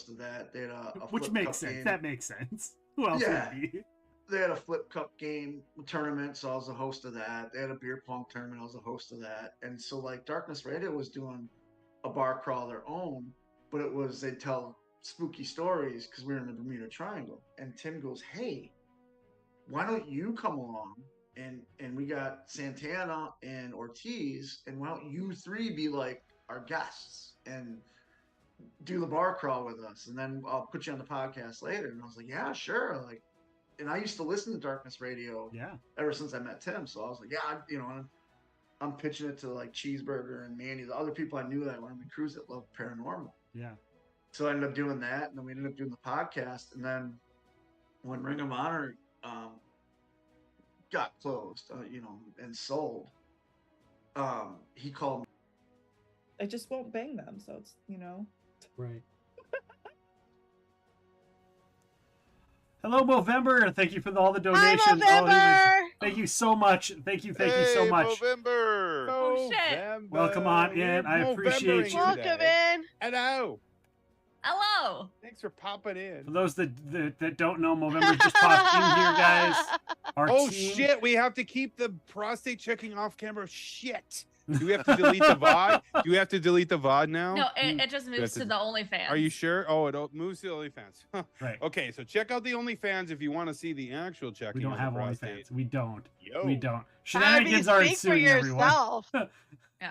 of that. They had a Which Flip makes Cup sense. game. That makes sense. Who else Yeah. would be? They had a Flip Cup game tournament, so I was a host of that. They had a beer pong tournament, I was a host of that. And so like Darkness Radio was doing a bar crawl of their own, but it was they tell spooky stories because we were in the Bermuda Triangle. And Tim goes, "Hey, why don't you come along? And we got Santana and Ortiz, and why don't you three be like our guests and do the bar crawl with us, and then I'll put you on the podcast later." And I was like, "Yeah, sure." Like, and I used to listen to Darkness Radio ever since I met Tim, so I was like, "Yeah, I'm pitching it to like Cheeseburger and Manny, the other people I knew that were on the cruise that loved paranormal." Yeah. So I ended up doing that, and then we ended up doing the podcast, and then when Ring of Honor got closed, and sold, he called me. I just won't bang them, so it's right. Hello, Movember. Thank you for all the donations. Hi, Movember. Thank you so much. Thank you so much. Movember. Oh shit! Welcome on in. I appreciate you. Welcome in. Hello. Hello. Thanks for popping in. For those that don't know, Movember just popped in here, guys. Our team... shit! We have to keep the prostate checking off camera. Shit. Do we have to delete the VOD? Do we have to delete the VOD now? No, it just moves to the OnlyFans. Are you sure? Oh, it moves to the OnlyFans. Right. Okay, so check out the OnlyFans if you want to see the actual checking. We don't have OnlyFans. We don't. Yo. We don't. Shenanigans are ensuing, yourself. everyone.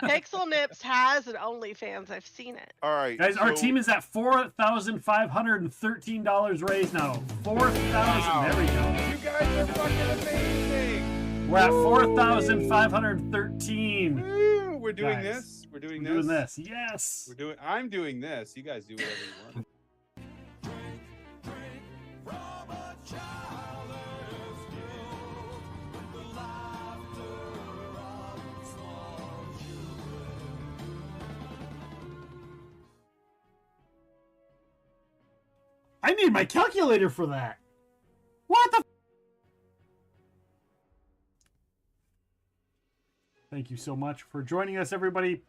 Pixel Nips has an OnlyFans. I've seen it. All right, guys. Our team is at $4,513 raised now. 4,000. Wow. There we go. You guys are fucking amazing. We're at 4,513. We're doing this. We're doing this. Doing this. Yes. I'm doing this. You guys do whatever you want. I need my calculator for that. What the? Thank you so much for joining us, everybody.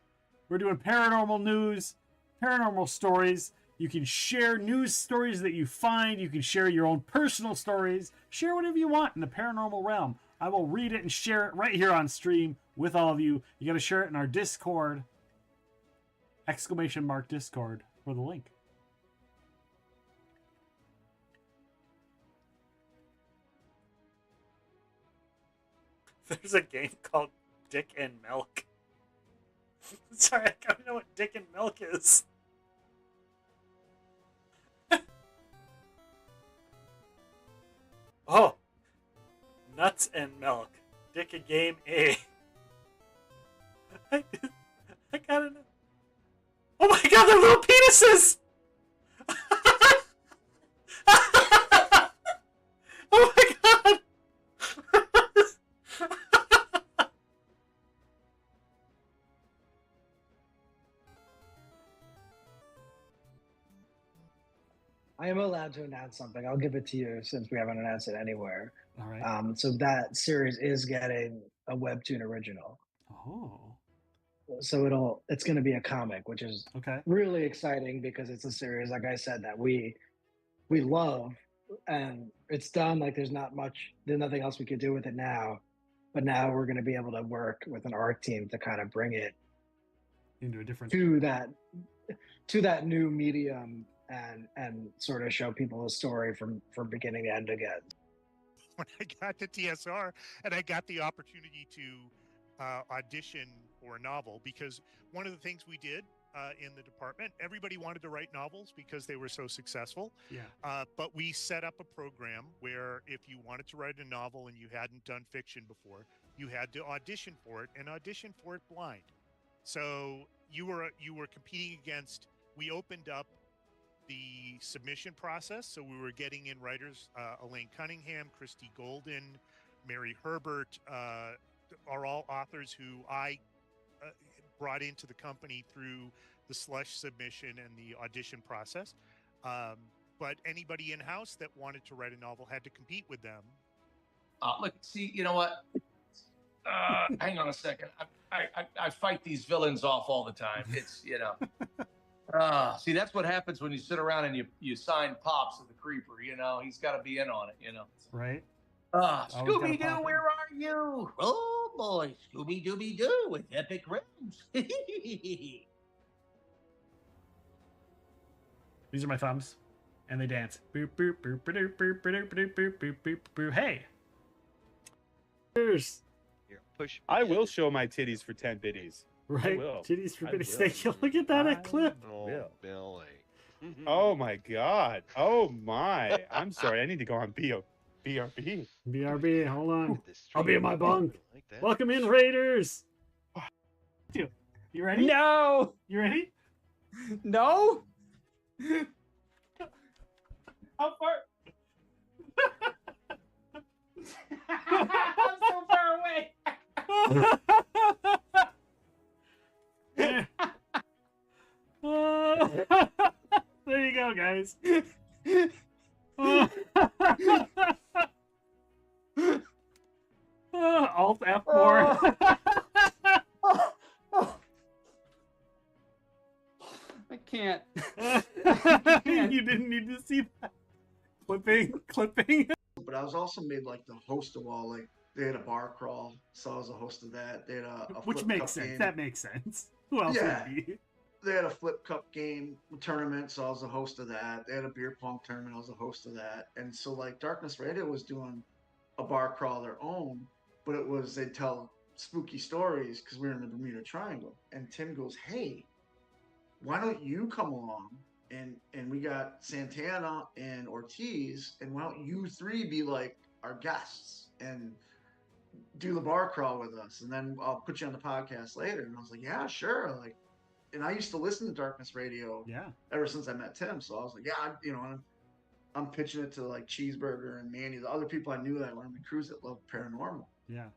We're doing paranormal news, paranormal stories. You can share news stories that you find. You can share your own personal stories. Share whatever you want in the paranormal realm. I will read it and share it right here on stream with all of you. You got to share it in our Discord. ! Discord for the link. There's a game called Dick and Milk. Sorry, I don't know what Dick and Milk is. Oh. Nuts and Milk. Dick a game A. I gotta know. Oh my god, they're little penises! Oh my god! I am allowed to announce something. I'll give it to you since we haven't announced it anywhere. All right. So that series is getting a webtoon original. Oh. So it's going to be a comic, which is really exciting because it's a series, like I said, that we love, and it's done. Like there's nothing else we could do with it now, but now we're going to be able to work with an art team to kind of bring it into a different to that new medium. And sort of show people a story from beginning to end again. When I got to TSR and I got the opportunity to audition for a novel, because one of the things we did in the department, everybody wanted to write novels because they were so successful. Yeah. But we set up a program where if you wanted to write a novel and you hadn't done fiction before, you had to audition for it and audition for it blind. So you were competing against. We opened up the submission process, so we were getting in writers. Elaine Cunningham, Christy Golden, Mary Herbert are all authors who I brought into the company through the slush submission and the audition process. But anybody in-house that wanted to write a novel had to compete with them. Look, see, you know what? Hang on a second. I fight these villains off all the time. It's, See, that's what happens when you sit around and you sign Pops to the Creeper. You know, he's got to be in on it. You know. Right. Scooby pop Doo, in. where are you? Oh boy, Scooby Dooby Doo with epic rims. These are my thumbs, and they dance. Boop boop boop boop boop boop boop boop boop boop boop. Hey. Here's. Here, push. I will show my titties for 10 biddies. Right. will. Titties for I bitties. will. Thank you. Look at that clip. Oh, will. Billy. Oh my god. Oh my. I'm sorry. I need to go on BRB. BRB. Hold on. This I'll be in my bunk. like that. Welcome in, Raiders. You ready? No. You ready? No. How far? I'm so far away. There you go, guys. Alt F4. I can't. You didn't need to see that. Clipping. But I was also made like the host of all, like they had a bar crawl, so I was a host of that. They had a Which flip makes cup sense. game. That makes sense. Who else Yeah. would be? They had a flip cup game tournament, so I was a host of that. They had a beer pong tournament, I was a host of that. And so like Darkness Radio was doing a bar crawl of their own, but it was they'd tell spooky stories because we were in the Bermuda Triangle. And Tim goes, "Hey, why don't you come along? And we got Santana and Ortiz, and why don't you three be like our guests and do the bar crawl with us? And then I'll put you on the podcast later." And I was like, "Yeah, sure." Like, and I used to listen to Darkness Radio ever since I met Tim. So I was like, "Yeah, I'm pitching it to like Cheeseburger and Manny, the other people I knew that were on the cruise that loved paranormal." Yeah.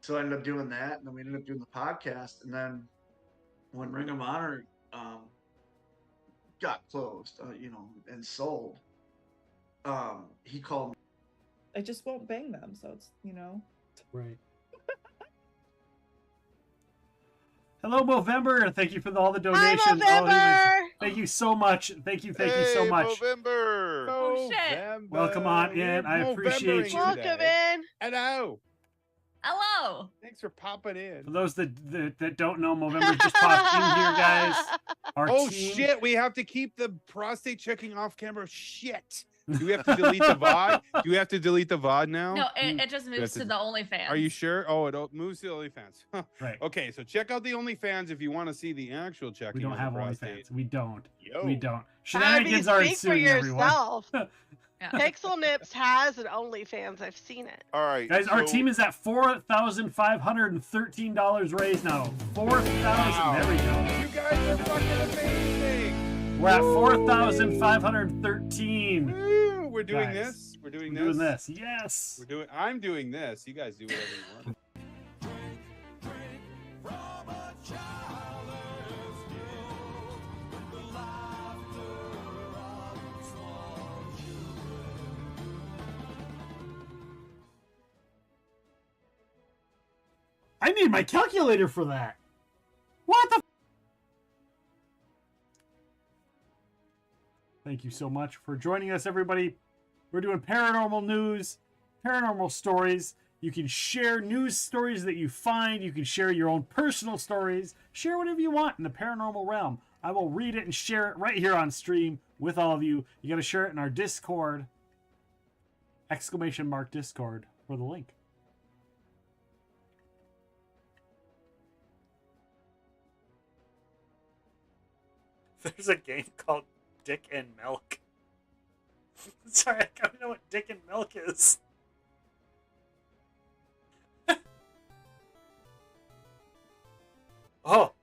So I ended up doing that, and then we ended up doing the podcast. And then when Ring of Honor got closed, and sold, he called me. I just won't bang them, so it's Right. Hello, Movember. Thank you for all the donations. Movember! Thank you so much. Thank you so much. November. Oh, shit. Welcome on in. I appreciate you. Welcome in. Hello. Hello. Thanks for popping in. For those that don't know, Movember just popped in here, guys. Our Oh team. shit, we have to keep the prostate checking off camera. Shit. Do we have to delete the VOD? Do we have to delete the VOD now? No, it just moves to to the OnlyFans. Are you sure? Oh, it moves to the OnlyFans. Huh. Right. Okay, so check out the OnlyFans if you want to see the actual checking. We don't of have the prostate. OnlyFans. We don't. Yo. We don't. Abby, Shenanigans are speak for ensuing, everyone. yourself. Yeah. Pixel Nips has an OnlyFans. I've seen it. All right, Guys, our team is at $4,513 raised now. 4,000. Wow. There we go. You guys are fucking amazing. We're at 4,513. Woo, we're doing Guys, this. We're doing We're this. doing this. Yes. I'm doing this. You guys do whatever you want. I need my calculator for that. What the? Thank you so much for joining us, everybody. We're doing paranormal news, paranormal stories. You can share news stories that you find. You can share your own personal stories. Share whatever you want in the paranormal realm. I will read it and share it right here on stream with all of you. You got to share it in our Discord. ! Discord for the link. There's a game called Dick and Milk. Sorry, I don't know what Dick and Milk is. Oh,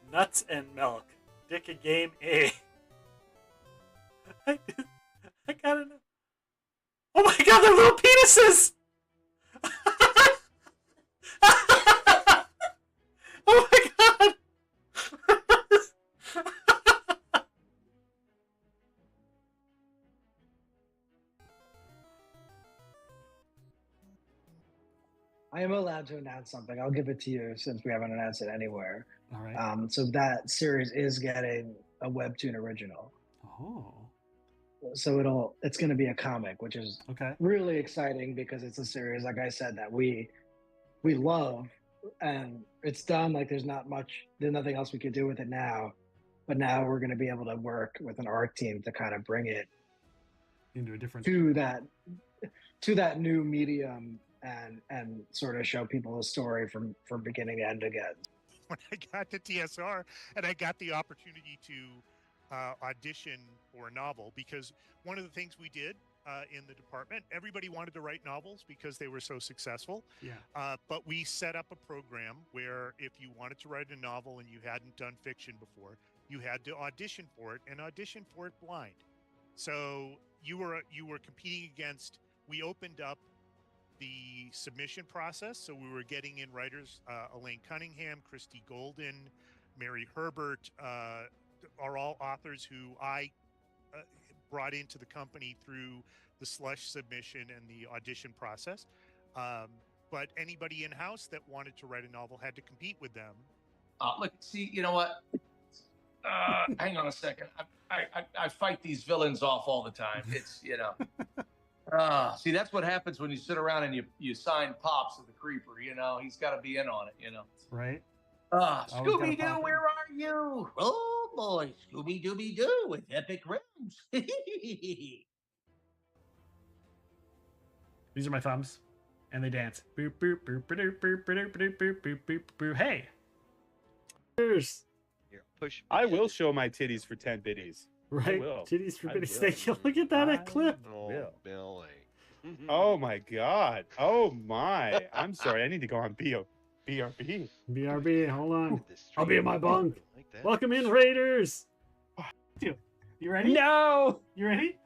Nuts and Milk. Dick a game A. I gotta know. Oh my god, they're little penises! Oh my god! I am allowed to announce something. I'll give it to you since we haven't announced it anywhere. All right. So that series is getting a webtoon original. Oh. So it's going to be a comic, which is Okay. really exciting because it's a series, like I said, that we love, and it's done. Like there's nothing else we could do with it now, but now we're going to be able to work with an art team to kind of bring it Into a different to that new medium and sort of show people the story from beginning to end again. When I got to TSR and I got the opportunity to audition for a novel, because one of the things we did in the department, everybody wanted to write novels because they were so successful. Yeah. But we set up a program where if you wanted to write a novel and you hadn't done fiction before, you had to audition for it and audition for it blind. So you were competing against. We opened up the submission process, so we were getting in writers. Elaine Cunningham, Christy Golden, Mary Herbert are all authors who I brought into the company through the slush submission and the audition process. But anybody in-house that wanted to write a novel had to compete with them. Look, see, you know what? Hang on a second. I fight these villains off all the time. It's, you know. See, that's what happens when you sit around and you sign Pops of the Creeper. You know, he's got to be in on it, you know. Right. Scooby-Doo, where are you? Oh, boy, Scooby-Dooby-Doo with Epic Realms. These are my thumbs, and they dance. Boop, boop, boop, boop, boop, boop, boop, boop, boop, boop, boop. Hey. Cheers. Here, push. I will show my titties for 10 biddies. Right. will. Titties for I bitties. will. Thank you. Look at that clip. Oh, will. Billy. Oh my God. Oh my. I'm sorry. I need to go on BRB. BRB. Hold on. This I'll be in my bunk. like that. Welcome in, Raiders. You ready? No. You ready?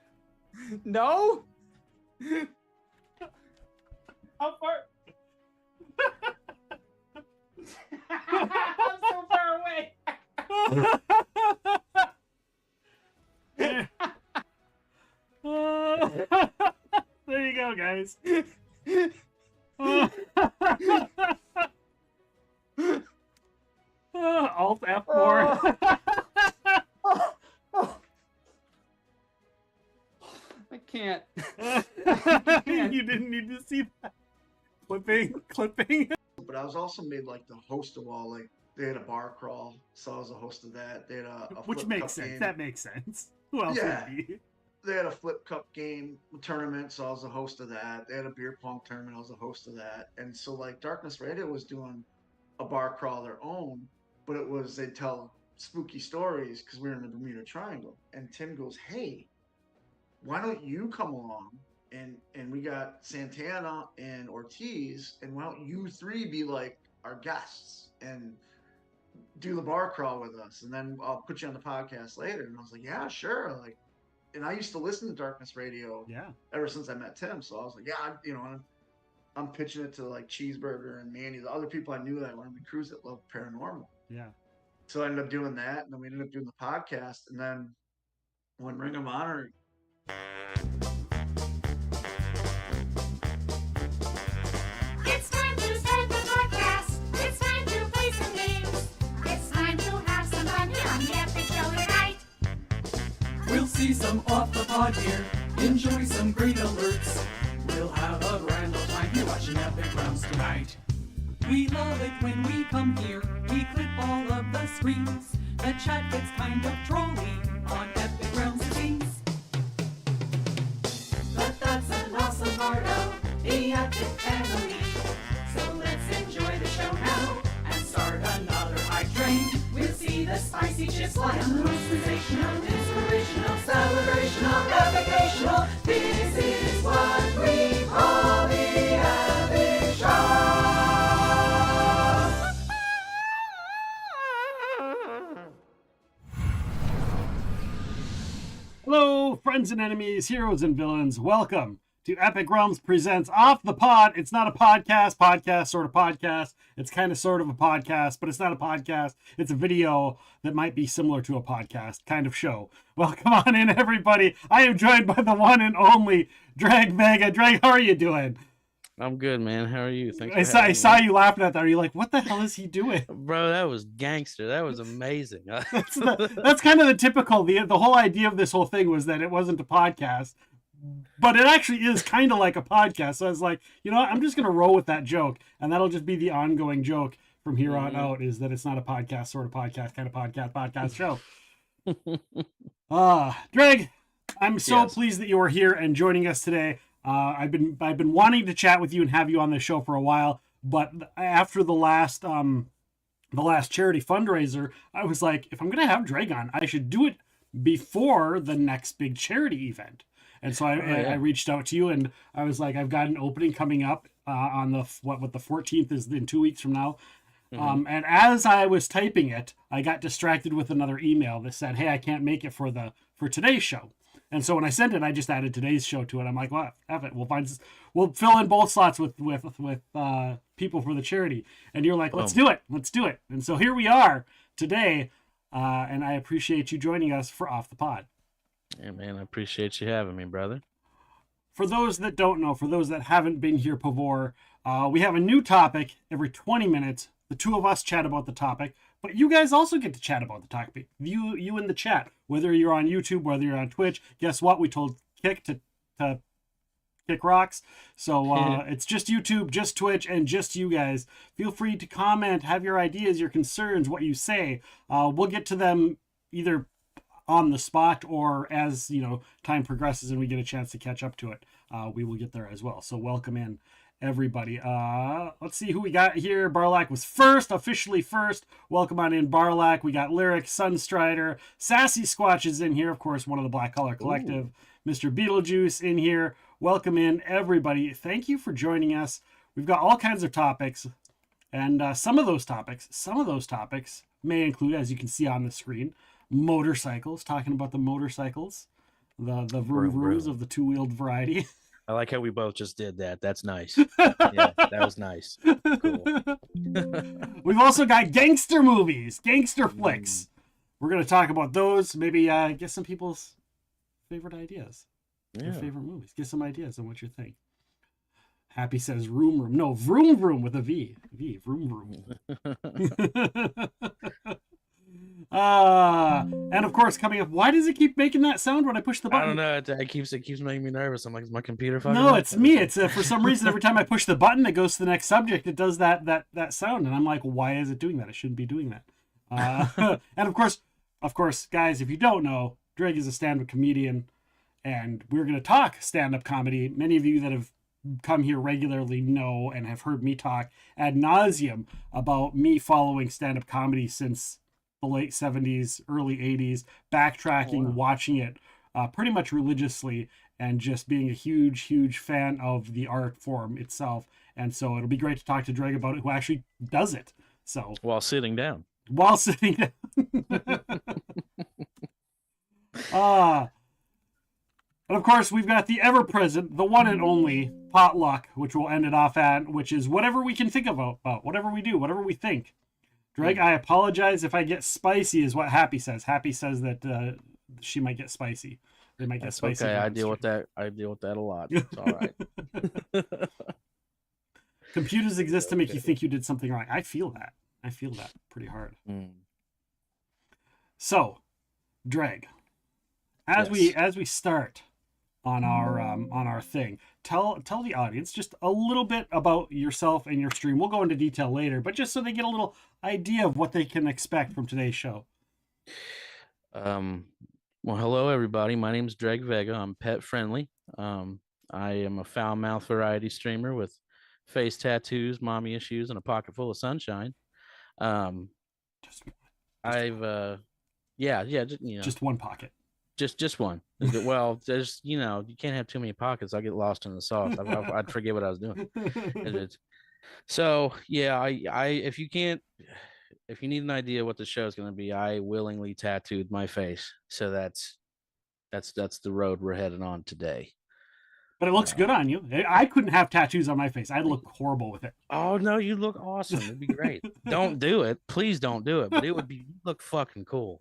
No. How far? I'm so far away. There you go, guys. Alt F4. I can't. You didn't need to see that. Clipping. But I was also made like the host of all, like they had a bar crawl, so I was a host of that. They had a Which flip makes cup sense. game. That makes sense. Who else Yeah. would be? They had a flip cup game tournament, so I was a host of that. They had a beer pong tournament, I was a host of that. And so like Darkness Radio was doing a bar crawl their own, but it was they'd tell spooky stories because we were in the Bermuda Triangle. And Tim goes, "Hey, why don't you come along? And we got Santana and Ortiz, and why don't you three be like our guests and do the bar crawl with us, and then I'll put you on the podcast later." And I was like, "Yeah, sure." Like, and I used to listen to Darkness Radio ever since I met Tim, so I was like, "Yeah, I'm pitching it to like Cheeseburger and Manny, the other people I knew that were on the cruise that love paranormal." Yeah. So I ended up doing that, and then we ended up doing the podcast, and then when Ring of Honor. It's time to start the podcast. It's time to play some games. It's time to have some fun here on the Epic Show tonight. We'll see some off the pod here. Enjoy some great alerts. We'll have a grand old time here watching Epic Realms tonight. We love it when we come here. We clip all of the screens. The chat gets kind of trolly on Epic Realms scenes. But that's an awesome part of the Epic family. So let's enjoy the show now and start another hype train. We'll see the spicy chips fly on the most sensational, inspirational, celebrational, epicational. This is what we call the Epic Show. Hello, friends and enemies, heroes and villains. Welcome to Epic Realms Presents Off the Pod. It's not a podcast, sort of podcast. It's kind of sort of a podcast, but it's not a podcast. It's a video that might be similar to a podcast kind of show. Welcome on in, everybody. I am joined by the one and only Dreg Vega. Dreg, how are you doing? I'm good, man. How are you? Thanks. I saw you laughing at that. Are you like, what the hell is he doing? Bro, that was gangster. That was amazing. That's kind of the typical. The whole idea of this whole thing was that it wasn't a podcast, but it actually is kind of like a podcast. So I was like, you know what? I'm just going to roll with that joke, and that'll just be the ongoing joke from here on out, is that it's not a podcast, sort of podcast, kind of podcast show. Dreg, I'm so pleased that you are here and joining us today. I've been wanting to chat with you and have you on the show for a while, but after the last charity fundraiser, I was like, if I'm gonna have Dreg on, I should do it before the next big charity event. And so I reached out to you, and I was like, I've got an opening coming up on the 14th is in 2 weeks from now. And as I was typing it, I got distracted with another email that said, "Hey, I can't make it for today's show." And so when I sent it, I just added today's show to it. I'm like, well, F it. We'll fill in both slots with people for the charity. And you're like, let's do it. And so here we are today. And I appreciate you joining us for Off the Pod. Yeah, man, I appreciate you having me, brother. For those that don't know, for those that haven't been here before, we have a new topic every 20 minutes. The two of us chat about the topic, but you guys also get to chat about the topic. You in the chat, whether you're on YouTube, whether you're on Twitch. Guess what? We told Kick to kick rocks. So it's just YouTube, just Twitch, and just you guys. Feel free to comment, have your ideas, your concerns, what you say. We'll get to them either on the spot or as time progresses and we get a chance to catch up to it. We will get there as well. So welcome in, everybody. Let's see who we got here. Barlack was officially first. Welcome on in, Barlack. We got Lyric, Sunstrider, Sassy Squatch is in here, of course, one of the Black Collar Collective. Ooh. Mr. Beetlejuice in here. Welcome in, everybody. Thank you for joining us. We've got all kinds of topics, and some of those topics may include, as you can see on the screen, motorcycles, talking about the motorcycles, the vroom vrooms of the two-wheeled variety. I like how we both just did that. That's nice. Yeah, that was nice. Cool. We've also got gangster movies, gangster flicks. We're going to talk about those, maybe get some people's favorite ideas. Their favorite movies. Get some ideas on what you think. Happy says room. No, vroom with a V. Vroom. And of course, coming up, why does it keep making that sound when I push the button? I don't know. It keeps making me nervous. I'm like, is my computer fucking No, up? it's me. It's for some reason every time I push the button that goes to the next subject, it does that sound, and I'm like, why is it doing that? It shouldn't be doing that. And of course, guys, if you don't know, Dreg is a stand-up comedian, and we're going to talk stand-up comedy. Many of you that have come here regularly know and have heard me talk ad nauseum about me following stand-up comedy since the late 70s, early 80s, backtracking, watching it pretty much religiously, and just being a huge fan of the art form itself. And so it'll be great to talk to Dreg about it, who actually does it. So while sitting down. And of course, we've got the ever-present, the one and only potluck, which we'll end it off at, which is whatever we can think about whatever we do, whatever we think. Dreg, I apologize if I get spicy, is what Happy says. Happy says that she might get spicy. They might get spicy. Okay, I deal with that. I deal with that a lot. It's all right. Computers exist to make you think you did something wrong. I feel that pretty hard. So, Dreg, as we start on our thing, tell the audience just a little bit about yourself and your stream. We'll go into detail later, but just so they get a little idea of what they can expect from today's show. Well, hello everybody. My name is Dreg Vega. I'm pet friendly. I am a foul mouth variety streamer with face tattoos, mommy issues, and a pocket full of sunshine. Just one pocket. Just one. Well, there's you can't have too many pockets. I'll get lost in the sauce. I'd forget what I was doing. So yeah, if you need an idea what the show is going to be, I willingly tattooed my face. So that's the road we're headed on today. But it looks good on you. I couldn't have tattoos on my face. I'd look horrible with it. Oh no, you look awesome. It'd be great. Don't do it. Please don't do it. But you look fucking cool.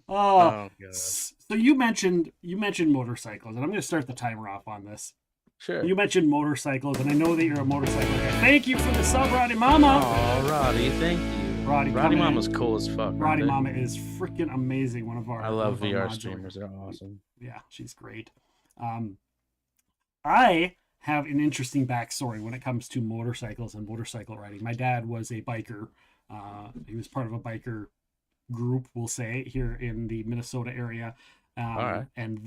Oh, God. So you mentioned motorcycles, and I'm going to start the timer off on this. Sure. You mentioned motorcycles, and I know that you're a motorcycle guy. Thank you for the sub, Roddy Mama. Oh, Roddy, thank you. Roddy Mama's cool as fuck. Roddy Mama is freaking amazing. One of our I love one of our VR modular- streamers. They're awesome. Yeah, she's great. I have an interesting backstory when it comes to motorcycles and motorcycle riding. My dad was a biker. He was part of a biker group, we'll say, here in the Minnesota area. All right. And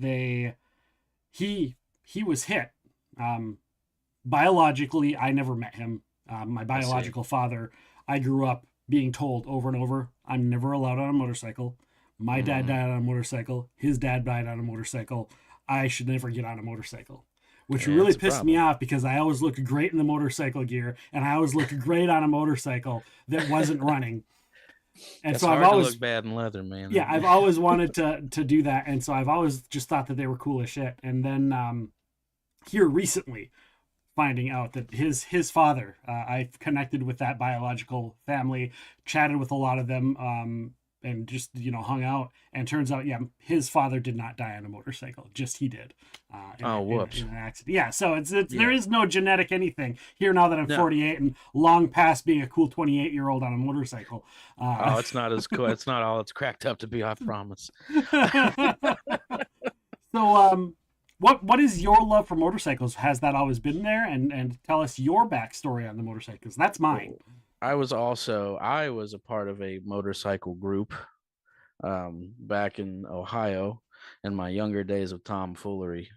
he was hit. Biologically, I never met him. My biological father, I grew up being told over and over, I'm never allowed on a motorcycle. My dad died on a motorcycle. His dad died on a motorcycle. I should never get on a motorcycle. Which really pissed me off because I always looked great in the motorcycle gear and I always looked great on a motorcycle that wasn't running. And it's so hard I've always to look bad in leather, man. Yeah, I've always wanted to do that. And so I've always just thought that they were cool as shit. And then here recently, finding out that his father, I've connected with that biological family, chatted with a lot of them, and just, hung out. And turns out, yeah, his father did not die on a motorcycle. Just he did. Whoops. In an accident. Yeah, so it's there is no genetic anything. Here now that I'm 48 and long past being a cool 28-year-old on a motorcycle. It's not as cool. It's not all it's cracked up to be, I promise. So, what is your love for motorcycles? Has that always been there? And tell us your backstory on the motorcycles. That's mine. I was a part of a motorcycle group back in Ohio in my younger days of tomfoolery.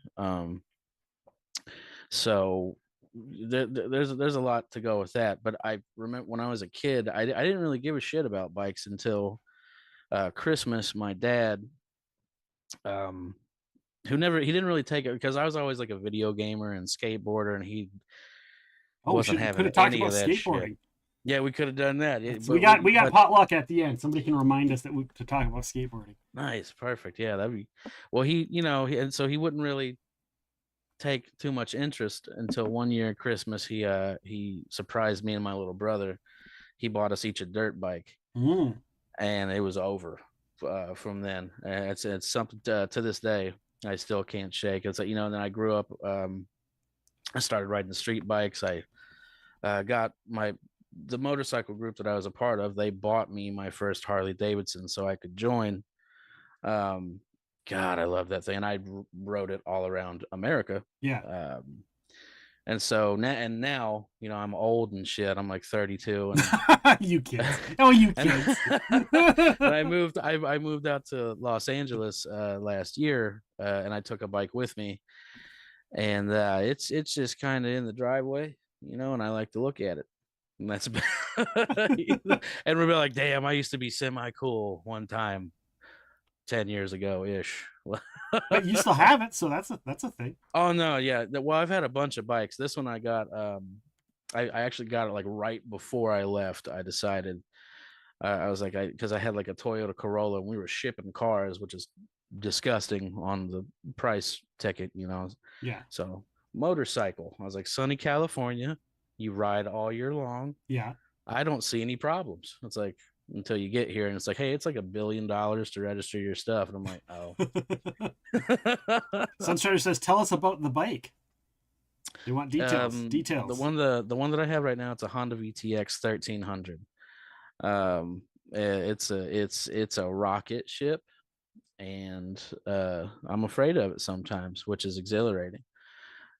So there's a lot to go with that. But I remember when I was a kid, I didn't really give a shit about bikes until Christmas. My dad, he didn't really take it because I was always like a video gamer and skateboarder, and he wasn't having any of that shit. Yeah, we could have done that. We got potluck at the end. Somebody can remind us to talk about skateboarding. Nice, perfect. Yeah, that'd be. Well, and so he wouldn't really take too much interest until one year at Christmas. He surprised me and my little brother. He bought us each a dirt bike, and it was over from then. It's something to this day I still can't shake. It's like, then I grew up. I started riding street bikes. I got the motorcycle group that I was a part of. They bought me my first Harley Davidson so I could join. God, I love that thing. And I rode it all around America. Yeah. And so now, I'm old and shit. I'm like 32. And you kids. Oh, you kids. And I moved out to Los Angeles last year, and I took a bike with me. And it's just kind of in the driveway, and I like to look at it. And that's and we'll be like, damn, I used to be semi cool one time 10 years ago ish. But you still have it, so that's a thing. Oh no, yeah. Well, I've had a bunch of bikes. This one I got I actually got it like right before I left. I decided I was like, because I had like a Toyota Corolla and we were shipping cars, which is disgusting on the price ticket, Yeah. So motorcycle. I was like, sunny California. You ride all year long. Yeah. I don't see any problems. It's like until you get here and it's like, hey, it's like $1 billion to register your stuff. And I'm like, oh. Sunstrider says, tell us about the bike. They want details. Details. The one that I have right now, it's a Honda VTX 1300. It's a rocket ship, and I'm afraid of it sometimes, which is exhilarating.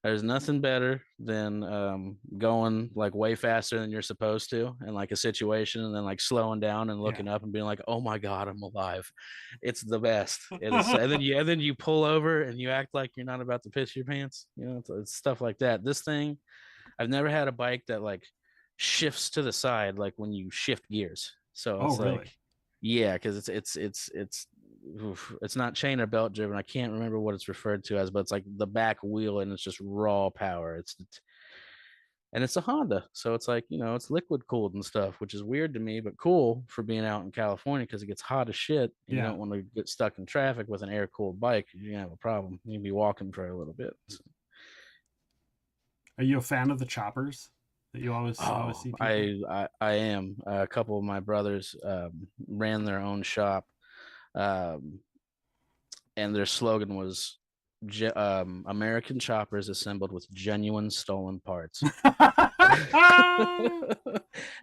There's nothing better than going like way faster than you're supposed to in like a situation, and then like slowing down and looking up and being like, "Oh my God, I'm alive!" It's the best. It is, and then you pull over and you act like you're not about to piss your pants. It's stuff like that. This thing, I've never had a bike that like shifts to the side like when you shift gears. So it's like, yeah, because it's not chain or belt driven. I can't remember what it's referred to as, but it's like the back wheel and it's just raw power. And it's a Honda, so it's like, it's liquid cooled and stuff, which is weird to me, but cool for being out in California because it gets hot as shit. You don't want to get stuck in traffic with an air cooled bike. You're gonna have a problem. You'll be walking for a little bit. So. Are you a fan of the choppers that you always see people? I am. A couple of my brothers ran their own shop And their slogan was American choppers assembled with genuine stolen parts.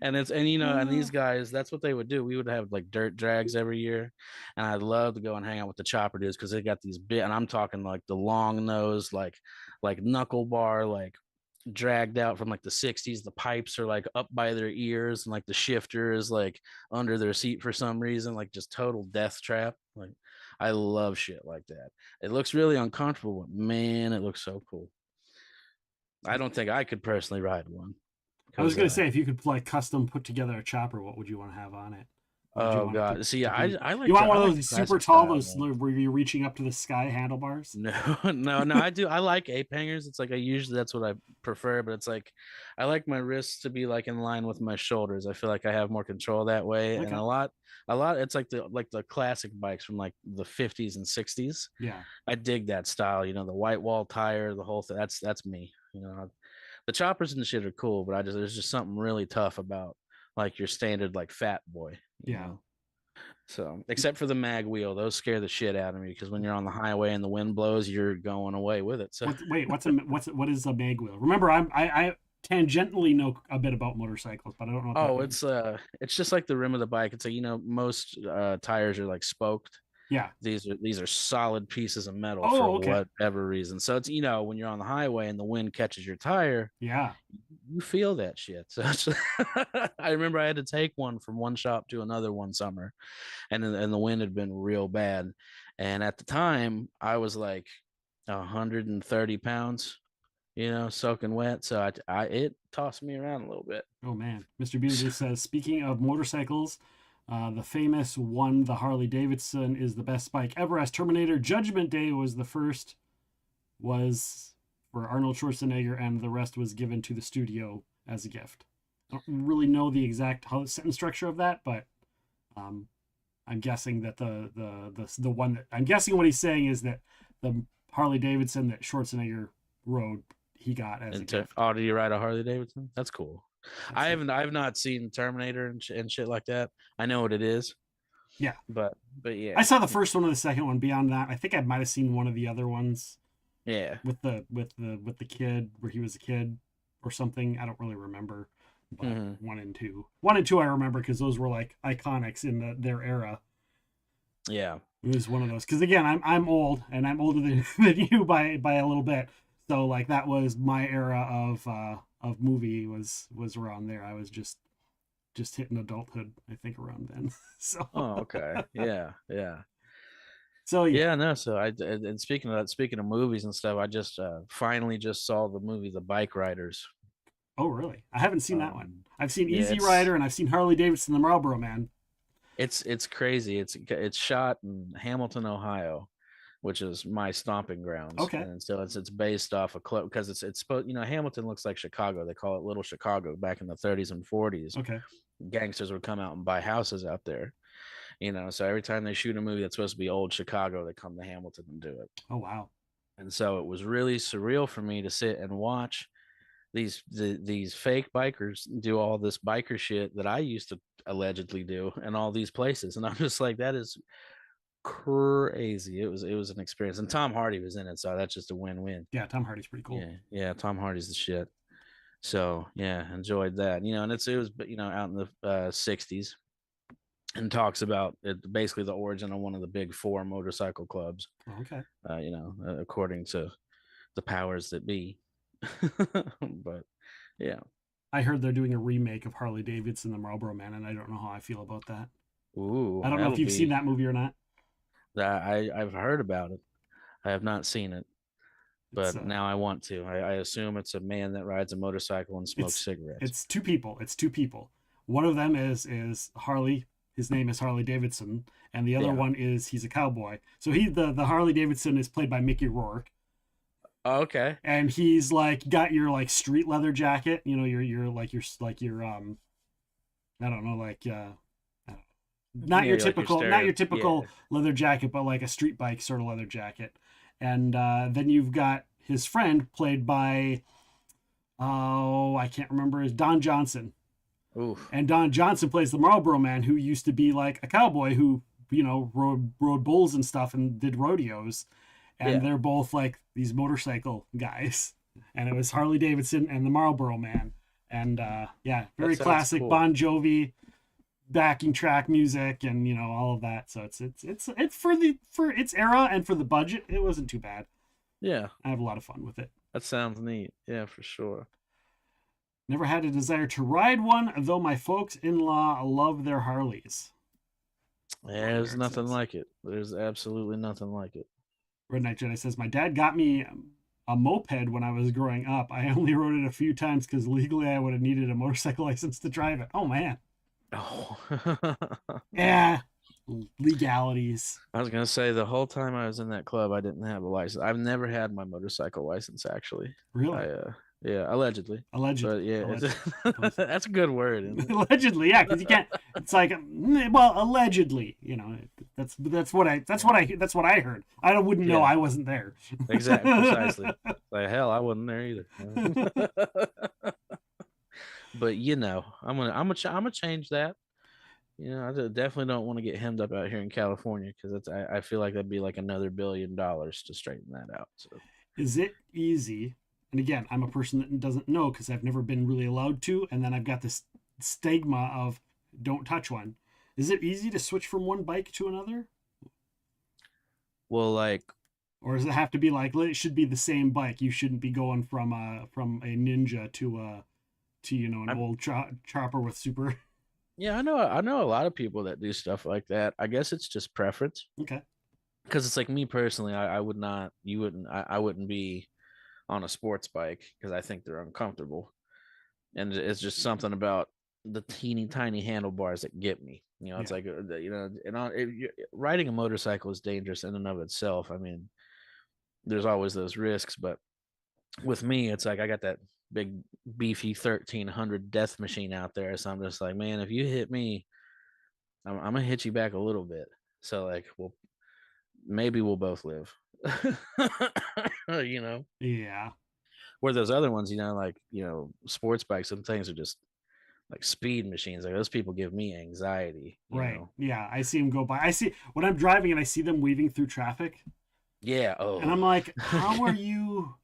And and these guys, that's what they would do. We would have like dirt drags every year, and I'd love to go and hang out with the chopper dudes because they got these big, and I'm talking like the long nose, like knuckle bar, like dragged out from like the 60s. The pipes are like up by their ears, and like the shifter is like under their seat for some reason, like just total death trap. Like, I love shit like that. It looks really uncomfortable, but man, it looks so cool. I don't think I could personally ride one. I was gonna say, if you could like custom put together a chopper, what would you want to have on it? Oh god, see, I like. You want one of those super tall, those where you're reaching up to the sky handlebars? No. I do. I like ape hangers. It's like usually that's what I prefer, but it's like I like my wrists to be like in line with my shoulders. I feel like I have more control that way, and a lot. It's like the classic bikes from like the 50s and 60s. Yeah, I dig that style. The white wall tire, the whole thing. That's me. The choppers and shit are cool, but there's just something really tough about like your standard like fat boy. You know? So except for the mag wheel, those scare the shit out of me because when you're on the highway and the wind blows, you're going away with it. So what is a mag wheel? Remember, I tangentially know a bit about motorcycles, but I don't know. What it's just like the rim of the bike. It's like most tires are like spoked. Yeah, these are solid pieces of metal for whatever reason. So it's when you're on the highway and the wind catches your tire, you feel that shit. So I remember I had to take one from one shop to another one summer, and the wind had been real bad. And at the time, I was like 130 pounds, soaking wet. So it tossed me around a little bit. Oh man, Mr. Beasley says, speaking of motorcycles. The famous one, the Harley Davidson, is the best bike ever. As Terminator Judgment Day was the first, was for Arnold Schwarzenegger, and the rest was given to the studio as a gift. I don't really know the exact sentence structure of that, but I'm guessing that the one that I'm guessing what he's saying is that the Harley Davidson that Schwarzenegger rode, he got as a gift. Oh, did you ride a Harley Davidson? That's cool. I've not seen Terminator and shit like that. I know what it is. Yeah. But yeah. I saw the first one and the second one. Beyond that, I think I might have seen one of the other ones. Yeah. With the kid where he was a kid or something. I don't really remember. But 1 and 2. 1 and 2 I remember because those were like iconics in their era. Yeah. It was one of those. Because again, I'm old and I'm older than you by a little bit. So like that was my era of movie was around there. I was just hitting adulthood, I think, around then. So okay. Yeah. So So and speaking of movies and stuff, I just finally just saw the movie The Bike Riders. Oh really? I haven't seen that one. I've seen Easy Rider and I've seen Harley Davidson, the Marlboro Man. It's crazy. It's shot in Hamilton, Ohio, which is my stomping grounds. Okay. And so it's based off a clip because it's supposed, Hamilton looks like Chicago. They call it Little Chicago back in the 30s and 40s. Okay. Gangsters would come out and buy houses out there. So every time they shoot a movie that's supposed to be old Chicago, they come to Hamilton and do it. Oh wow. And so it was really surreal for me to sit and watch these fake bikers do all this biker shit that I used to allegedly do in all these places. And I'm just like, that is crazy. It was an experience, and Tom Hardy was in it, so that's just a win-win. Yeah, Tom Hardy's pretty cool. Yeah, Tom Hardy's the shit. So yeah, enjoyed that. And it was out in the 60s, and talks about it, basically the origin of one of the big 4 motorcycle clubs. Okay. According to the powers that be. But yeah, I heard they're doing a remake of Harley Davidson, the Marlboro Man, and I don't know how I feel about that. Ooh, I don't know if you've seen that movie or not. I've heard about it. I have not seen it, but now I want to. I assume it's a man that rides a motorcycle and smokes cigarettes. It's two people. One of them is Harley. His name is Harley Davidson, and the other one he's a cowboy. So the Harley Davidson is played by Mickey Rourke. Oh, okay. And he's like got your like street leather jacket. Your I don't know, like not your typical leather jacket, but like a street bike sort of leather jacket. And then you've got his friend played by I can't remember, is Don Johnson. Oof. And Don Johnson plays the Marlboro Man, who used to be like a cowboy who rode bulls and stuff and did rodeos, and Yeah. they're both like these motorcycle guys, and it was Harley Davidson and the Marlboro Man, and yeah, very sounds classic cool. Bon Jovi backing track music and all of that. So it's for its era and for the budget, it wasn't too bad. Yeah, I have a lot of fun with it. that sounds neat. Yeah, for sure. Never had a desire to ride one, though my folks-in-law love their Harleys. There's nothing like it. There's absolutely nothing like it. Red Knight Jedi says, my dad got me a moped when I was growing up. I only rode it a few times because legally I would have needed a motorcycle license to drive it. Oh, man. Oh. Yeah. Legalities. I was going to say, the whole time I was in that club, I didn't have a license. I've never had my motorcycle license, actually. Really? Yeah, allegedly. Allegedly. But yeah, Allegedly. that's a good word. Isn't it? Allegedly, yeah, because you can't. It's like, well, allegedly, that's what I heard. I wouldn't know. Yeah. I wasn't there. Exactly, precisely. Like hell, I wasn't there either. But I'm gonna change that. I definitely don't want to get hemmed up out here in California because I feel like that'd be like another $1 billion to straighten that out. So Is it easy? And again, I'm a person that doesn't know because I've never been really allowed to, and then I've got this stigma of don't touch one. Is it easy to switch from one bike to another? Well, like, or does it have to be like it should be the same bike? You shouldn't be going from a Ninja to an old chopper with super. Yeah, I know a lot of people that do stuff like that. I guess it's just preference. Okay. Because it's like me personally, I wouldn't be on a sports bike because I think they're uncomfortable, and it's just something about the teeny tiny handlebars that get me. It's like riding a motorcycle is dangerous in and of itself. I mean, there's always those risks, but with me, it's like I got that big beefy 1300 death machine out there, so I'm just like, man, if you hit me, I'm gonna hit you back a little bit. So like, maybe we'll both live. Yeah. Where those other ones, sports bikes, some things are just like speed machines. Like those people give me anxiety. Right. Yeah. I see them go by. I see when I'm driving and I see them weaving through traffic. Yeah. Oh. And I'm like, how are you?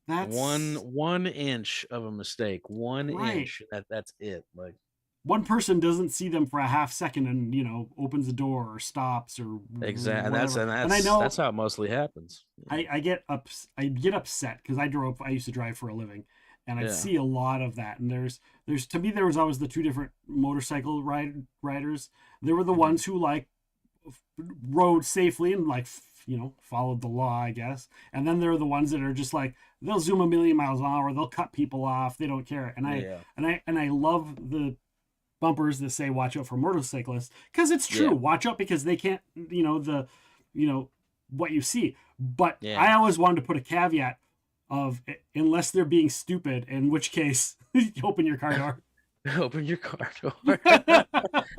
That's 1 inch of a mistake. 1 Right. inch. That's it. Like one person doesn't see them for a half second and opens the door or stops or exactly. whatever. And I know that's how it mostly happens. I get upset because I used to drive for a living, and I'd see a lot of that. And there's to me there was always the two different motorcycle riders. There were the ones who rode safely and followed the law, I guess. And then there are the ones that are just like they'll zoom a million miles an hour, they'll cut people off, they don't care. And I love the bumpers that say watch out for motorcyclists because it's true. Watch out because they can't what you see. But I always wanted to put a caveat of unless they're being stupid, in which case open your car door. Open your car door.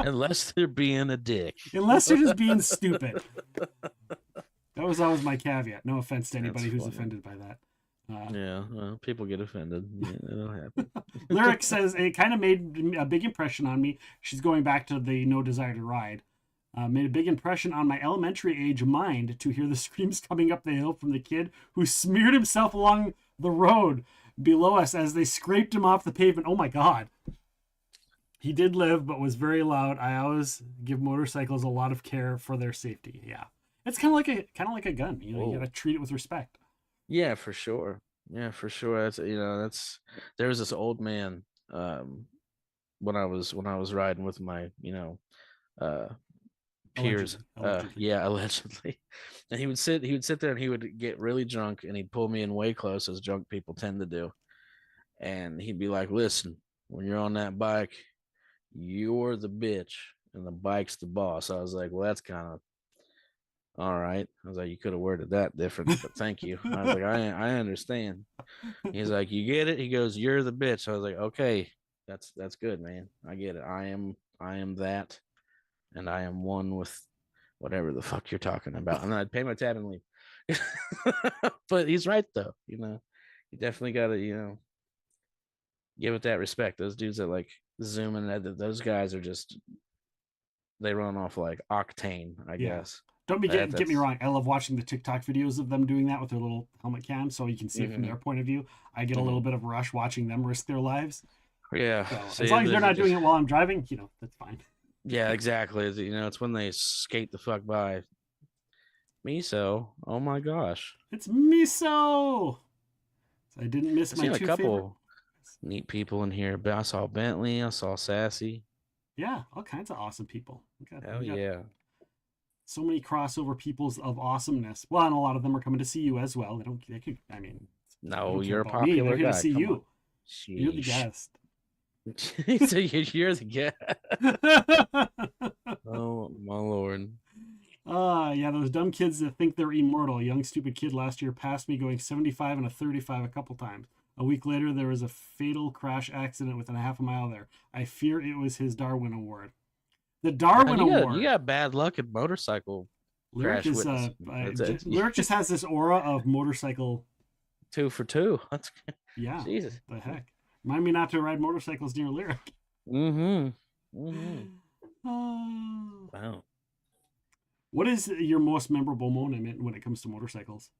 Unless they're being a dick. Unless they're just being stupid. That was always my caveat. No offense to anybody who's offended by that. Well, people get offended. It'll happen. Lyric says it kind of made a big impression on me. She's going back to the no desire to ride. Made a big impression on my elementary age mind to hear the screams coming up the hill from the kid who smeared himself along the road below us as they scraped him off the pavement. Oh my God. He did live, but was very loud. I always give motorcycles a lot of care for their safety. Yeah. It's kind of like a gun. You got to treat it with respect. Yeah, for sure. That's there was this old man when I was riding with my peers. Allegedly. And he would sit there and he would get really drunk and he'd pull me in way close, as drunk people tend to do. And he'd be like, listen, when you're on that bike, you're the bitch and the bike's the boss. I was like, well, that's kind of all right. I was like, you could have worded that different, but thank you. I was like, I understand. He's like, you get it? He goes, you're the bitch. I was like, okay, that's good, man. I get it. I am that, and I am one with whatever the fuck you're talking about. And then I'd pay my tab and leave. But he's right though. You definitely gotta, give it that respect. Those dudes that like zooming, those guys are just they run off like octane, I guess. Don't get me wrong. I love watching the TikTok videos of them doing that with their little helmet cam, so you can see it from their point of view. I get a little bit of a rush watching them risk their lives. Yeah. So as long as they're not doing it while I'm driving, that's fine. Yeah, exactly. It's when they skate the fuck by. Miso. Oh my gosh. It's Miso. I didn't miss I've my seen a two couple favorite. neat people in here. But I saw Bentley. I saw Sassy. Yeah, all kinds of awesome people. Hell yeah. So many crossover peoples of awesomeness. Well, and a lot of them are coming to see you as well. No, you're a popular guy. They're here to see Come you. on. You're the guest. So you're the guest. Oh my lord. Yeah, those dumb kids that think they're immortal. A young stupid kid last year passed me going 75 and a 35 a couple times. A week later, there was a fatal crash accident within a half a mile there. I fear it was his Darwin Award. The Darwin Award. You got bad luck at motorcycle. Lyric is Lyric just has this aura of motorcycle. 2 for 2. That's yeah. Jesus. The heck. Remind me not to ride motorcycles near Lyric. Wow. What is your most memorable moment when it comes to motorcycles?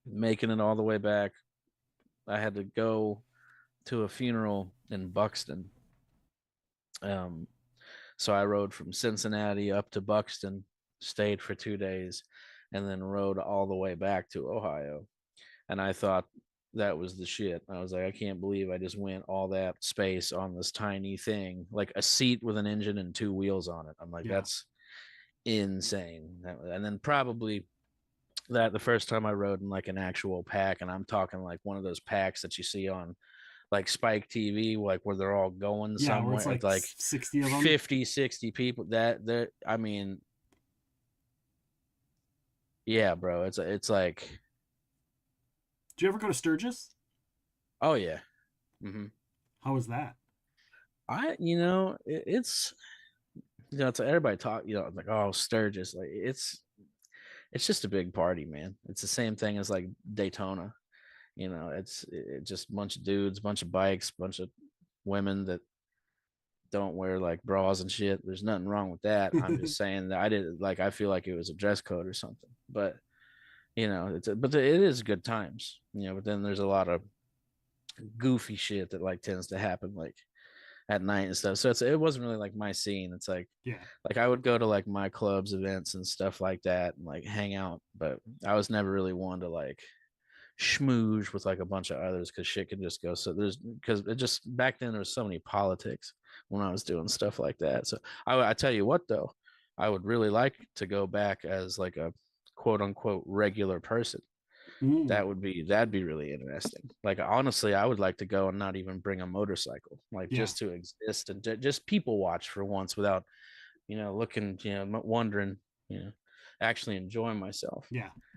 Making it all the way back. I had to go to a funeral in Buxton. So I rode from Cincinnati up to Buxton, stayed for 2 days, and then rode all the way back to Ohio. And I thought that was the shit. I was like, I can't believe I just went all that space on this tiny thing, like a seat with an engine and 2 wheels on it. I'm like, that's insane. And then probably the first time I rode in like an actual pack, and I'm talking like one of those packs that you see on like Spike TV, like where they're all going somewhere, where it's like 60 of them, 50, 60 people. I mean, yeah, bro. It's like. Did you ever go to Sturgis? Oh yeah. How was that? It's it's everybody talk, like, oh, Sturgis, like it's just a big party, man. It's the same thing as like Daytona. It's just a bunch of dudes, bunch of bikes, bunch of women that don't wear like bras and shit. There's nothing wrong with that. I'm just saying that I feel like it was a dress code or something. But it is good times, but then there's a lot of goofy shit that like tends to happen like at night and stuff. So it wasn't really like my scene. It's like, like I would go to like my clubs events and stuff like that and like hang out, but I was never really one to like schmooze with like a bunch of others because shit could just go. So because it just back then there was so many politics when I was doing stuff like that. So I tell you what though, I would really like to go back as like a quote unquote regular person. That'd be really interesting. Like honestly, I would like to go and not even bring a motorcycle, like just to exist and just people watch for once without looking, wondering, actually enjoying myself.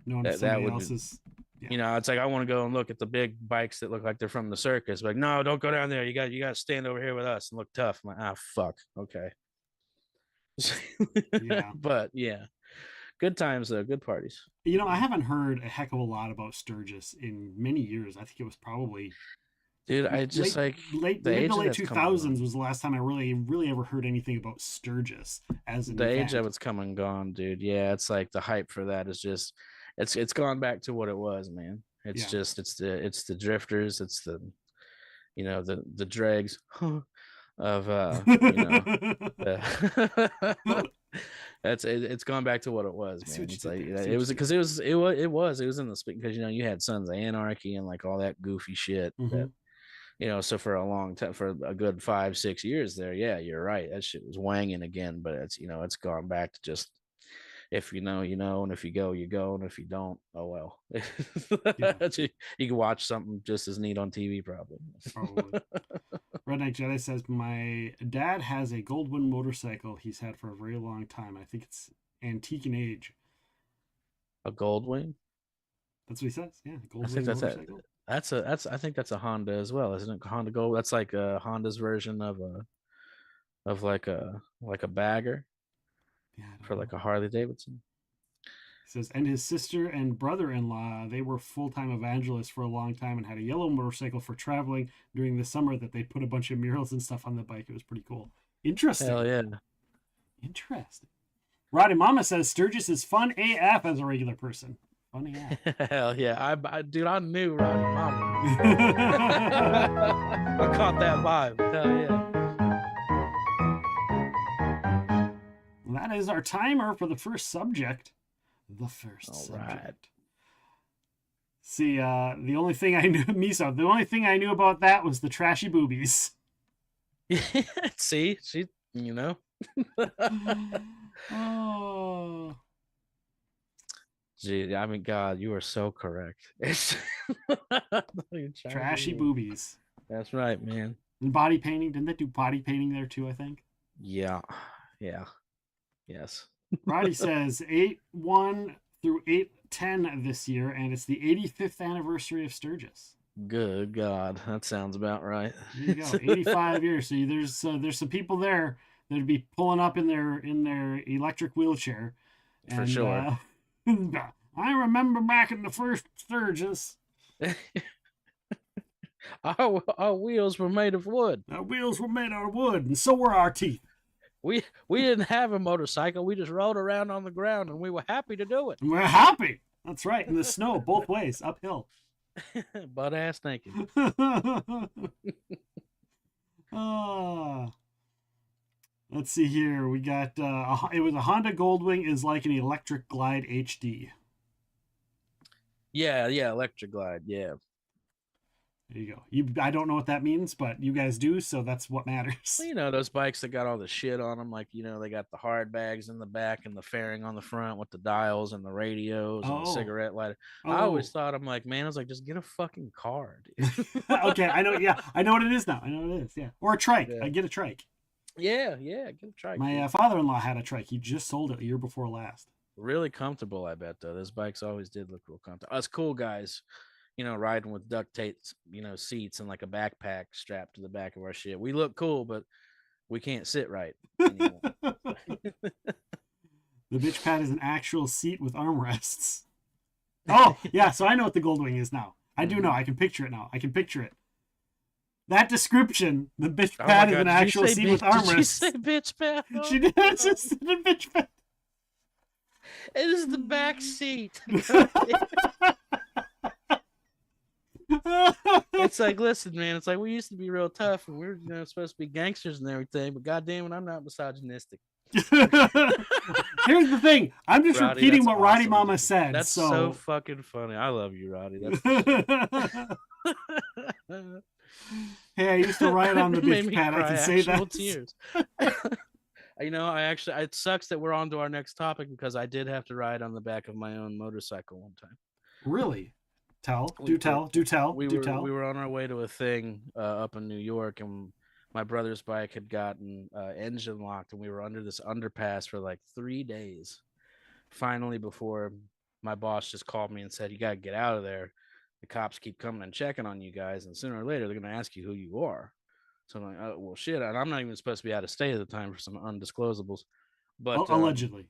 No, that would is. It's like I want to go and look at the big bikes that look like they're from the circus. Like, no, don't go down there. You got to stand over here with us and look tough. I'm like, fuck. Okay. But yeah. Good times though, good parties. I haven't heard a heck of a lot about Sturgis in many years. I think it was probably, dude, I just late 2000s was the last time I really ever heard anything about Sturgis as an the event. age of it's come and gone, dude. Yeah, it's like the hype for that is just it's gone back to what it was, man. It's just it's the drifters, it's the the dregs of it's gone back to what it was, man. It's like it was because it was in the speak because you had Sons of Anarchy and like all that goofy shit that so for a long time, for a good 5-6 years there, yeah, you're right, that shit was wanging again, but it's it's gone back to just if you know, and if you go, you go, and if you don't, oh well. You can watch something just as neat on TV probably. Red Knight Jedi says, my dad has a Goldwyn motorcycle he's had for a very long time. I think it's antique in age. A Goldwyn? That's what he says. Yeah, Goldwyn I think motorcycle. I think that's a Honda as well, isn't it? Honda Gold. That's like a Honda's version of like a bagger. For like a Harley Davidson. He says, and his sister and brother-in-law, they were full-time evangelists for a long time and had a yellow motorcycle for traveling during the summer that they put a bunch of murals and stuff on the bike. It was pretty cool. Interesting. Hell yeah. Interesting. Roddy Mama says Sturgis is fun AF as a regular person. Fun AF. Hell yeah. Dude, I knew Roddy Mama. I caught that vibe. Hell yeah. Well, that is our timer for the first subject. The first All subject. right. See, the only thing I knew, Miso, the only thing I knew about that was the trashy boobies. See, you know. Oh. Gee, I mean, God, you are so correct. Trashy boobies. That's right, man. And body painting. Didn't they do body painting there too, I think? Yeah. Yeah. Yes. Roddy says 8-1 through 8-10 this year, and it's the 85th anniversary of Sturgis. Good God, that sounds about right. There you go, 85 years. So there's some people there that'd be pulling up in their electric wheelchair. For sure. I remember back in the first Sturgis. Our wheels were made of wood. Our wheels were made out of wood, and so were our teeth. We didn't have a motorcycle. We just rode around on the ground, and we were happy to do it. And we're happy. That's right. In the snow, both ways, uphill. Butt ass naked. Let's see here. We got it was a Honda Goldwing is like an Electric Glide HD. Yeah, Electric Glide. Yeah. There you go. I don't know what that means, but you guys do, so that's what matters. Well, you know, those bikes that got all the shit on them, like, you know, they got the hard bags in the back and the fairing on the front with the dials and the radios and the cigarette lighter. I always thought, I'm like, man, I was like, just get a fucking car, dude. Okay, I know. Yeah, I know what it is now. I know what it is. Yeah, or a trike. Yeah. I get a trike. Yeah, get a trike. My father-in-law had a trike. He just sold it a year before last. Really comfortable, I bet, though. Those bikes always did look real comfortable. Us cool guys, you know, riding with duct tape, you know, seats and like a backpack strapped to the back of our shit. We look cool, but we can't sit right anymore. The bitch pad is an actual seat with armrests. Oh, yeah, so I know what the Goldwing is now. I do know. I can picture it now. I can picture it. That description, the bitch pad is an actual seat with armrests. Did you say bitch pad? She did. It's just a bitch pad. It is the back seat. It's like, listen, man. It's like we used to be real tough, and we were, you know, supposed to be gangsters and everything. But goddamn it, I'm not misogynistic. Here's the thing. I'm just Roddy, repeating what that's Roddy awesome, Mama dude. said. That's so fucking funny. I love you, Roddy. Hey, I used to ride on the Made bitch me pad. I cry can say actual that. tears. You know, it sucks that we're on to our next topic because I did have to ride on the back of my own motorcycle one time. Really? Do We tell. We were on our way to a thing up in New York, and my brother's bike had gotten engine locked, and we were under this underpass for like 3 days. Finally, before my boss just called me and said, "You got to get out of there. The cops keep coming and checking on you guys, and sooner or later they're going to ask you who you are." So I'm like, "Oh, well, shit." And I'm not even supposed to be out of state at the time for some undisclosables, but allegedly.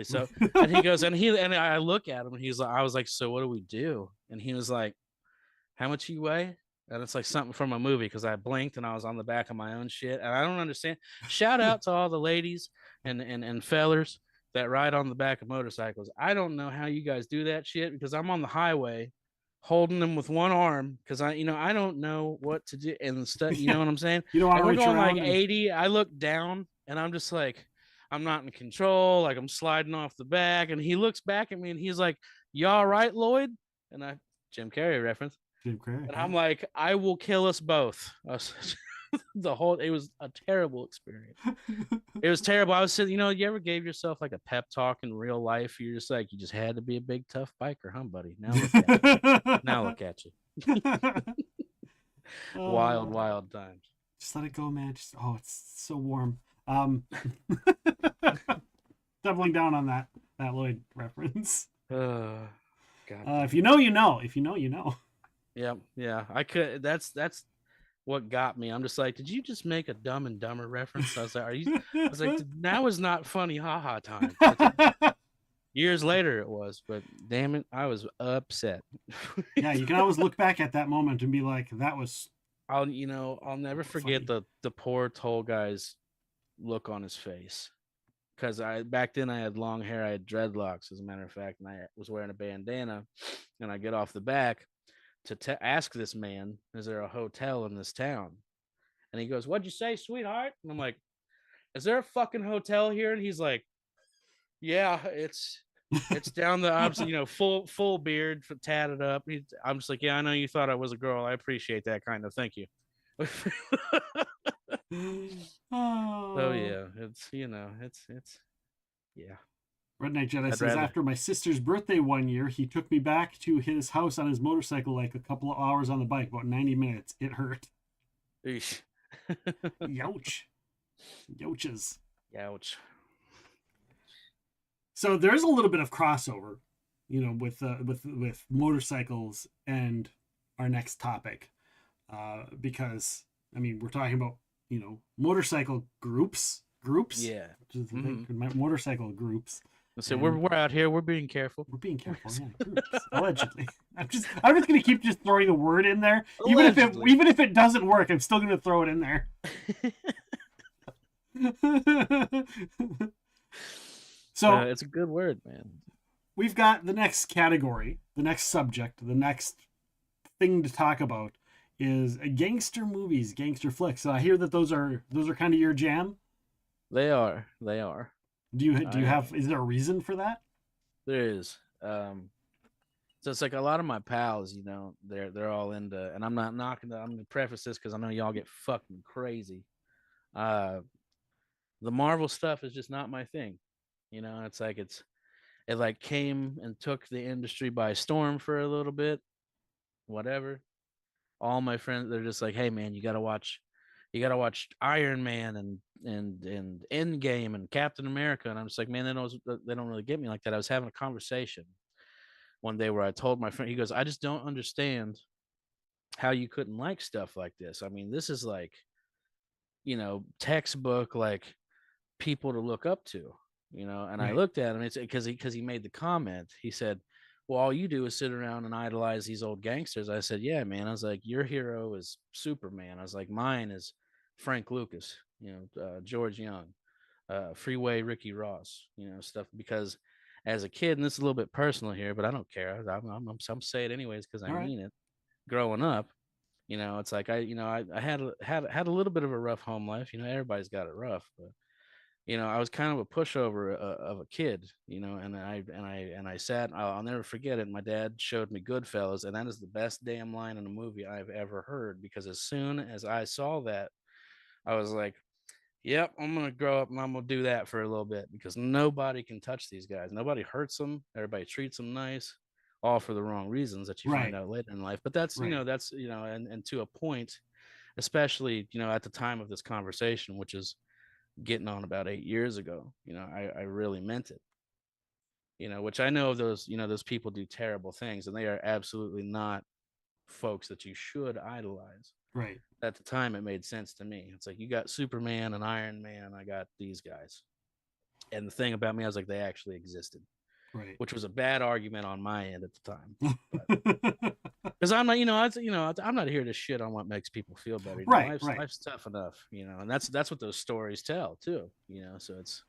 So, and he goes, and I look at him, and he's like, I was like, "So what do we do?" And he was like, "How much you weigh?" And it's like something from a movie, because I blinked and I was on the back of my own shit, and I don't understand. Shout out to all the ladies and fellers that ride on the back of motorcycles. I don't know how you guys do that shit, because I'm on the highway holding them with one arm, because I don't know what to do and stuff. You know what I'm saying? You don't want to we're reach going around like 80. I look down and I'm just like, I'm not in control. Like I'm sliding off the back, and he looks back at me and he's like, "You all right, Lloyd?" And Jim Carrey reference. Jim Carrey. And I'm like, "I will kill us both." It was a terrible experience. It was terrible. I was sitting, you ever gave yourself like a pep talk in real life? You're just like, you just had to be a big tough biker, huh, buddy? Now look at you. Wild times. Just let it go, man. It's so warm. Doubling down on that Lloyd reference. God. If you know, you know. If you know, you know. Yeah. I could. That's what got me. I'm just like, did you just make a Dumb and Dumber reference? I was like, now is not funny, haha time. Years later it was, but damn it, I was upset. Yeah, you can always look back at that moment and be like, that was I'll never forget the poor toll guy's look on his face. Because back then I had long hair, I had dreadlocks, as a matter of fact, and I was wearing a bandana. And I get off the back to ask this man, "Is there a hotel in this town?" And he goes, "What'd you say, sweetheart?" And I'm like, "Is there a fucking hotel here?" And he's like, "Yeah, it's down the opposite, full beard, tatted up." I'm just like, "Yeah, I know you thought I was a girl. I appreciate that kind of. Thank you." So yeah, it's yeah. Red Knight Jedi I'd says, rather- after my sister's birthday one year, he took me back to his house on his motorcycle, like a couple of hours on the bike, about 90 minutes. It hurt. Eesh. Youch. Youches. Ouch. So there's a little bit of crossover, with motorcycles and our next topic, because we're talking about motorcycle groups. Yeah. Motorcycle groups. So we're out here. We're being careful. We're being careful. Yeah, groups, allegedly. I'm just gonna keep just throwing the word in there, even if it doesn't work. I'm still gonna throw it in there. So it's a good word, man. We've got the next category, the next subject, the next thing to talk about is gangster movies, gangster flicks. I hear that those are kind of your jam. They are. Do you have? Is there a reason for that? There is. So it's like a lot of my pals, they're all into, and I'm not knocking that. I'm gonna preface this because I know y'all get fucking crazy. The Marvel stuff is just not my thing. It's like it like came and took the industry by storm for a little bit. Whatever. All my friends, they're just like, "Hey man, you gotta watch Iron Man and Endgame and Captain America." And I'm just like, "Man, they don't really get me like that." I was having a conversation one day where I told my friend, he goes, "I just don't understand how you couldn't like stuff like this. This is like, textbook, like people to look up to, And Right. I looked at him, it's because he made the comment. He said, "Well, all you do is sit around and idolize these old gangsters." I said, "Yeah, man." I was like, "Your hero is Superman." I was like, "Mine is Frank Lucas, George Young, Freeway Ricky Ross, stuff." Because as a kid, and this is a little bit personal here, but I don't care. I'm say it anyways because I All right. mean it. Growing up, it's like I had a little bit of a rough home life. Everybody's got it rough, but I was kind of a pushover of a kid, and I sat. I'll never forget it. My dad showed me Goodfellas, and that is the best damn line in a movie I've ever heard. Because as soon as I saw that, I was like, "Yep, I'm gonna grow up and I'm gonna do that for a little bit." Because nobody can touch these guys. Nobody hurts them. Everybody treats them nice, all for the wrong reasons that you find out later in life. But that's and to a point, especially at the time of this conversation, which is getting on about 8 years ago, I really meant it, which I know those people do terrible things, and they are absolutely not folks that you should idolize. Right. At the time, it made sense to me. It's like, you got Superman and Iron Man, I got these guys. And the thing about me, I was like, they actually existed. Right. Which was a bad argument on my end at the time. Because I'm not, I'm not here to shit on what makes people feel better. Right. Life's tough enough, and that's what those stories tell too. So it's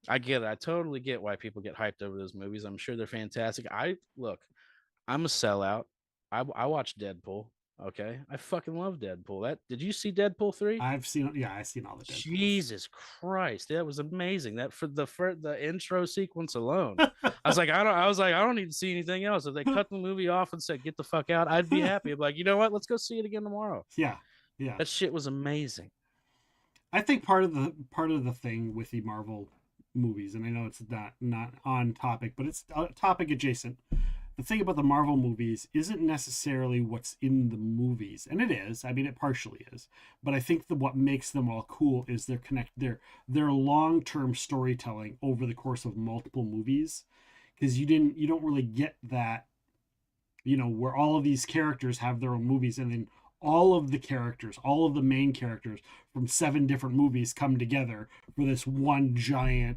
I get it. I totally get why people get hyped over those movies. I'm sure they're fantastic. I'm a sellout. I watched Deadpool. Okay, I fucking love Deadpool. Did you see Deadpool 3? I've seen all the Deadpools. Jesus Christ, that was amazing. That for the intro sequence alone, I was like, I don't need to see anything else. If they cut the movie off and said, "Get the fuck out," I'd be happy. I'm like, you know what? Let's go see it again tomorrow. Yeah. That shit was amazing. I think part of the thing with the Marvel movies, and I know it's not on topic, but it's topic adjacent. The thing about the Marvel movies isn't necessarily what's in the movies, and it is. It partially is, but I think that what makes them all cool is their long-term storytelling over the course of multiple movies, because you don't really get that, where all of these characters have their own movies, and then all of the main characters from 7 different movies come together for this one giant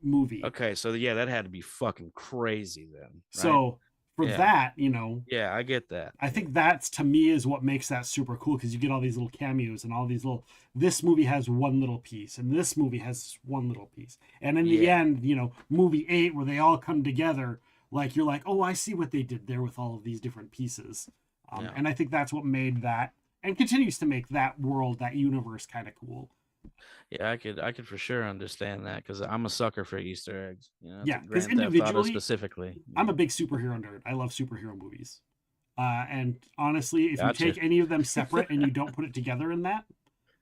movie. Okay, so yeah, that had to be fucking crazy then. Right? So for Yeah. that, Yeah, I get that. I think that's, to me, is what makes that super cool, because you get all these little cameos and all these little, this movie has one little piece and this movie has one little piece, and in the end, movie 8, where they all come together, like, you're like, oh, I see what they did there with all of these different pieces. And I think that's what made that, and continues to make that world, that universe, kind of cool. Yeah, I could for sure understand that, because I'm a sucker for Easter eggs. Yeah, because Grand Theft Auto individually, specifically, I'm a big superhero nerd. I love superhero movies. And honestly, if Gotcha. you take any of them separate and you don't put it together in that,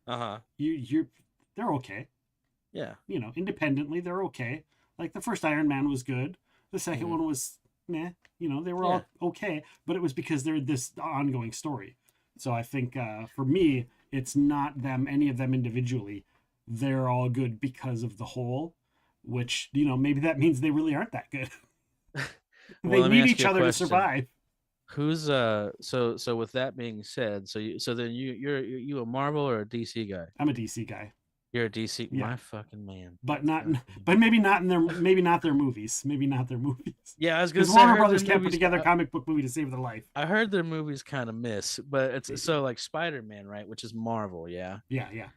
they're okay. Yeah. Independently, they're okay. Like, the first Iron Man was good. The second one was meh. They were all okay, but it was because they're this ongoing story. So I think for me, it's not any of them individually. They're all good because of the whole, which, maybe that means they really aren't that good. They need each other to survive. Who's so with that being said, then you're a Marvel or a DC guy? I'm a DC guy. You're a DC, Yeah. my fucking man. But maybe not their movies. Maybe not their movies. Yeah, I was gonna say, Warner Brothers can't put together a comic book movie to save their life. I heard their movies kind of miss, but it's so like Spider-Man, right? Which is Marvel, yeah. Yeah.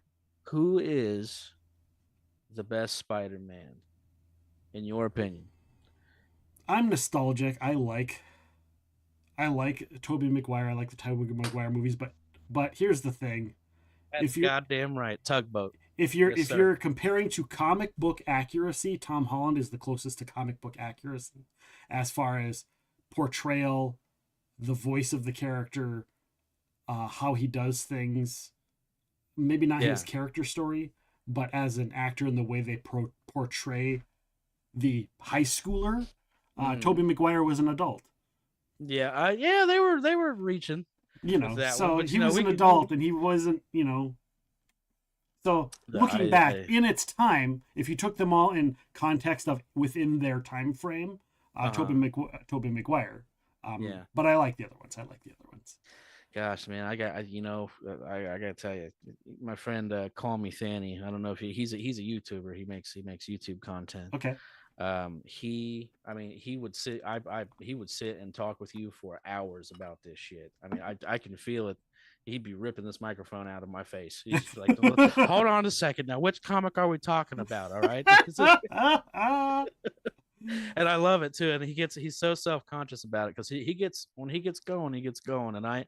Who is the best Spider-Man, in your opinion? I'm nostalgic. I like Tobey Maguire. I like the Tobey Maguire movies, but here's the thing. That's goddamn right. Tugboat. If you're comparing to comic book accuracy, Tom Holland is the closest to comic book accuracy as far as portrayal, the voice of the character, how he does things. Maybe not his character story, but as an actor and the way they portray the high schooler. Tobey Maguire was an adult. Yeah, they were reaching. So he was an adult, and he wasn't, So looking back, in its time, if you took them all in context of within their time frame, Tobey Maguire. But I like the other ones. Gosh, man, I gotta tell you, my friend Call Me Fanny. I don't know if he's a YouTuber. He makes YouTube content. Okay. He would sit. He would sit and talk with you for hours about this shit. I mean, I can feel it. He'd be ripping this microphone out of my face. He's like, hold on a second. Now, which comic are we talking about? All right. And I love it too. And he's so self-conscious about it, because when he gets going. And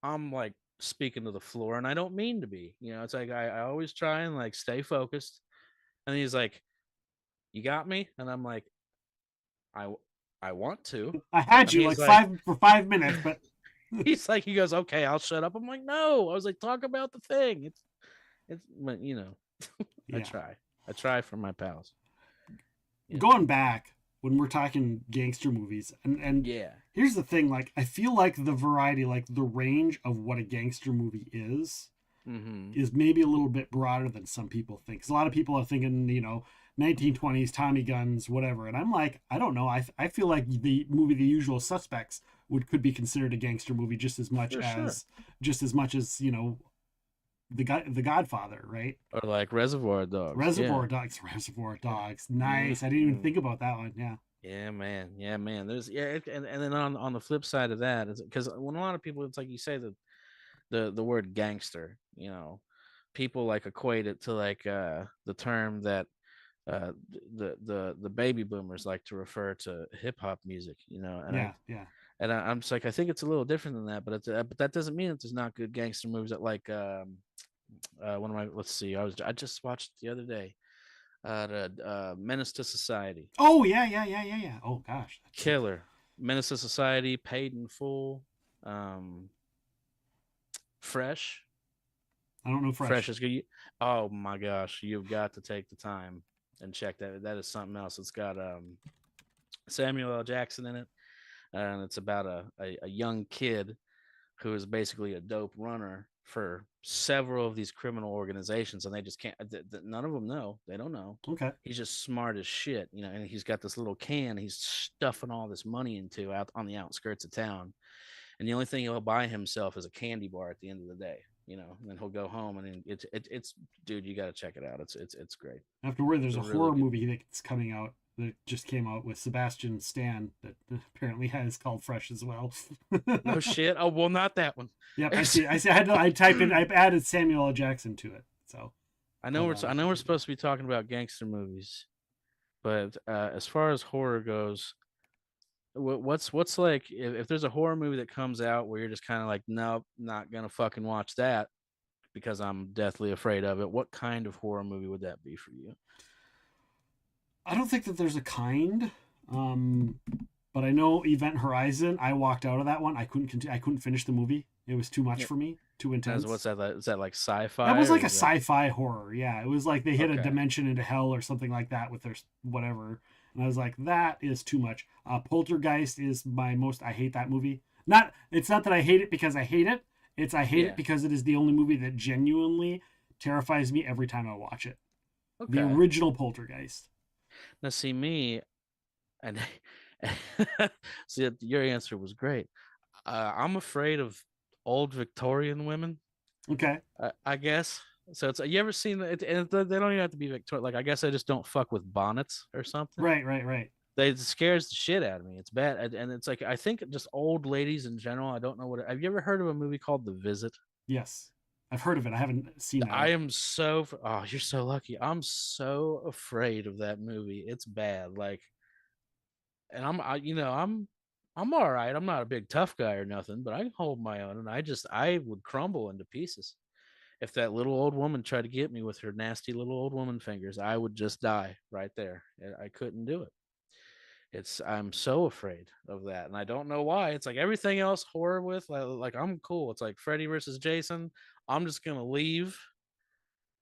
I'm like speaking to the floor, and I don't mean to be, it's like, I always try and like stay focused. And he's like, you got me? And I'm like, I want to. I had you for 5 minutes, but he's like, he goes, okay, I'll shut up. I'm like, no. I was like, talk about the thing. It's I try for my pals. Going back, when we're talking gangster movies, and here's the thing, like, I feel like the variety, like the range of what a gangster movie is maybe a little bit broader than some people think. Because a lot of people are thinking, 1920s Tommy guns, whatever, and I'm like, I don't know. I feel like the movie The Usual Suspects could be considered a gangster movie just as much as the Godfather, right? Or like Reservoir Dogs. Reservoir Dogs. Nice. I didn't even think about that one. Yeah. Yeah, man. There's and then on the flip side of that, because when a lot of people, it's like you say the word gangster, people like equate it to like the term that the baby boomers like to refer to hip hop music, and I'm just like, I think it's a little different than that, but that doesn't mean that there's not good gangster movies that like let's see, I just watched the other day the Menace to Society. Oh yeah. Oh gosh, killer. Menace to Society, Paid in Full, Fresh. I don't know Fresh. Fresh is good. Oh my gosh, you've got to take the time and check that. That is something else. It's got Samuel L. Jackson in it, and it's about a young kid who is basically a dope runner for several of these criminal organizations, and they just can't. None of them know. They don't know. Okay. He's just smart as shit, and he's got this little can he's stuffing all this money into out on the outskirts of town, and the only thing he'll buy himself is a candy bar at the end of the day. And then he'll go home, and it's dude, you got to check it out. It's great. After where there's a horror movie that's coming out that just came out with Sebastian Stan that apparently has called Fresh as well. No shit. Oh well, not that one. Yep, I see. I had to. I type in. I added Samuel L. Jackson to it. So I know we're supposed to be talking about gangster movies, but as far as horror goes, what's like if there's a horror movie that comes out where you're just kind of like, nope, not gonna fucking watch that because I'm deathly afraid of it. What kind of horror movie would that be for you? I don't think that there's a kind, but I know Event Horizon. I walked out of that one. I couldn't finish the movie. It was too much for me. Too intense. What's that? Is that like sci-fi? That was like a sci-fi horror. Yeah, it was like they hit a Okay. dimension into hell or something like that with their whatever. And I was like, that is too much. Poltergeist is my most. I hate that movie. It's not that I hate it because I hate it. It's I hate it because it is the only movie that genuinely terrifies me every time I watch it. The Okay. original Poltergeist. Now, see me, and see your answer was great. I'm afraid of old Victorian women. Okay. I guess. So it's you ever seen it? And they don't even have to be Victorian. Like I guess I just don't fuck with bonnets or something. Right. It scares the shit out of me. It's bad, and it's like I think just old ladies in general. I don't know what. Have you ever heard of a movie called The Visit? Yes, I've heard of it. I haven't seen it. I am so. Oh, you're so lucky. I'm so afraid of that movie. It's bad. Like, and I'm all right. I'm not a big tough guy or nothing, but I can hold my own. And I would crumble into pieces if that little old woman tried to get me with her nasty little old woman fingers. I would just die right there. I couldn't do it. I'm so afraid of that, and I don't know why. It's like everything else horror with like I'm cool. It's like Freddy versus Jason. I'm just gonna leave.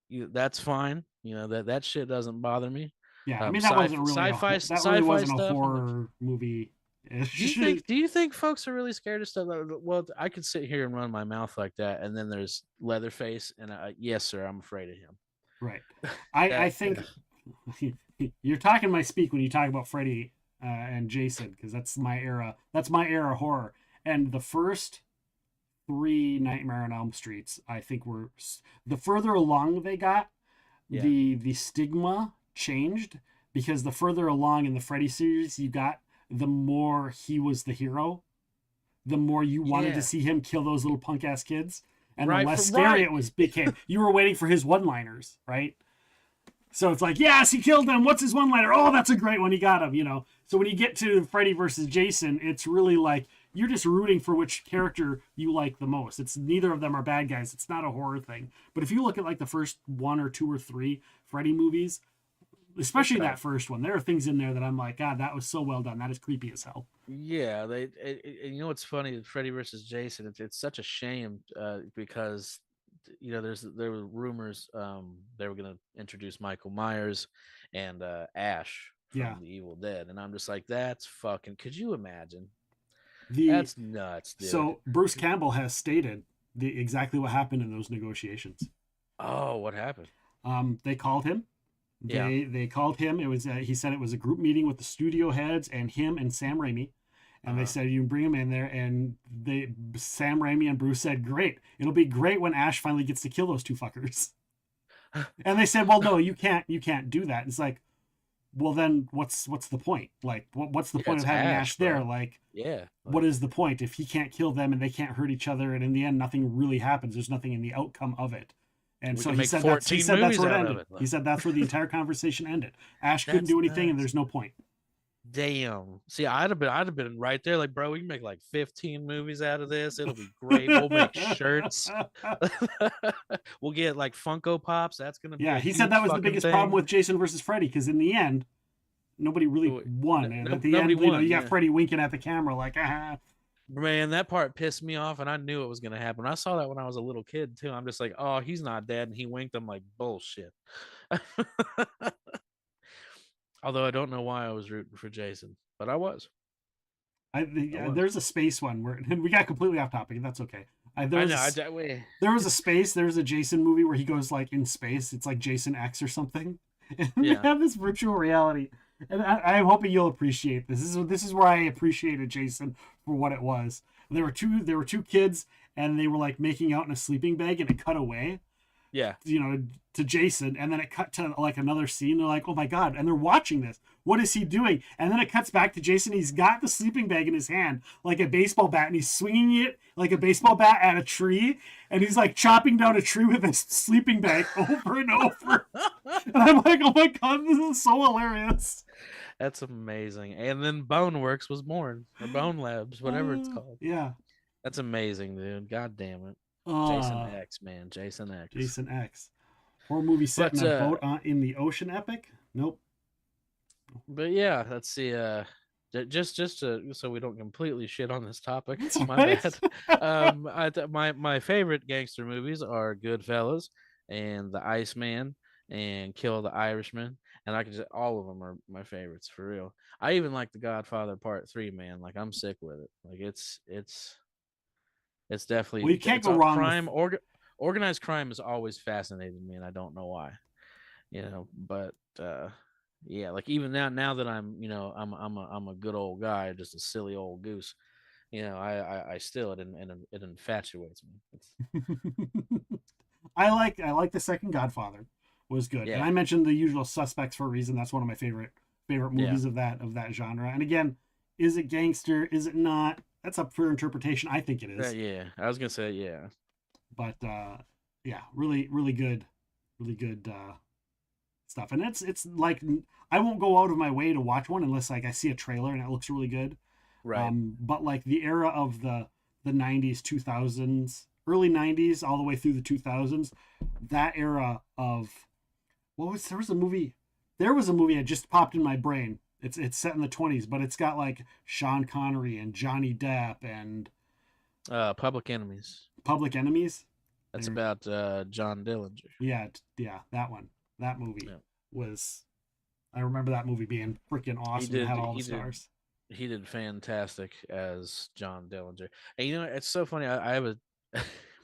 That's fine. That shit doesn't bother me. Yeah, I mean that wasn't really that really wasn't a horror movie. Do you think folks are really scared of stuff? Well, I could sit here and run my mouth like that, and then there's Leatherface, and yes, sir, I'm afraid of him. Right. I think you're talking my speak when you talk about Freddy and Jason, because that's my era. That's my era horror. And the first 3 Nightmare on Elm Streets, I think, were the further along they got, the stigma changed, because the further along in the Freddy series you got, the more he was the hero, the more you wanted to see him kill those little punk ass kids, and the less scary it became. You were waiting for his one-liners, right? So it's like, yes, he killed him. What's his one-liner? Oh, that's a great one. He got him, So when you get to Freddy versus Jason, it's really like you're just rooting for which character you like the most. It's neither of them are bad guys. It's not a horror thing. But if you look at like the first 1 or 2 or 3 Freddy movies, especially that first one, there are things in there that I'm like, God, that was so well done. That is creepy as hell. Yeah, you know what's funny? Freddy versus Jason. It's such a shame because there were rumors they were going to introduce Michael Myers and Ash from The Evil Dead, and I'm just like, that's fucking. Could you imagine? That's nuts, dude. So Bruce Campbell has stated exactly what happened in those negotiations. Oh, what happened? They called him. They called him. It was he said it was a group meeting with the studio heads and him and Sam Raimi. And they said, you can bring him in there. And Sam Raimi and Bruce said, great. It'll be great when Ash finally gets to kill those 2 fuckers. And they said, well, no, you can't do that. It's like, well, then what's the point? Like, what's the point of having Ash there? Like, what is the point if he can't kill them and they can't hurt each other? And in the end, nothing really happens. There's nothing in the outcome of it. And so he said that's where it ended. He said that's where the entire conversation ended. Ash couldn't do anything, and there's no point. Damn. See, I'd have been right there. Like, bro, we can make like 15 movies out of this. It'll be great. We'll make shirts. We'll get like Funko Pops. That's gonna be. Yeah, he said that was the biggest problem with Jason versus Freddy, because in the end, nobody really won. And at the end, you got Freddy winking at the camera like, ah. Man, that part pissed me off, and I knew it was gonna happen. I saw that when I was a little kid too. I'm just like, oh, he's not dead, and he winked. I'm like, bullshit. Although I don't know why I was rooting for Jason, but I was. There's a space one where we got completely off topic, and that's okay. There was a space. There's a Jason movie where he goes like in space. It's like Jason X or something. And they have this virtual reality, and I'm hoping you'll appreciate this. This is where I appreciated Jason for what it was. There were two kids, and they were like making out in a sleeping bag, and it cut away. Yeah. To Jason, and then it cut to like another scene. They're like, oh my God. And they're watching this. What is he doing? And then it cuts back to Jason. He's got the sleeping bag in his hand, like a baseball bat, and he's swinging it like a baseball bat at a tree. And he's like chopping down a tree with his sleeping bag over and over. And I'm like, oh my God, this is so hilarious. That's amazing. And then Boneworks was born, or Bone Labs, whatever it's called. Yeah. That's amazing, dude. God damn it. Jason X, man. Jason X. Jason X. Horror movie set in a boat in the ocean epic? Nope. But yeah, let's see. Just so we don't completely shit on this topic. That's My right. bad. My favorite gangster movies are Goodfellas and The Iceman and Kill the Irishman. And I can just, all of them are my favorites for real. I even like The Godfather Part 3, man. Like, I'm sick with it. Like, it's definitely. Well, you can't go wrong. Crime, organized crime has always fascinated me, and I don't know why. But yeah, like even now that I'm I'm a good old guy, just a silly old goose. I still it infatuates me. I like the second Godfather was good. Yeah. And I mentioned The Usual Suspects for a reason. That's one of my favorite movies of that genre. And again, is it gangster? Is it not? That's up for interpretation. I think it is. Yeah, I was gonna say yeah. But yeah, really good stuff. And it's like I won't go out of my way to watch one unless like I see a trailer and it looks really good. Right. But like the era of the 90s, 2000s, early 90s all the way through the 2000s, that era of there was a movie that just popped in my brain. It's set in the 20s, but it's got like Sean Connery and Johnny Depp and Public Enemies. Public Enemies. That's about John Dillinger. Yeah, that one. That movie was. I remember that movie being freaking awesome. It had all the stars. He did fantastic as John Dillinger. And it's so funny. I have a.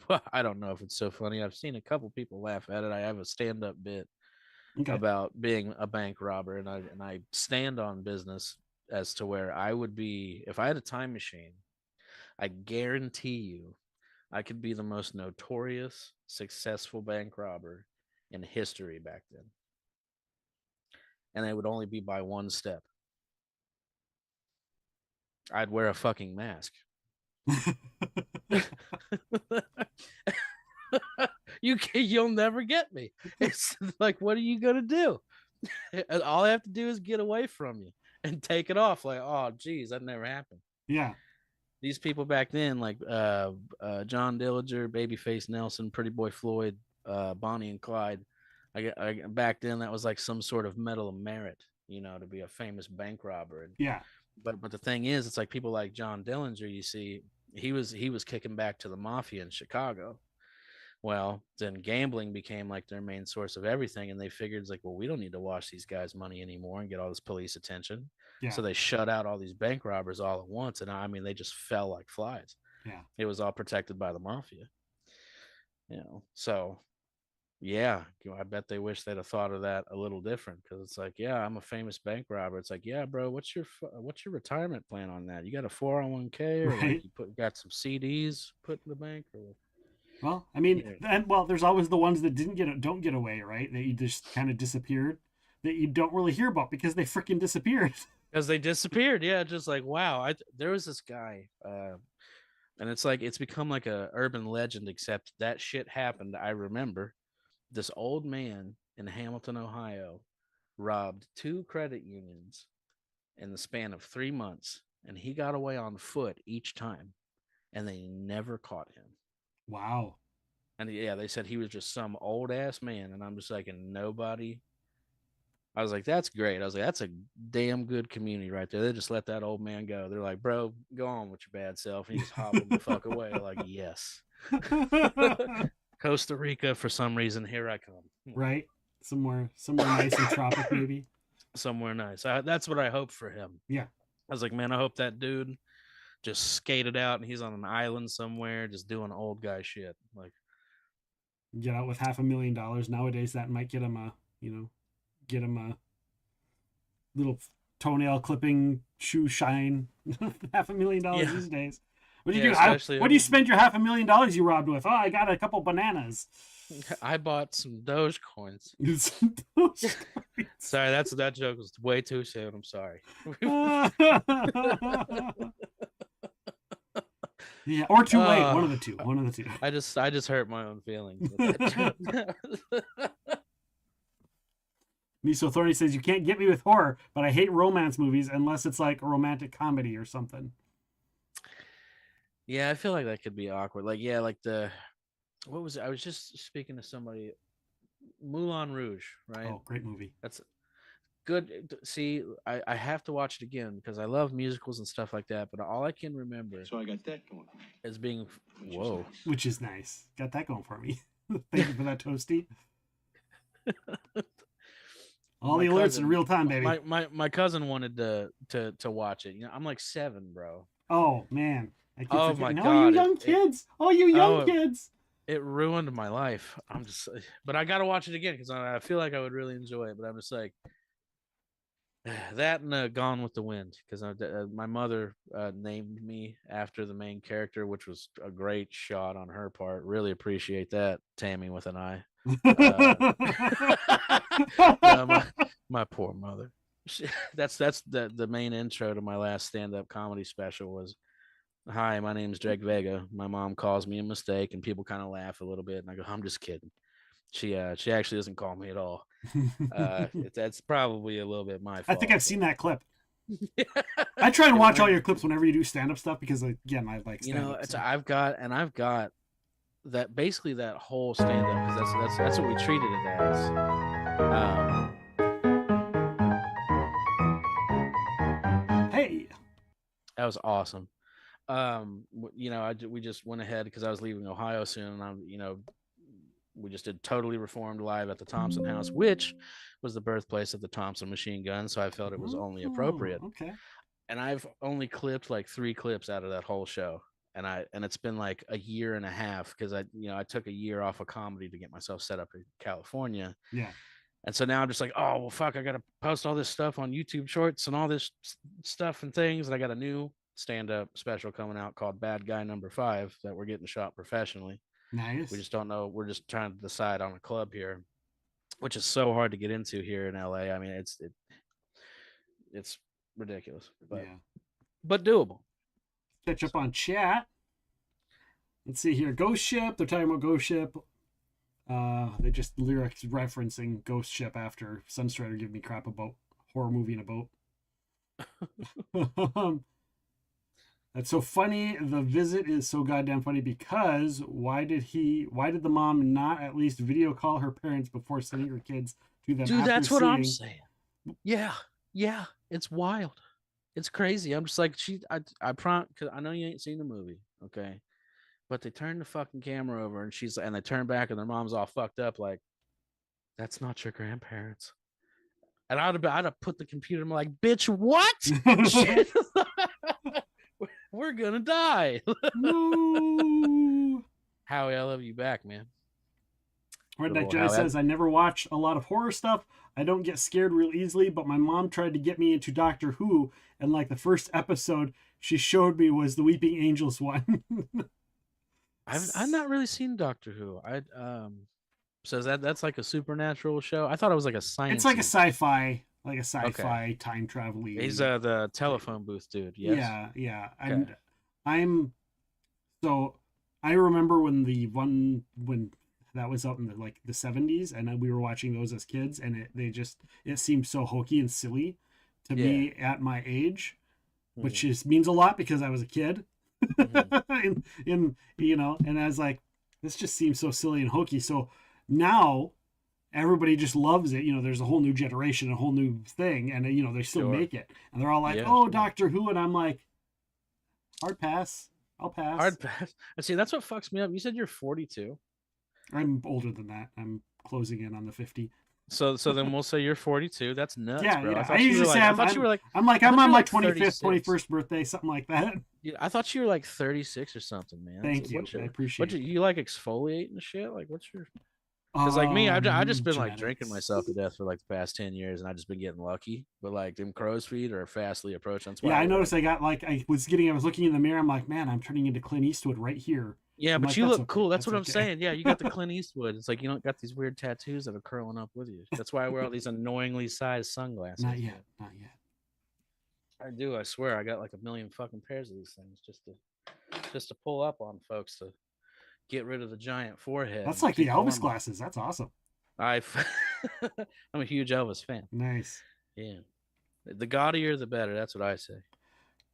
Well, I don't know if it's so funny. I've seen a couple people laugh at it. I have a stand-up bit about being a bank robber, and I stand on business as to where I would be if I had a time machine. I guarantee you, I could be the most notorious, successful bank robber in history back then. And it would only be by one step. I'd wear a fucking mask. You'll never get me. It's like, what are you gonna do? All I have to do is get away from you and take it off. Like, oh geez, that never happened. Yeah. These people back then, like John Dillinger, Babyface Nelson, Pretty Boy Floyd, Bonnie and Clyde. I back then that was like some sort of medal of merit, to be a famous bank robber. And, yeah. But the thing is, it's like people like John Dillinger. You see, he was kicking back to the mafia in Chicago. Well, then gambling became like their main source of everything, and they figured it's like, well, we don't need to wash these guys' money anymore and get all this police attention. Yeah. So they shut out all these bank robbers all at once, and I mean, they just fell like flies. Yeah, it was all protected by the mafia. So yeah, I bet they wish they'd have thought of that a little different, because it's like, yeah, I'm a famous bank robber. It's like, yeah, bro, what's your retirement plan on that? You got a 401k, or like you got some CDs put in the bank, or? Well, I mean, there's always the ones that don't get away, right? That you just kind of disappeared, that you don't really hear about because they freaking disappeared. Because they disappeared, yeah. Just like, wow, there was this guy, and it's like it's become like a urban legend. Except that shit happened. I remember this old man in Hamilton, Ohio, robbed 2 credit unions in the span of 3 months, and he got away on foot each time, and they never caught him. Wow. And yeah, they said he was just some old ass man. And I'm just like, and nobody. I was like, that's great. I was like, that's a damn good community right there. They just let that old man go. They're like, bro, go on with your bad self. And he just hobbled the fuck away. Like, yes. Costa Rica, for some reason, here I come. Right. Somewhere nice and tropic, maybe. Somewhere nice. That's what I hope for him. Yeah. I was like, man, I hope that dude just skated out and he's on an island somewhere just doing old guy shit. Like, get out with $500,000 nowadays. That might get him a little toenail clipping shoe shine. $500,000 these days. What do you Yeah, do? especially- What do you spend your $500,000 you robbed with? Oh, I got a couple bananas. I bought some Dogecoins. Dogecoins. Sorry, that joke was way too soon. I'm sorry. Yeah, or too late. One of the two. One of the two. I just hurt my own feelings. With that joke. Miso Thorny says you can't get me with horror, but I hate romance movies unless it's like a romantic comedy or something. Yeah, I feel like that could be awkward. Like, yeah, like what was it? I was just speaking to somebody. Moulin Rouge, right? Oh, great movie. That's good. See, I have to watch it again because I love musicals and stuff like that. But all I can remember, So I got that going. is being whoa. Which is nice. Got that going for me. Thank you for that, Toasty. All the alerts in real time, baby. My cousin wanted to watch it. You know, I'm like 7, bro. Oh man. I keep Oh forgetting. my Oh, God, you young kids. Oh, you young kids. It ruined my life. I'm just, but I gotta watch it again because I feel like I would really enjoy it. But I'm just like that and Gone with the Wind because my mother named me after the main character, which was a great shot on her part. Really appreciate that, Tammy with an I. No, my poor mother. That's the main intro to my last stand-up comedy special was, "Hi, my name's Dreg Vega. My mom calls me a mistake," and people kind of laugh a little bit, and I go, "I'm just kidding." She actually doesn't call me at all. That's probably a little bit my fault. I think I've seen that clip. I try and watch all your clips whenever you do stand-up stuff because again, I like stand-up. I've got that basically that whole stand-up because that's what we treated it as. Hey, that was awesome. We just went ahead because I was leaving Ohio soon, and we just did Totally Reformed live at the Thompson House, which was the birthplace of the Thompson machine gun. So I felt it was only appropriate. Okay. And I've only clipped like 3 clips out of that whole show, and it's been like a year and a half because I took a year off of comedy to get myself set up in California. Yeah. And so now I'm just like, oh well, fuck! I gotta post all this stuff on YouTube Shorts and all this stuff and things, and I got a new stand-up special coming out called Bad Guy Number 5 that we're getting shot professionally. Nice. We just don't know. We're just trying to decide on a club here, which is so hard to get into here in LA. I mean, it's ridiculous, but doable. Catch up on chat. Let's see here. Ghost Ship. They're talking about Ghost Ship. They just lyrics referencing Ghost Ship after Sunstrider giving me crap about horror movie in a boat. That's so funny. The visit is so goddamn funny because why did the mom not at least video call her parents before sending her kids to them? Dude, after that's what I'm seeing... saying. Yeah, it's wild. It's crazy. I'm just like, because I know you ain't seen the movie, okay? But they turn the fucking camera over and they turn back and their mom's all fucked up like, that's not your grandparents. And I'd have put the computer, I'm like, bitch, what? We're gonna die. No. Howie, I love you back, man. Red Knight Jedi says, I never watch a lot of horror stuff. I don't get scared real easily, but my mom tried to get me into Doctor Who, and like the first episode she showed me was the Weeping Angels one. I've not really seen Doctor Who. So that's like a supernatural show. I thought it was like a science. It's like a sci-fi, time travel. He's the telephone booth dude. Yes? Yeah. Okay. And I remember when that was out in the 70s, and we were watching those as kids, and it seemed so hokey and silly to me at my age, which means a lot because I was a kid. and I was like, this just seems so silly and hokey. So now everybody just loves it. There's a whole new generation, a whole new thing, and they still make it, and they're all like, Doctor Who, and I'm like, hard pass. I'll pass. Hard pass. I see. That's what fucks me up. You said you're 42. I'm older than that. I'm closing in on the 50. So then we'll say you're 42. That's nuts, bro. Yeah. I usually say I'm on my 25th, 21st birthday, something like that. Yeah, I thought you were like 36 or something, man. Thank you. I appreciate it. You like exfoliate and shit? Like, what's your? Because like me, I just been like genetics. drinking myself to death for like the past 10 years, and I just been getting lucky. But like them crow's feet are fastly approaching. That's why Yeah, I noticed. I got like I was looking in the mirror. I'm like, man, I'm turning into Clint Eastwood right here. Yeah, I'm but like, you "That's look okay. cool. That's what I'm okay." saying. Yeah, you got the Clint Eastwood. It's like you don't got these weird tattoos that are curling up with you. That's why I wear all these annoyingly sized sunglasses. Not yet. Not yet. I do. I swear, I got like a million fucking pairs of these things just to pull up on folks to get rid of the giant forehead. That's like the Elvis glasses. That's awesome. I'm a huge Elvis fan. Nice. Yeah, the gaudier the better. That's what I say.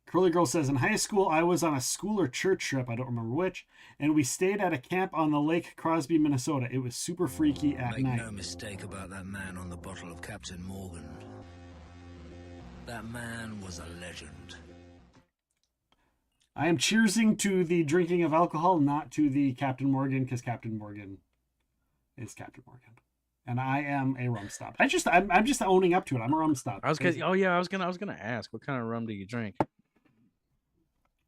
Curly Girl says, in high school, I was on a school or church trip, I don't remember which, and we stayed at a camp on the Lake Crosby, Minnesota. It was super freaky at night. Make no mistake about that man on the bottle of Captain Morgan. That man was a legend. I am cheersing to the drinking of alcohol, not to the Captain Morgan, because Captain Morgan is Captain Morgan. And I am a rum stop. I'm just owning up to it. I'm a rum stop. I was gonna ask, what kind of rum do you drink?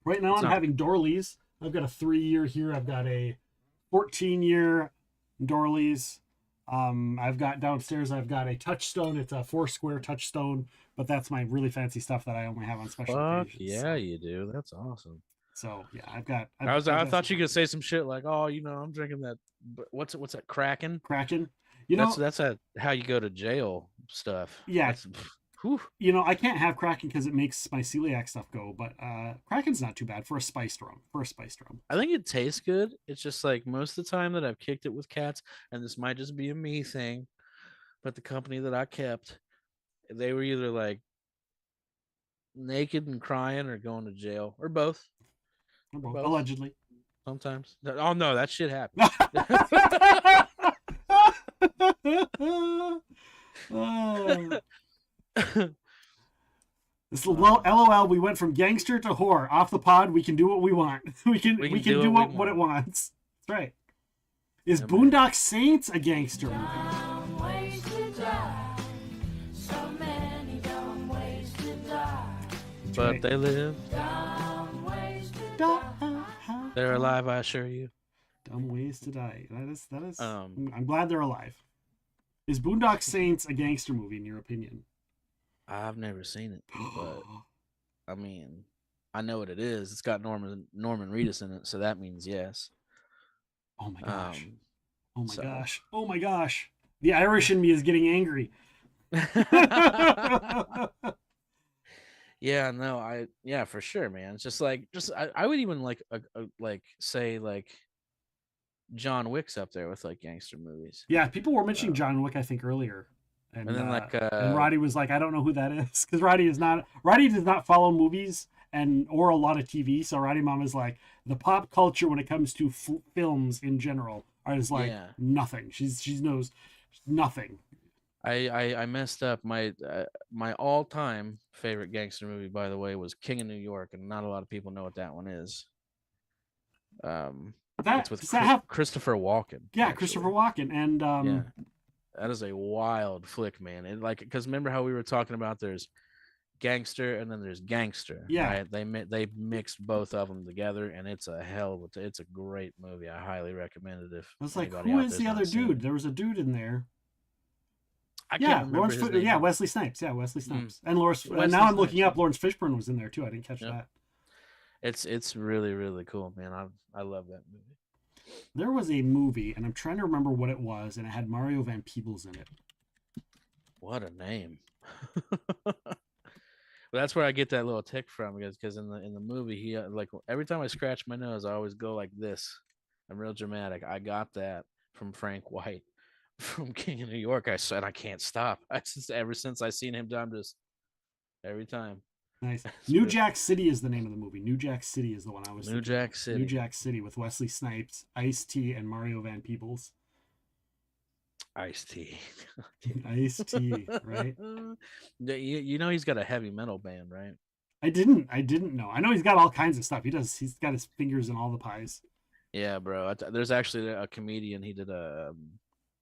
Right now, I'm having Dorleys. I've got a 3-year here. I've got a 14-year Dorleys. I've got downstairs. I've got a Touchstone. It's a 4-square Touchstone, but that's my really fancy stuff that I only have on special occasions. Yeah, you do. That's awesome. So yeah, I've got. I thought you could say some shit like, oh, I'm drinking that. What's that? Kraken. Kraken. That's how you go to jail stuff. Yeah. I can't have Kraken because it makes my celiac stuff go, but Kraken's not too bad for a spiced rum. I think it tastes good. It's just like most of the time that I've kicked it with cats, and this might just be a me thing, but the company that I kept, they were either like naked and crying or going to jail or both. Allegedly. Sometimes. Oh no, that shit happens. This LOL. We went from gangster to whore. Off the pod, we can do what we want. We can do what it wants. That's right. Is Boondock Saints a gangster movie? But they live. They're alive, I assure you. Dumb ways to die. That is. I'm glad they're alive. Is Boondock Saints a gangster movie in your opinion? I've never seen it, but I mean, I know what it is. It's got Norman Reedus in it, so that means yes. Oh my gosh! Oh my gosh! The Irish in me is getting angry. Yeah, no, for sure, man. It's just I would even say John Wick's up there with like gangster movies. Yeah, people were mentioning John Wick, I think, earlier. And then and Roddy was like, I don't know who that is, because Roddy does not follow movies or a lot of TV. So Roddy Mom is like, the pop culture when it comes to films in general is like nothing. She knows nothing. I messed up. My all-time favorite gangster movie, by the way, was King of New York, and not a lot of people know what that one is. It's with Christopher Walken. Yeah, actually. Christopher Walken, and that is a wild flick, man. And because remember how we were talking about there's gangster and then there's gangster. Yeah, right? They mixed both of them together, and it's a great movie. I highly recommend it. If I was like, who is the other dude? There was a dude in there. I can't remember his name. Wesley Snipes. Yeah, Wesley Snipes. And Lawrence. And now I'm looking up. Lawrence Fishburne was in there too. I didn't catch that. It's really, really cool, man. I love that movie. There was a movie, and I'm trying to remember what it was, and it had Mario Van Peebles in it. What a name! Well, that's where I get that little tick from, because in the movie, he like every time I scratch my nose, I always go like this. I'm real dramatic. I got that from Frank White from King of New York. I said I can't stop. Ever since I seen him, I'm just every time. Nice. New Jack City is the name of the movie. New Jack City is the one I was. New Jack City. New Jack City with Wesley Snipes, Ice-T, and Mario Van Peebles. Ice-T. Ice-T, right? You know he's got a heavy metal band, right? I didn't know. I know he's got all kinds of stuff. He's got his fingers in all the pies. Yeah, bro. There's actually a comedian. He did a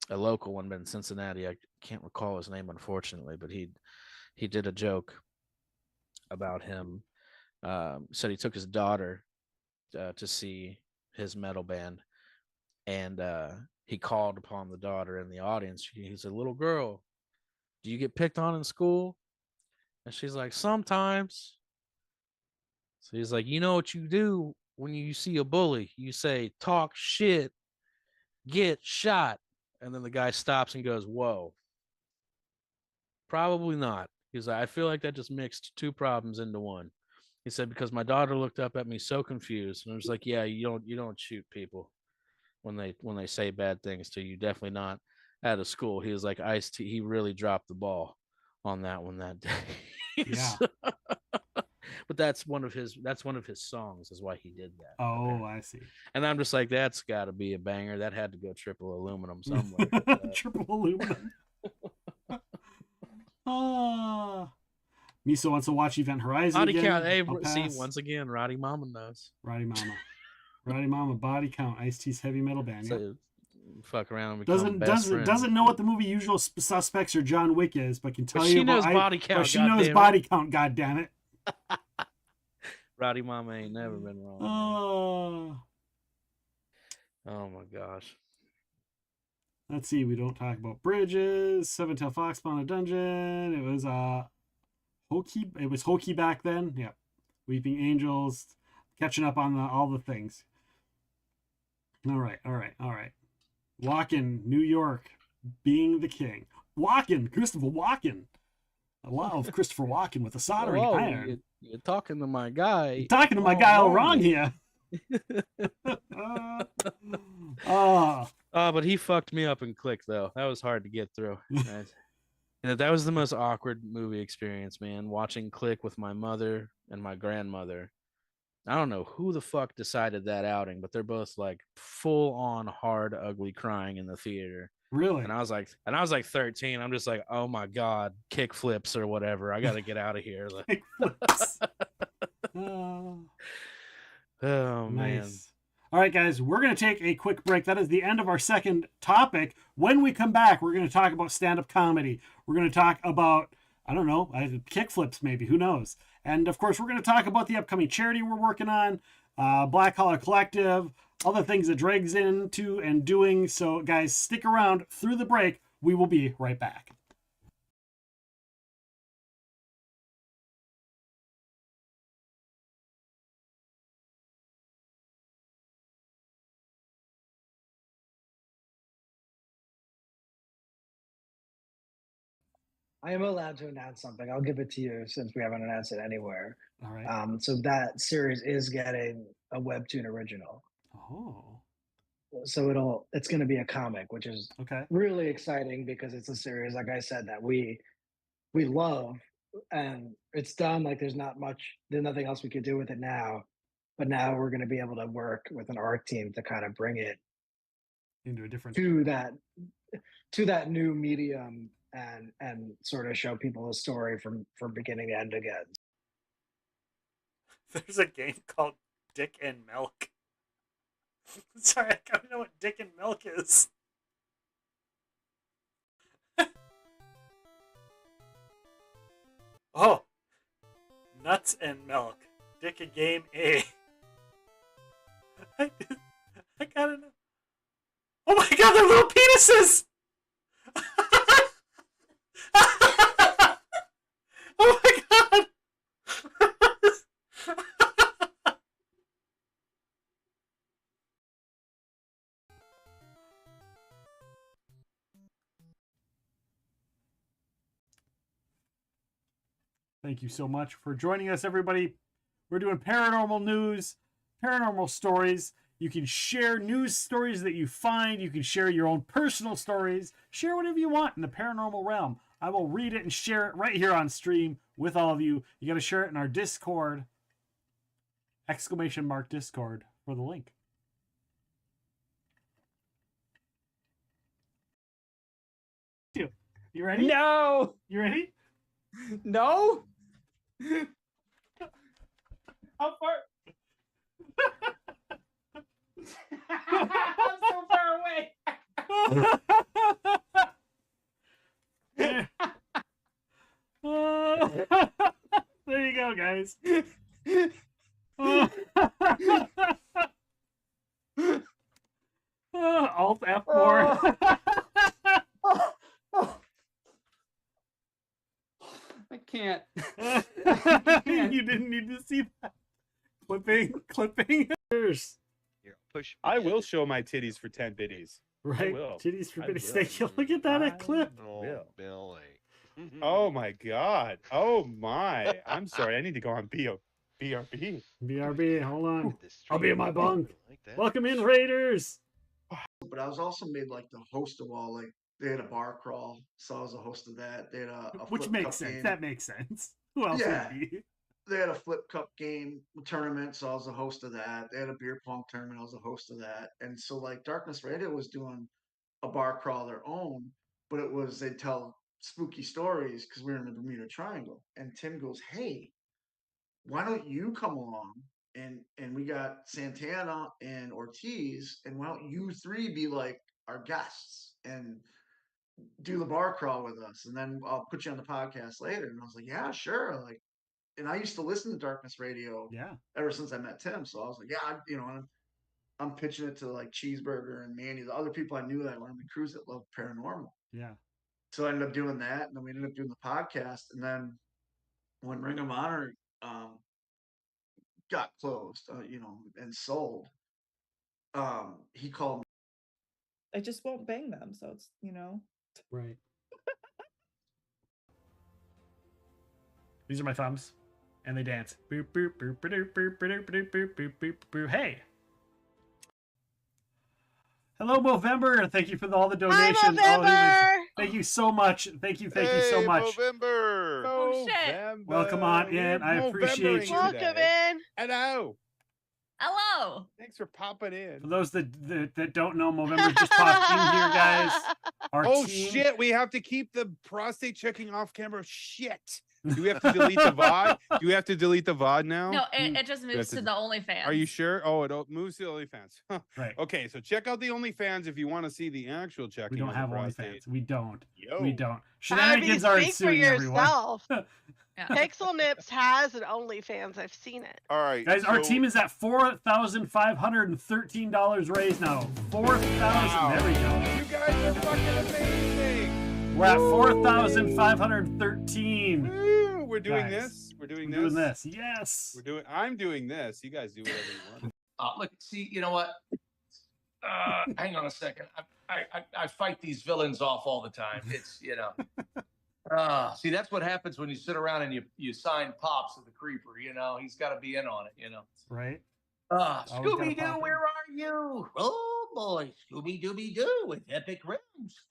local one, but in Cincinnati. I can't recall his name, unfortunately, but he did a joke about him. Said he took his daughter to see his metal band, and he called upon the daughter in the audience. He said, "Little girl, do you get picked on in school?" And she's like, "Sometimes." So he's like, "You know what you do when you see a bully? You say, 'Talk shit, get shot.'" And then the guy stops and goes, "Whoa. Probably not." He's like, "I feel like that just mixed two problems into one." He said, "Because my daughter looked up at me so confused." And I was like, "Yeah, you don't shoot people when they say bad things to you. Definitely not out of school." He was like, Ice-T, he really dropped the ball on that one that day. Yeah. But that's one of his songs is why he did that. Oh, apparently. I see. And I'm just like, that's got to be a banger. That had to go triple aluminum somewhere. Triple aluminum. Miso wants to watch Event Horizon Body again. count. Hey, I'll see, pass. once again, Roddy Mama knows. Roddy Mama, body count. Ice-T's heavy metal band. So, Yeah. Fuck around and become Doesn't know what the movie Usual Suspects or John Wick is, but can tell but you she about knows body count. But she knows body count. God damn it. Roddy Mama ain't never been wrong. Oh my gosh. Let's see. We don't talk about bridges. Seven-tailed fox spawned a dungeon. It was Hokey. It was Hokey back then. Yeah. Weeping Angels. Catching up on all the things. All right. Walken, New York, being the king. Christopher Walken. I love Christopher Walken with a soldering iron. You're talking to my guy. You're talking to my guy all wrong here. But he fucked me up in Click though. That was hard to get through. And that was the most awkward movie experience, man. Watching Click with my mother and my grandmother. I don't know who the fuck decided that outing, but they're both like full on hard, ugly crying in the theater. Really? And I was like 13. I'm just like, oh my God, kick flips or whatever. I got to get out of here. Kick flips. Oh, nice. man. All right, guys, we're going to take a quick break. That is the end of our second topic. When we come back, we're going to talk about stand-up comedy. We're going to talk about, I don't know, kick flips maybe. Who knows? And, of course, we're going to talk about the upcoming charity we're working on, Black Collar Collective, other things that Dreg's into and doing. So, guys, stick around through the break. We will be right back. I am allowed to announce something. I'll give it to you since we haven't announced it anywhere. All right. So that series is getting a webtoon original. Oh. So it's going to be a comic, which is really exciting because it's a series, like I said, that we love, and it's done. Like there's nothing else we could do with it now. But now we're going to be able to work with an art team to kind of bring it into a different to that new medium. And sort of show people a story from beginning to end again. There's a game called Dick and Milk. Sorry, I don't know what Dick and Milk is. Oh, Nuts and Milk. Dick a game A. I gotta know. Oh my God, they're little penises! Oh my God! Thank you so much for joining us, everybody. We're doing paranormal news, paranormal stories. You can share news stories that you find. You can share your own personal stories. Share whatever you want in the paranormal realm. I will read it and share it right here on stream with all of you. You got to share it in our Discord. ! Discord for the link. You ready? No. You ready? No. How far? I'm so far away. There you go, guys. Alt F4. I can't. You didn't need to see that. Clipping. Here, push. I will show my titties for 10 biddies. Right? I will. Titties for I bitties. will. Thank you. Look at that clip. Will. Billy. Oh my god. Oh my. I'm sorry. I need to go on BRB. BRB, hold on. I'll be in my bunk. Welcome in, Raiders. But I was also made like the host of all, like they had a bar crawl, so I was a host of that. They had a Which flip makes cup sense. game. That makes sense. Who else Yeah. would be? They had a flip cup game tournament, so I was a host of that. They had a beer pong tournament, I was a host of that. And so like Darkness Radio was doing a bar crawl of their own, but it was they'd tell spooky stories because we were in the Bermuda Triangle. And Tim goes, "Hey, why don't you come along?" And we got Santana and Ortiz, and why don't you three be like our guests and do the bar crawl with us, and then I'll put you on the podcast later. And I was like, yeah, sure. Like, and I used to listen to Darkness Radio ever since I met Tim. So I was like, yeah, I'm pitching it to like Cheeseburger and Manny, the other people I knew that were on the cruise that loved paranormal. Yeah. So I ended up doing that, and then we ended up doing the podcast. And then when Ring of Honor got closed, and sold, he called me. I just won't bang them, so it's Right. These are my thumbs, and they dance. Boop boop boop boop boop boop boop boop boop boop boop. Hey. Hello, Movember. Thank you for all the donations. Hi, thank you so much. Thank you so much. Movember. Oh shit. Welcome on in. I appreciate you. Welcome in. Hello. Hello. Thanks for popping in. For those that don't know, Movember just popped in here, guys. Our team... shit! We have to keep the prostate checking off camera. Shit. Do we have to delete the VOD? Do we have to delete the VOD now? No, it just moves to the OnlyFans. Are you sure? Oh, it moves to the OnlyFans. Right. Okay, so check out the OnlyFans if you want to see the actual checking. We don't of have the prostate. OnlyFans. We don't. Yo. We don't. Abby, Shenanigans are speak for ensuing, everyone. yourself. Pixel Nips has an OnlyFans. I've seen it. All right, guys, our team is at $4,513 raised now. 4,000. Wow. There we go. You guys are fucking amazing. We're at 4,513. Woo, we're doing Guys, this. We're doing We're this. doing this. Yes. I'm doing this. You guys do whatever you want. Look, see, you know what? Hang on a second. I fight these villains off all the time. It's see, that's what happens when you sit around and you sign Pops of the Creeper. He's got to be in on it. Right. Scooby Doo, where are you? Oh boy, Scooby Dooby Doo with epic rims.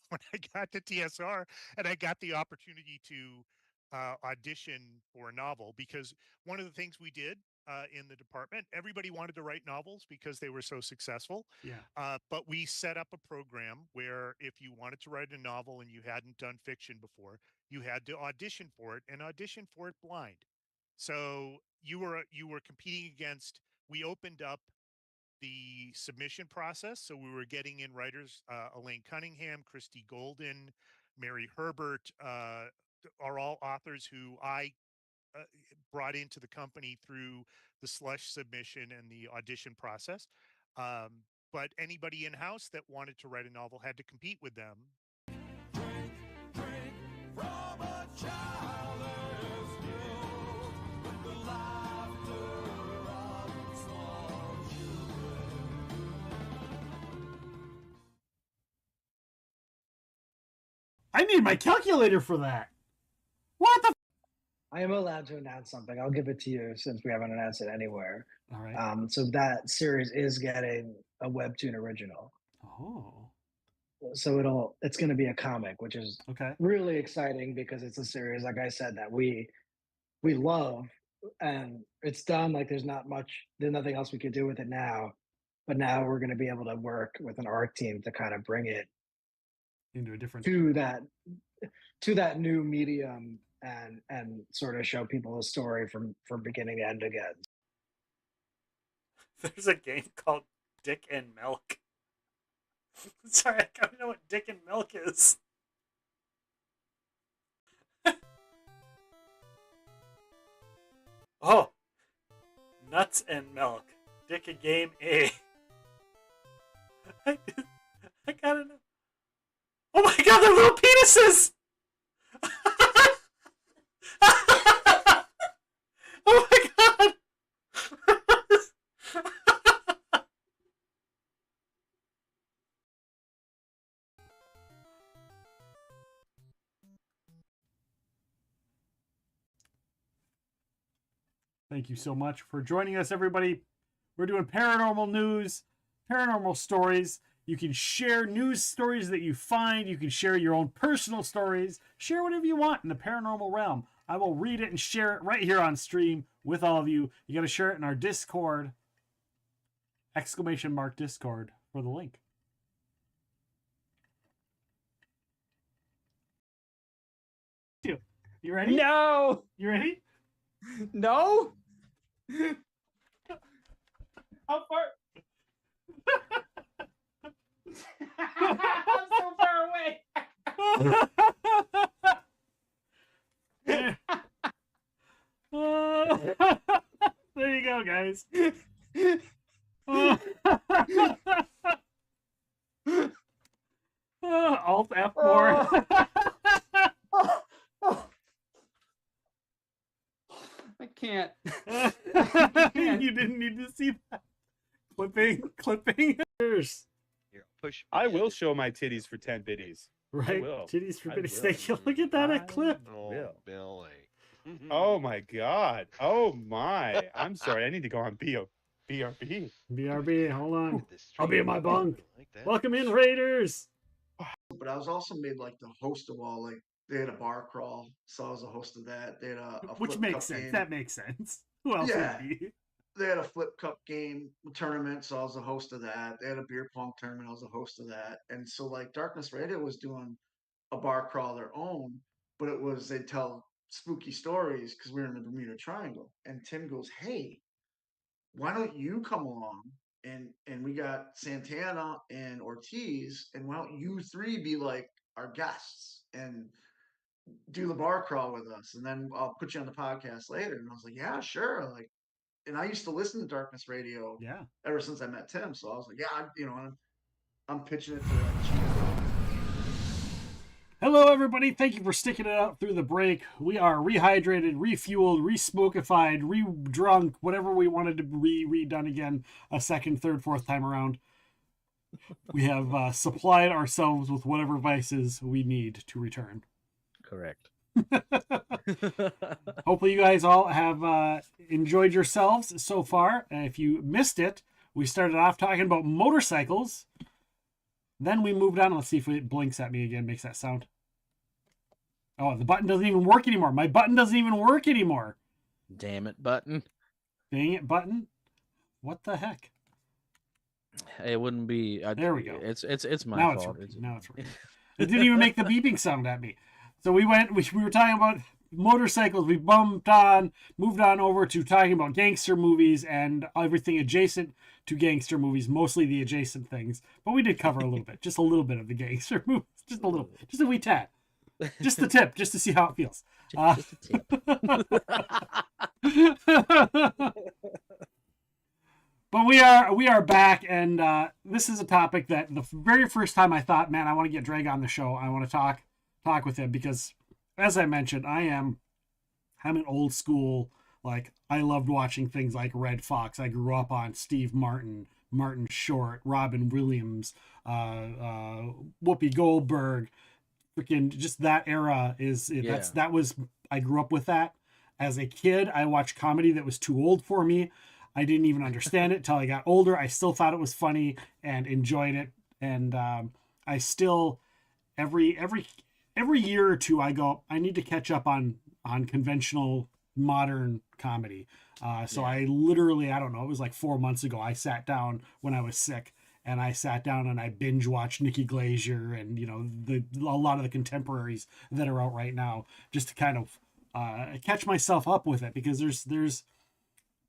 When I got to TSR and I got the opportunity to audition for a novel, because one of the things we did in the department, everybody wanted to write novels because they were so successful. Yeah. But we set up a program where if you wanted to write a novel and you hadn't done fiction before, you had to audition for it and audition for it blind. So you were competing against. We opened up the submission process, so we were getting in writers. Elaine Cunningham, Christy Golden, Mary Herbert are all authors who I brought into the company through the slush submission and the audition process. But anybody in-house that wanted to write a novel had to compete with them. I need my calculator for that. What the? I am allowed to announce something. I'll give it to you since we haven't announced it anywhere. All right. So that series is getting a webtoon original. Oh. So it's going to be a comic, which is okay. Really exciting because it's a series, like I said, that we love, and it's done. Like there's nothing else we could do with it now. But now we're going to be able to work with an art team to kind of bring it into a different to that new medium and sort of show people the story from beginning to end again. There's a game called Dick and Milk. Sorry, I don't know what Dick and Milk is. Oh, Nuts and Milk. Dick a game A. misses. Oh my god. Thank you so much for joining us, everybody. We're doing paranormal news, paranormal stories. You can share news stories that you find. You can share your own personal stories. Share whatever you want in the paranormal realm. I will read it and share it right here on stream with all of you. You got to share it in our Discord. ! Discord for the link. You ready? No. You ready? No. How far? I'm so far away. There you go, guys. Alt F4. I can't. You didn't need to see that. Clipping. Here, push. I will show my titties for 10 biddies. Right? Titties for bitties. Thank you. Look at that clip. Will. Billy. Oh my god. Oh my. I'm sorry. I need to go on BRB. BRB. Hold on. I'll be in my bunk. Welcome in, Raiders. But I was also made like the host of all, like they had a bar crawl, so I was a host of that. They had a which flip makes cup sense. game. That makes sense. Who else Yeah. would be? They had a flip cup game tournament, so I was a host of that. They had a beer pong tournament, I was a host of that. And so like Darkness Radio was doing a bar crawl of their own, but it was they'd tell spooky stories because we were in the Bermuda Triangle. And Tim goes, "Hey, why don't you come along?" And we got Santana and Ortiz, and why don't you three be like our guests and do the bar crawl with us, and then I'll put you on the podcast later. And I was like, yeah, sure. Like, and I used to listen to Darkness Radio, ever since I met Tim. So I was like, yeah, I'm pitching it to Hello, everybody. Thank you for sticking it out through the break. We are rehydrated, refueled, re-smokified, re-drunk, whatever we wanted to be redone again a second, third, fourth time around. We have supplied ourselves with whatever vices we need to return. Correct. Hopefully you guys all have enjoyed yourselves so far. If you missed it, we started off talking about motorcycles. Then we moved on. Let's see if it blinks at me again, makes that sound. Oh, the button doesn't even work anymore. My button doesn't even work anymore. Damn it, button. Dang it, button. What the heck? It wouldn't be. There we go. It's my now fault. Now it's working. It didn't even make the beeping sound at me. So we were talking about motorcycles. We moved on over to talking about gangster movies and everything adjacent to gangster movies, mostly the adjacent things. But we did cover a little bit, just a little bit of the gangster movies, just a little, just a wee tad, just the tip, just to see how it feels. Just a tip. But we are back, and this is a topic that the very first time I thought, man, I want to get Dreg on the show. I want to talk with him because, as I mentioned, I'm an old school. Like, I loved watching things like Red Fox. I grew up on Steve Martin, Martin Short, Robin Williams, Whoopi Goldberg. Freaking just that era I grew up with that. As a kid, I watched comedy that was too old for me. I didn't even understand it till I got older. I still thought it was funny and enjoyed it. And I still every year or two I go, I need to catch up on conventional modern comedy. So I literally, I don't know, it was like 4 months ago. I sat down when I was sick, and I sat down and I binge watched Nikki Glaser and a lot of the contemporaries that are out right now, just to kind of catch myself up with it, because there's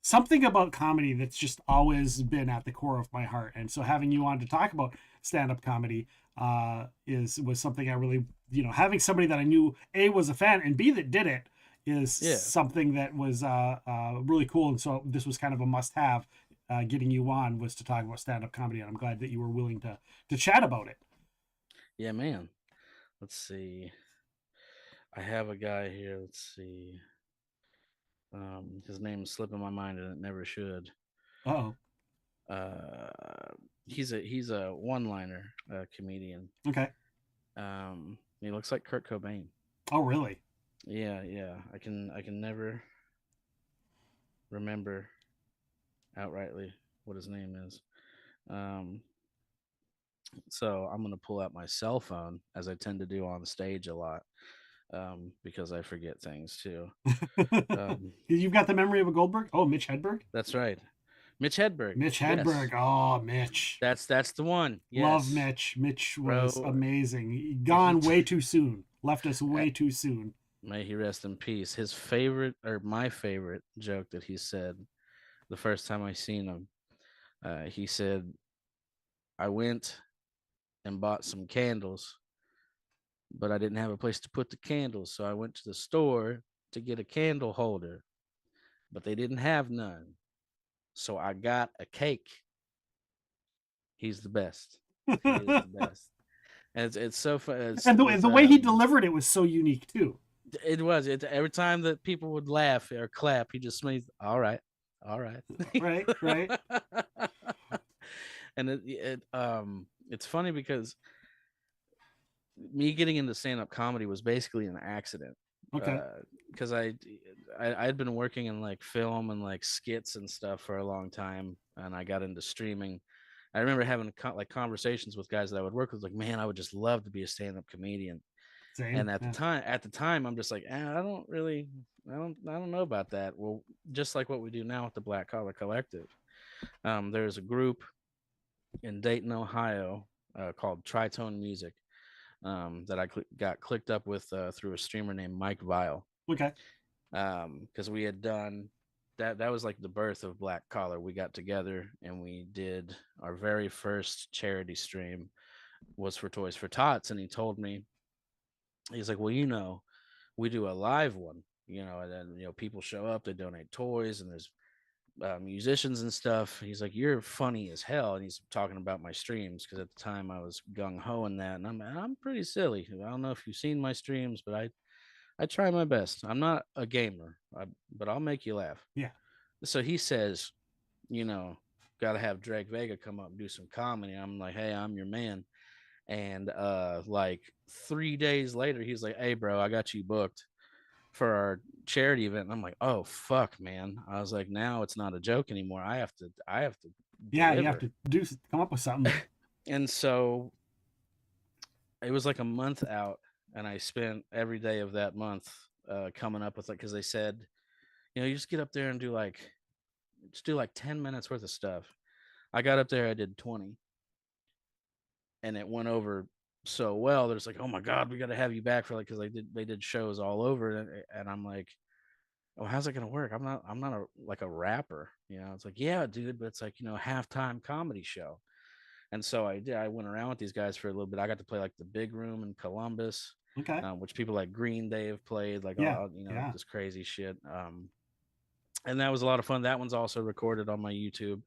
something about comedy that's just always been at the core of my heart. And so having you on to talk about stand-up comedy was something I really, having somebody that I knew A, was a fan, and B, that did it is something that was really cool. And so this was kind of a must-have. Getting you on was to talk about stand-up comedy, and I'm glad that you were willing to chat about it. Yeah, man. let's see. I have a guy here. Let's see. His name is slipping my mind, and it never should. Oh. He's a one-liner comedian. Okay. He looks like Kurt Cobain. Oh, really? Yeah. I can never remember outrightly what his name is. So I'm gonna pull out my cell phone, as I tend to do on stage a lot, because I forget things too. You've got the memory of a Goldberg. Oh, Mitch Hedberg. That's right, Mitch Hedberg. Mitch Hedberg. Yes. Oh, Mitch. That's the one. Yes. Love Mitch. Mitch was Bro, amazing. Gone way too soon. Left us way too soon. May he rest in peace. His favorite, or my favorite joke that he said the first time I seen him, he said, I went and bought some candles, but I didn't have a place to put the candles. So I went to the store to get a candle holder, but they didn't have none. So I got a cake. He's the best. He is the best. And it's so fun. And the way he delivered it was so unique too. It was. Every time that people would laugh or clap, he just sneezed. All right. Right. And it's funny because me getting into stand-up comedy was basically an accident. Okay. Because I'd been working in like film and like skits and stuff for a long time, and I got into streaming. I remember having like conversations with guys that I would work with, like, man, I would just love to be a stand-up comedian. Same, and at the time, I'm just like, I don't know about that. Well, just like what we do now with the Black Collar Collective, there's a group in Dayton, Ohio, called Tritone Music, that I got clicked up with through a streamer named Mike Vile. Okay. Because we had done that was like the birth of Black Collar. We got together and we did our very first charity stream was for Toys for Tots, and he told me, he's like, well, we do a live one, and then people show up, they donate toys, and there's musicians and stuff. He's like, you're funny as hell, and he's talking about my streams, because at the time I was gung-ho in that, and I'm pretty silly. I don't know if you've seen my streams, but I try my best. I'm not a gamer, but I'll make you laugh. Yeah. So he says, got to have Dreg Vega come up and do some comedy. I'm like, hey, I'm your man. And like 3 days later, he's like, hey, bro, I got you booked for our charity event. And I'm like, oh, fuck, man. I was like, now it's not a joke anymore. I have to Yeah, deliver. you have to come up with something. And so it was like a month out, and I spent every day of that month coming up with because they said, you just get up there and do like 10 minutes worth of stuff. I got up there, I did 20, and it went over so well. There's like, oh my God, we got to have you back for because they did shows all over, and I'm like, oh, how's it gonna work? I'm not a rapper, It's like, yeah, dude, but it's like halftime comedy show. And so I went around with these guys for a little bit. I got to play like the Big Room in Columbus, okay, which people like Green Day have played, like this crazy shit. And that was a lot of fun. That one's also recorded on my YouTube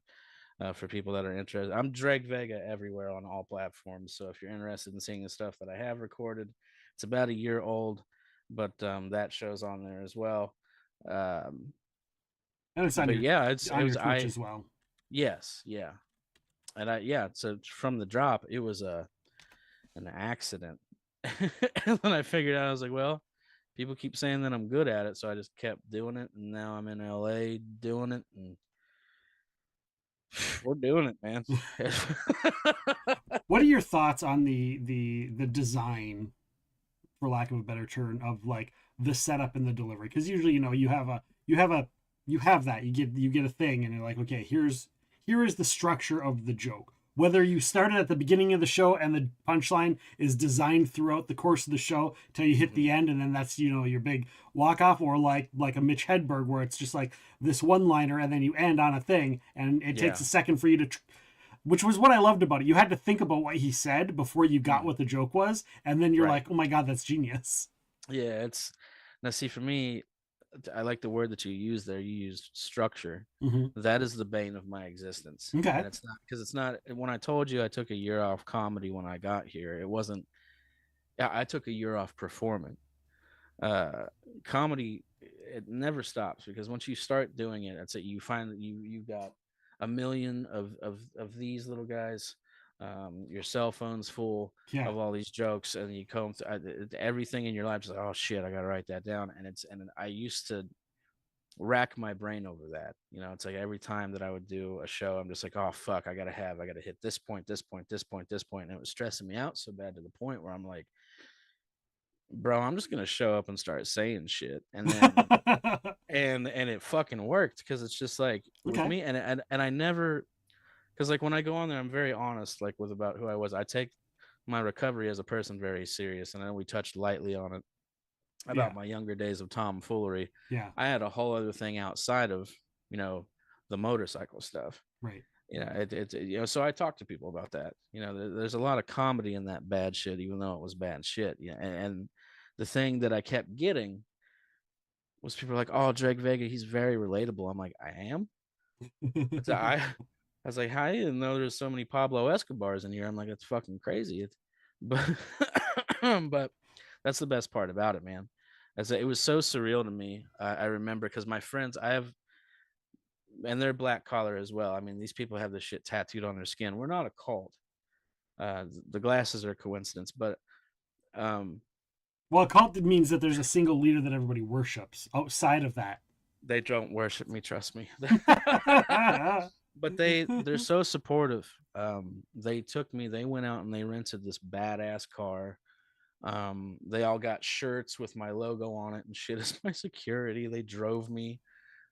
for people that are interested. I'm Dreg Vega everywhere on all platforms. So if you're interested in seeing the stuff that I have recorded, it's about a year old, but that show's on there as well. And it's on your Twitch as well. Yes, yeah. And so from the drop, it was an accident. And then I figured out, I was like, well, people keep saying that I'm good at it, so I just kept doing it, and now I'm in LA doing it, and we're doing it, man. What are your thoughts on the design, for lack of a better term, of like the setup and the delivery? Because usually, you have that, you get a thing, and you're like, okay, here is the structure of the joke. Whether you started at the beginning of the show and the punchline is designed throughout the course of the show till you hit the end, and then that's your big walk off, or like a Mitch Hedberg where it's just like this one liner and then you end on a thing, and it takes a second for you to. Which was what I loved about it. You had to think about what he said before you got what the joke was, and then you're like, oh my God, that's genius. Yeah, now see, for me, I like the word that you used there. You used structure. Mm-hmm. That is the bane of my existence. Okay. And it's not when I told you I took a year off comedy when I got here, it wasn't Yeah, I took a year off performing. Comedy, it never stops, because once you start doing it, that's it. You find that you got a million of these little guys. Your cell phone's full Yeah. of all these jokes, and you come to everything in your life is like, oh shit, I gotta write that down. And I used to rack my brain over that. It's like every time that I would do a show, I'm just like, oh fuck, I gotta hit this point, this point, this point, this point. And it was stressing me out so bad, to the point where I'm like, bro, I'm just gonna show up and start saying shit. And then and it fucking worked, because it's just like with Okay. me, and I never, because like when I go on there, I'm very honest, like with about who I was. I take my recovery as a person very serious, and I know we touched lightly on it about my younger days of tomfoolery. Yeah. I had a whole other thing outside of the motorcycle stuff. Right. So I talk to people about that. There's a lot of comedy in that bad shit, even though it was bad shit. And the thing that I kept getting was people like, "Oh, Dreg Vega, he's very relatable." I'm like, I am. I was like, I didn't know there's so many Pablo Escobars in here. I'm like, it's fucking crazy. But but that's the best part about it, man. It was so surreal to me. I remember, because my friends, and they're black collar as well. I mean, these people have this shit tattooed on their skin. We're not a cult. The glasses are a coincidence, but well, a cult means that there's a single leader that everybody worships. Outside of that, they don't worship me, trust me. But they're so supportive. They took me, they went out and they rented this badass car. They all got shirts with my logo on it and shit as my security. They drove me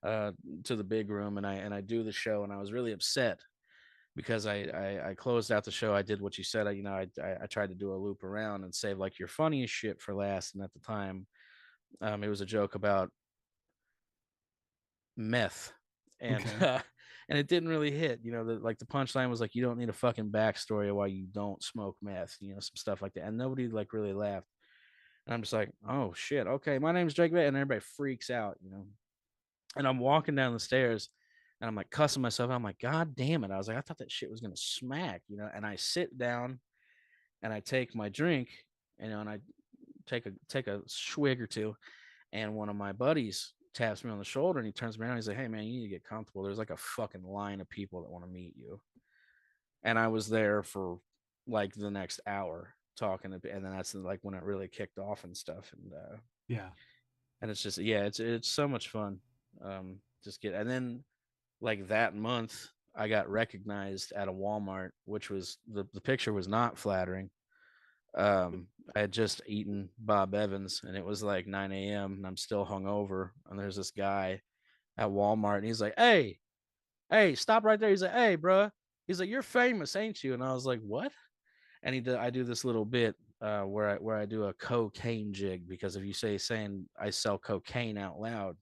to the big room, and I do the show, and I was really upset because I closed out the show. I did what you said. I tried to do a loop around and save like your funniest shit for last. And at the time, it was a joke about meth, and Okay. and it didn't really hit. The punchline was like, you don't need a fucking backstory of why you don't smoke meth. Some stuff like that, and nobody like really laughed. And I'm just like, oh shit, okay, my name's Dreg Vega, and everybody freaks out. And I'm walking down the stairs, and I'm like cussing myself. I'm like, God damn it. I was like, I thought that shit was going to smack, and I sit down and I take my drink, and I take a swig or two. And one of my buddies taps me on the shoulder, and he turns me around. He's like, hey man, you need to get comfortable. There's like a fucking line of people that want to meet you. And I was there for like the next hour talking, and then that's like when it really kicked off and stuff. And yeah. And it's just, yeah, it's so much fun. And then like that month I got recognized at a Walmart, which was the picture was not flattering. I had just eaten Bob Evans, and it was like 9 a.m. and I'm still hungover, and there's this guy at Walmart, and he's like, hey, stop right there. He's like, hey bro, he's like, you're famous, ain't you? And I was like, what? And I do this little bit where I do a cocaine jig, because if you saying I sell cocaine out loud,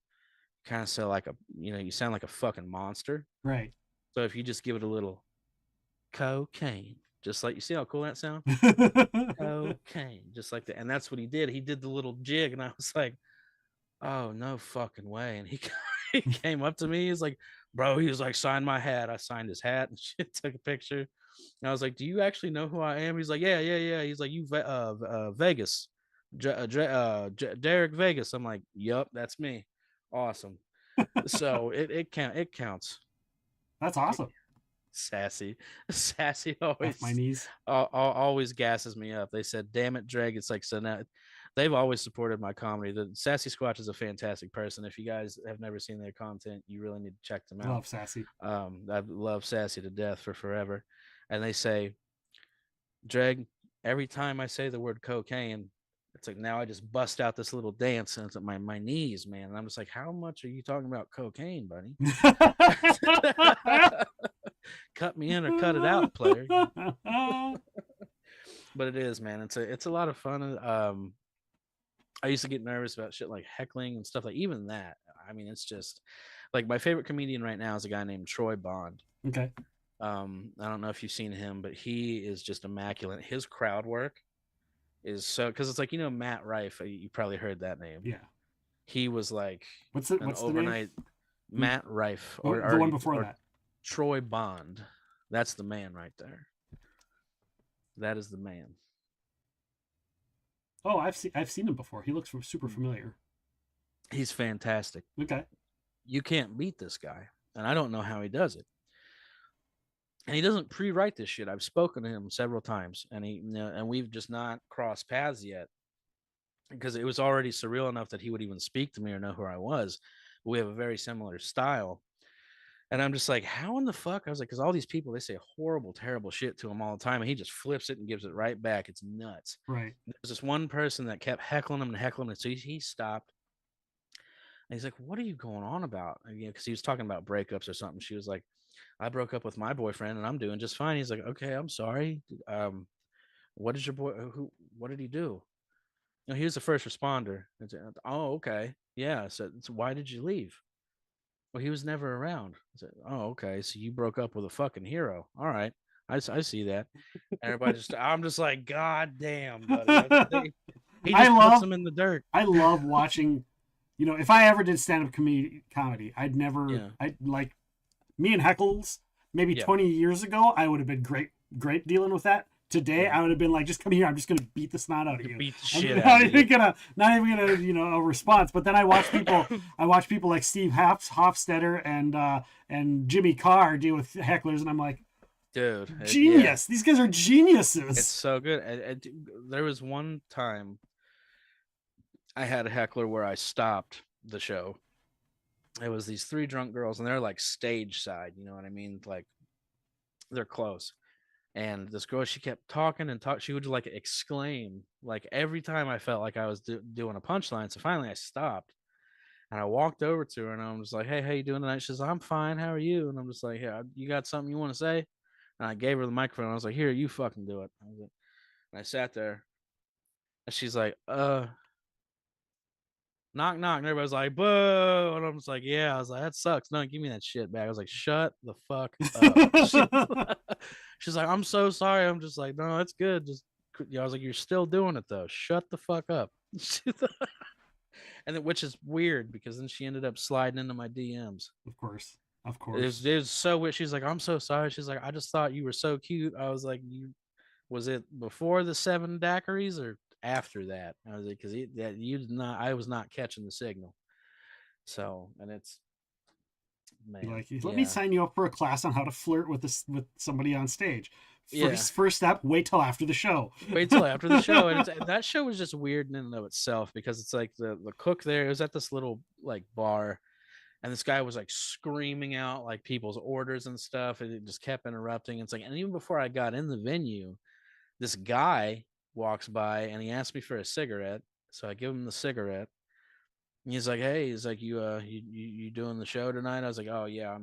kind of sound like you sound like a fucking monster. Right. So if you just give it a little cocaine, just like, you see how cool that sounds? Cocaine, just like that. And that's what he did. He did the little jig, and I was like, oh no fucking way. And he came up to me. He's like, bro, he was like, sign my hat. I signed his hat and shit, took a picture. And I was like, do you actually know who I am? He's like, yeah. He's like, you Vegas, Derek Vegas. I'm like, yup, that's me. Awesome. So it counts. That's awesome. Sassy always my knees. Always gasses me up. They said, damn it, Dreg. It's like, so now they've always supported my comedy. The Sassy Squatch is a fantastic person. If you guys have never seen their content, you really need to check them out. Love Sassy. I love Sassy to death for forever. And they say, Dreg, every time I say the word cocaine, it's like, now I just bust out this little dance, and it's like my knees, man. And I'm just like, how much are you talking about cocaine, buddy? Cut me in or cut it out, player. But it is, man. It's a lot of fun. I used to get nervous about shit like heckling and stuff, like even that. I mean, it's just like, my favorite comedian right now is a guy named Troy Bond. Okay. I don't know if you've seen him, but he is just immaculate. His crowd work is so, because it's like, Matt Rife, you probably heard that name. Yeah. He was like what's overnight the name? Matt Rife, or the one before that. Troy Bond. That's the man right there. That is the man. Oh, I've seen him before. He looks super familiar. He's fantastic. Okay. You can't beat this guy, and I don't know how he does it. And he doesn't pre-write this shit. I've spoken to him several times, and and we've just not crossed paths yet, because it was already surreal enough that he would even speak to me or know who I was. We have a very similar style. And I'm just like, how in the fuck? I was like, because all these people, they say horrible, terrible shit to him all the time, and he just flips it and gives it right back. It's nuts. Right. There's this one person that kept heckling him and heckling him, so he stopped. And he's like, what are you going on about? Because he was talking about breakups or something. She was like, I broke up with my boyfriend, and I'm doing just fine. He's like, okay, I'm sorry. What did your boy? What did he do? He was the first responder. I said, oh, okay, yeah. So why did you leave? Well, he was never around. I said, oh, okay. So you broke up with a fucking hero. All right. I see that. And everybody I'm just like, God damn, buddy. He just puts them in the dirt. I love watching, if I ever did stand-up comedy, I'd like me and Heckles, maybe 20 years ago, I would have been great dealing with that. Today, I would have been like, just come here. I'm just going to beat the snot out of you. Beat the shit out of you. Not even gonna, a response. But then I watch people like Steve Hofstetter and Jimmy Carr deal with hecklers, and I'm like, dude, genius. These guys are geniuses. It's so good. There was one time I had a heckler where I stopped the show. It was these 3 drunk girls, and they're like stage side. You know what I mean? Like, they're close. And this girl, she kept talking and talk. She would like exclaim like every time I felt like I was doing a punchline. So finally I stopped and I walked over to her and I was like, hey, how you doing tonight? She says, I'm fine. How are you? And I'm just like, yeah, you got something you want to say? And I gave her the microphone. I was like, here, you fucking do it. And I sat there and she's like, knock, knock. And everybody's like, boo. And I'm just like, yeah. I was like, that sucks. No, give me that shit back. I was like, shut the fuck up. She's like, I'm so sorry. I'm just like, no, that's good. I was like, you're still doing it though. Shut the fuck up. And then, which is weird because then she ended up sliding into my DMs. Of course. It was so weird. She's like, I'm so sorry. She's like, I just thought you were so cute. I was like, was it before the 7 daiquiris or after that? I was like, because I was not catching the signal. So, and it's, man, let me sign you up for a class on how to flirt with somebody on stage. First step, wait till after the show. Wait till after the show. And that show was just weird in and of itself because it's like the cook there, it was at this little like bar, and this guy was like screaming out like people's orders and stuff, and it just kept interrupting. It's like, and even before I got in the venue, this guy walks by and he asked me for a cigarette, so I give him the cigarette. And he's like, hey, he's like, you doing the show tonight? I was like, oh yeah,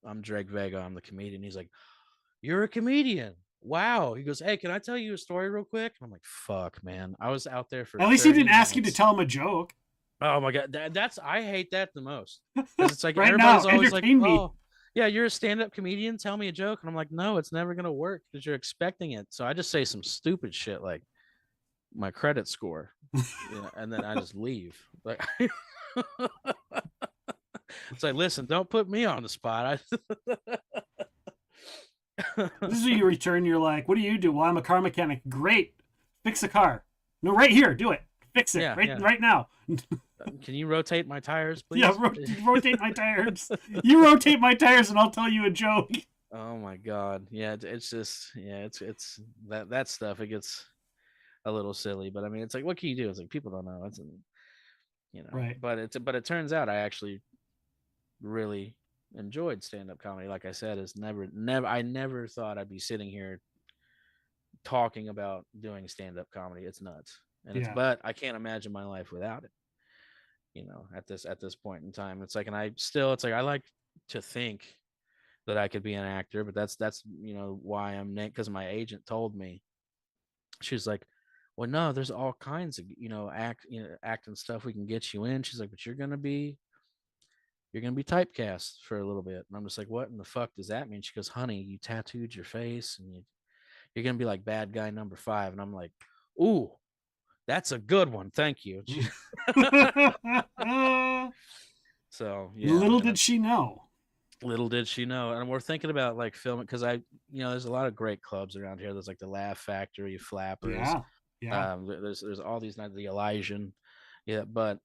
I'm Dreg Vega, I'm the comedian. He's like, you're a comedian? Wow. He goes, hey, can I tell you a story real quick? And I'm like, fuck, man, I was out there for at least he didn't ask you to tell him a joke. Oh my god, I hate that the most. It's like right everybody's now, always like, me. oh yeah, you're a stand-up comedian, tell me a joke. And I'm like, no, it's never gonna work because you're expecting it. So I just say some stupid shit like my credit score, and then I just leave. Like, it's like, listen, don't put me on the spot. This is where you return. You're like, what do you do? Well, I'm a car mechanic. Great, fix a car. No, right here, do it. Fix it right now. Can you rotate my tires, please? Yeah, rotate my tires. You rotate my tires, and I'll tell you a joke. Oh my god, yeah, it's just, yeah, it's that stuff. It gets a little silly, but I mean, it's like, what can you do? It's like, people don't know. It's, right. But it turns out I actually really enjoyed stand-up comedy. Like I said, I never thought I'd be sitting here talking about doing stand-up comedy. It's nuts. And but I can't imagine my life without it. At this point in time, it's like, and I like to think that I could be an actor, but that's why I'm named, because my agent told me. She was like, well, no, there's all kinds of acting stuff we can get you in. She's like, but you're gonna be typecast for a little bit. And I'm just like, what in the fuck does that mean? She goes, honey, you tattooed your face and you're gonna be like bad guy number 5. And I'm like, ooh, that's a good one, thank you. So yeah, little did she know. And we're thinking about like filming, because there's a lot of great clubs around here. There's like the Laugh Factory, Flappers, Yeah. There's all these nights, the Elysian, yeah. But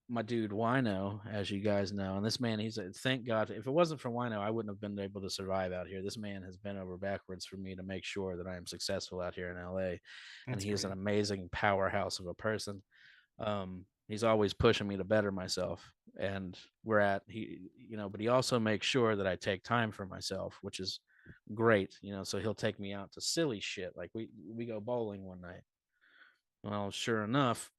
my dude Wino, as you guys know, and this man, thank God. If it wasn't for Wino, I wouldn't have been able to survive out here. This man has bent over backwards for me to make sure that I am successful out here in LA, and he is an amazing powerhouse of a person. He's always pushing me to better myself, and but he also makes sure that I take time for myself, which is great. So he'll take me out to silly shit, like we go bowling one night. Well, sure enough,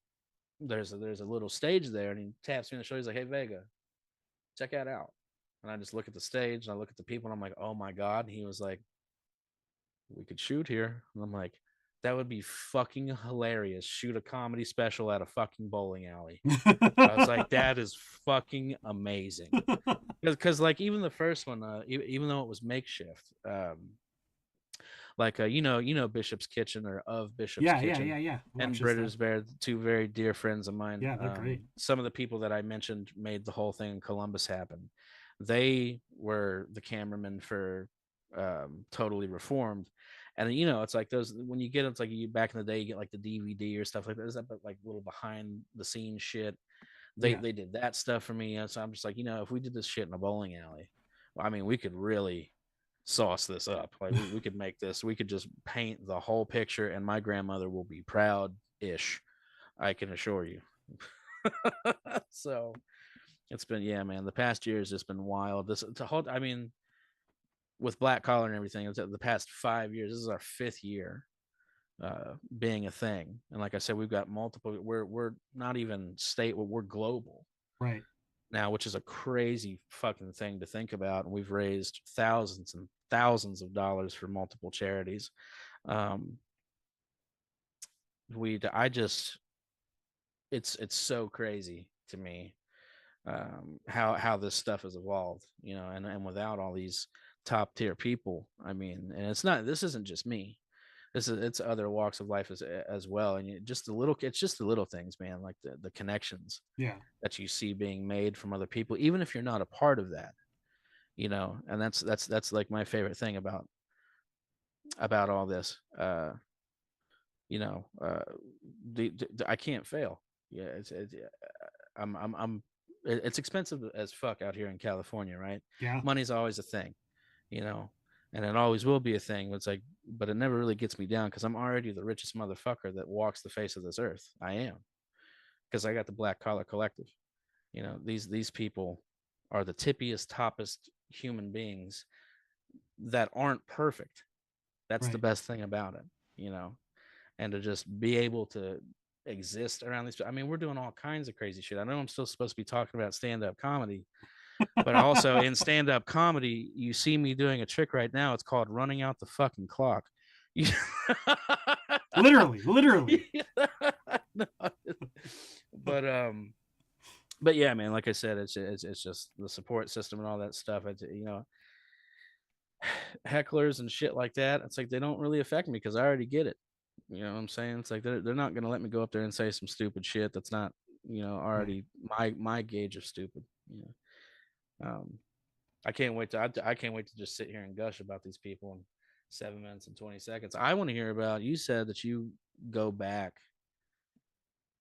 there's a little stage there, and he taps me on the shoulder. He's like, "Hey, Vega, check that out." And I just look at the stage, and I look at the people, and I'm like, "Oh my God." And he was like, "We could shoot here." And I'm like, "That would be fucking hilarious. Shoot a comedy special at a fucking bowling alley." I was like, "That is fucking amazing." Because like even the first one, even though it was makeshift, like Bishop's Kitchen, or of Bishop's Kitchen, yeah. and Britters Bear, two very dear friends of mine. Yeah, they're great. Some of the people that I mentioned made the whole thing in Columbus happen. They were the cameramen for Totally Reformed, and it's like those, when you get, it's like you back in the day, you get like the DVD or stuff like that. Is that like little behind the scenes shit? They did that stuff for me. So I'm just like, if we did this shit in a bowling alley, I mean, we could really sauce this up. Like we could make this, we could just paint the whole picture, and my grandmother will be proud-ish, I can assure you. So it's been, yeah, man, the past year has just been wild. I mean, with Black Collar and everything, it's the past 5 years, this is our 5th year being a thing. And like I said, we've got multiple, we're not even state, we're global right now, which is a crazy fucking thing to think about. And we've raised thousands and thousands of dollars for multiple charities. It's so crazy to me how this stuff has evolved, and without all these top tier people, I mean, and this isn't just me. It's other walks of life as well, and it's just the little things, man, like the connections that you see being made from other people, even if you're not a part of that, and that's like my favorite thing about all this. I can't fail. Yeah, it's expensive as fuck out here in California, right? Yeah, money's always a thing, and it always will be a thing. But it never really gets me down, because I'm already the richest motherfucker that walks the face of this earth. I am, because I got the Black Collar Collective. These people are the tippiest, toppest human beings that aren't perfect. That's the best thing about it, and to just be able to exist around these. I mean, we're doing all kinds of crazy shit. I know I'm still supposed to be talking about stand-up comedy, but also in stand-up comedy, you see me doing a trick right now. It's called running out the fucking clock. literally. But yeah, man, like I said, it's just the support system and all that stuff. Hecklers and shit like that, it's like they don't really affect me, because I already get it. You know what I'm saying? It's like they're not gonna let me go up there and say some stupid shit that's not, already my gauge of stupid. I can't wait to just sit here and gush about these people in 7 minutes and 20 seconds. I want to hear about, you said that you go back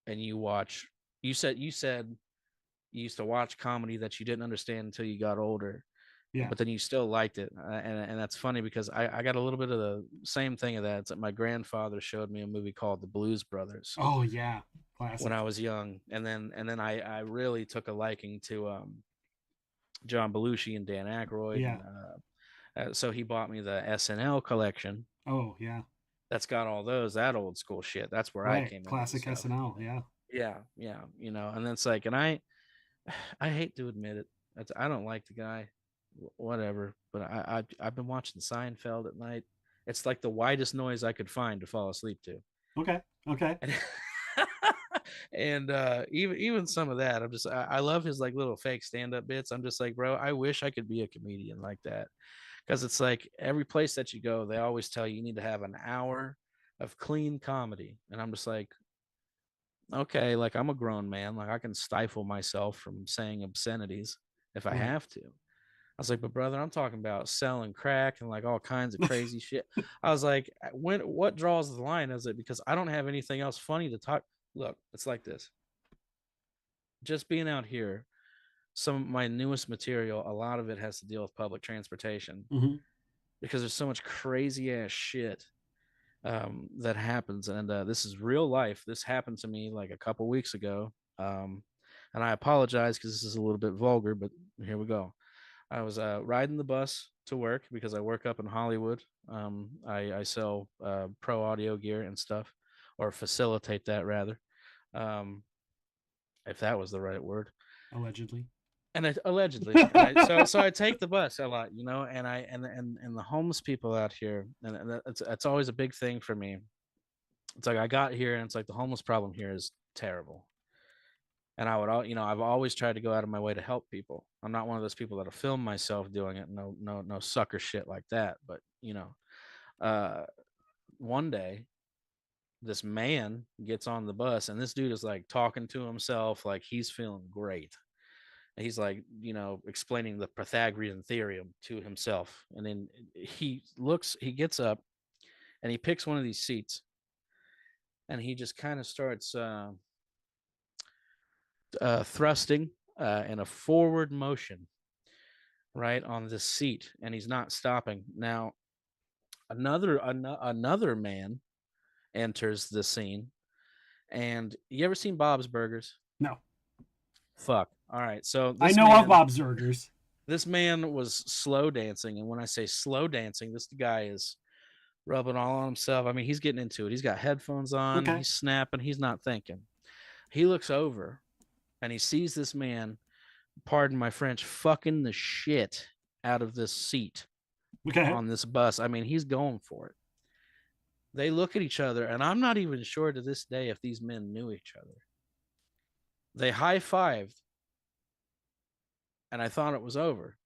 and you watch. You said you used to watch comedy that you didn't understand until you got older. Yeah. But then you still liked it. And that's funny, because I got a little bit of the same thing of that. It's like my grandfather showed me a movie called The Blues Brothers. Oh yeah. Classic. When I was young. And then I really took a liking to John Belushi and Dan Aykroyd. Yeah. And, so he bought me the SNL collection. Oh yeah. That's got all that old school shit. That's where I came in. Classic SNL. Yeah. Yeah. And then it's like, and I hate to admit it. I don't like the guy. Whatever, but I've been watching Seinfeld at night. It's like the widest noise I could find to fall asleep to. Okay. And even some of that, I love his like little fake stand-up bits. I'm just like, bro, I wish I could be a comedian like that, because it's like every place that you go, they always tell you need to have an hour of clean comedy, and I'm just like, okay, like I'm a grown man, like I can stifle myself from saying obscenities if I have to. was like, but brother, I'm talking about selling crack and like all kinds of crazy shit. I was like, what draws the line? Is it because I don't have anything else funny to talk? Look, it's like this. Just being out here, some of my newest material, a lot of it has to deal with public transportation because there's so much crazy ass shit that happens. And this is real life. This happened to me like a couple weeks ago. And I apologize because this is a little bit vulgar, but here we go. I was riding the bus to work because I work up in Hollywood. I sell pro audio gear and stuff, or facilitate that rather, if that was the right word. Allegedly. And allegedly, so I take the bus a lot, you know, and the homeless people out here, and it's always a big thing for me. It's like I got here, and it's like the homeless problem here is terrible. And I would, you know, I've always tried to go out of my way to help people. I'm not one of those people that'll film myself doing it. No sucker shit like that. But you know, one day, this man gets on the bus, and this dude is like talking to himself, like he's feeling great. And he's like, you know, explaining the Pythagorean theorem to himself. And then he gets up, and he picks one of these seats, and he just kind of starts thrusting in a forward motion right on this seat, and he's not stopping. Now another man enters the scene. And you ever seen Bob's Burgers? No. Fuck. All right, so I know of Bob's Burgers. This man was slow dancing, and when I say slow dancing, this guy is rubbing all on himself. I mean, he's getting into it. He's got headphones on, he's snapping, he's not thinking. He looks over and he sees this man, pardon my French, fucking the shit out of this seat on this bus. I mean, he's going for it. They look at each other, and I'm not even sure to this day if these men knew each other. They high-fived, and I thought it was over.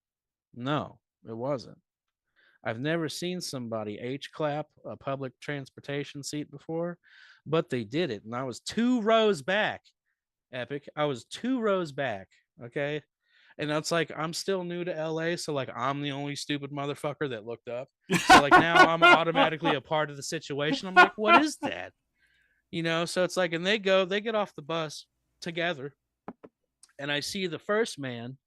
No, it wasn't. I've never seen somebody H-clap a public transportation seat before, but they did it, and I was 2 rows back. Epic. I was 2 rows back, okay? And that's like, I'm still new to LA, so like I'm the only stupid motherfucker that looked up. So like now I'm automatically a part of the situation. I'm like, what is that? You know, so it's like, and they get off the bus together, and I see the first man,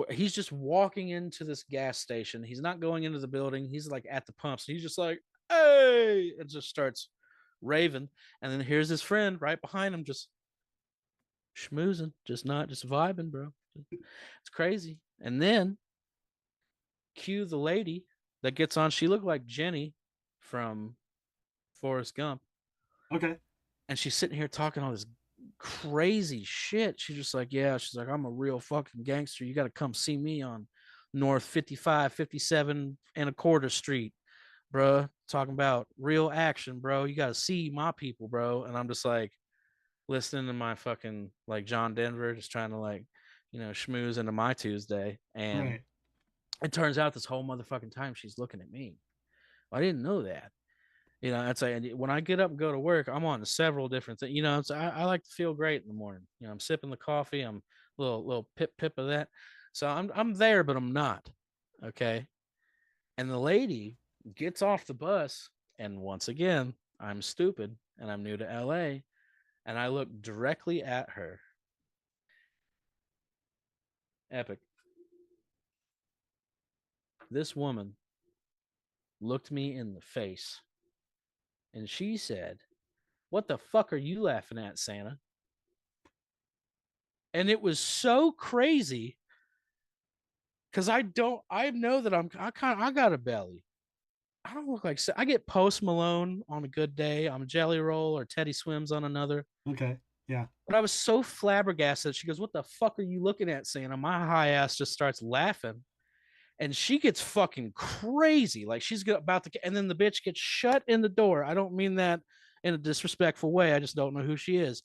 he's just walking into this gas station. He's not going into the building. He's like at the pumps. He's just like, hey, and just starts raving. And then here's his friend right behind him, just schmoozing, just vibing, bro. It's crazy. And then cue the lady that gets on. She looked like Jenny from Forrest Gump. Okay. And she's sitting here talking all this crazy shit. She's just like, yeah, she's like, I'm a real fucking gangster. You got to come see me on North 55, 57 and a quarter street, bro. Talking about real action, bro. You got to see my people, bro. And I'm just like listening to my fucking like John Denver, just trying to like, you know, schmooze into my Tuesday. And it turns out this whole motherfucking time she's looking at me. I didn't know that. You know, that's like when I get up and go to work, I'm on several different things. You know, I like to feel great in the morning. You know, I'm sipping the coffee, I'm a little pip of that. So I'm there, but I'm not. Okay. And the lady gets off the bus, and once again, I'm stupid and I'm new to LA, and I look directly at her. Epic. This woman looked me in the face, and she said, "What the fuck are you laughing at, Santa?" And it was so crazy because I know that I got a belly. I don't look like, I get Post Malone on a good day. I'm Jelly Roll or Teddy Swims on another. Okay. Yeah. But I was so flabbergasted. She goes, "What the fuck are you looking at, Santa?" My high ass just starts laughing. And she gets fucking crazy. Like she's about to, and then the bitch gets shut in the door. I don't mean that in a disrespectful way. I just don't know who she is.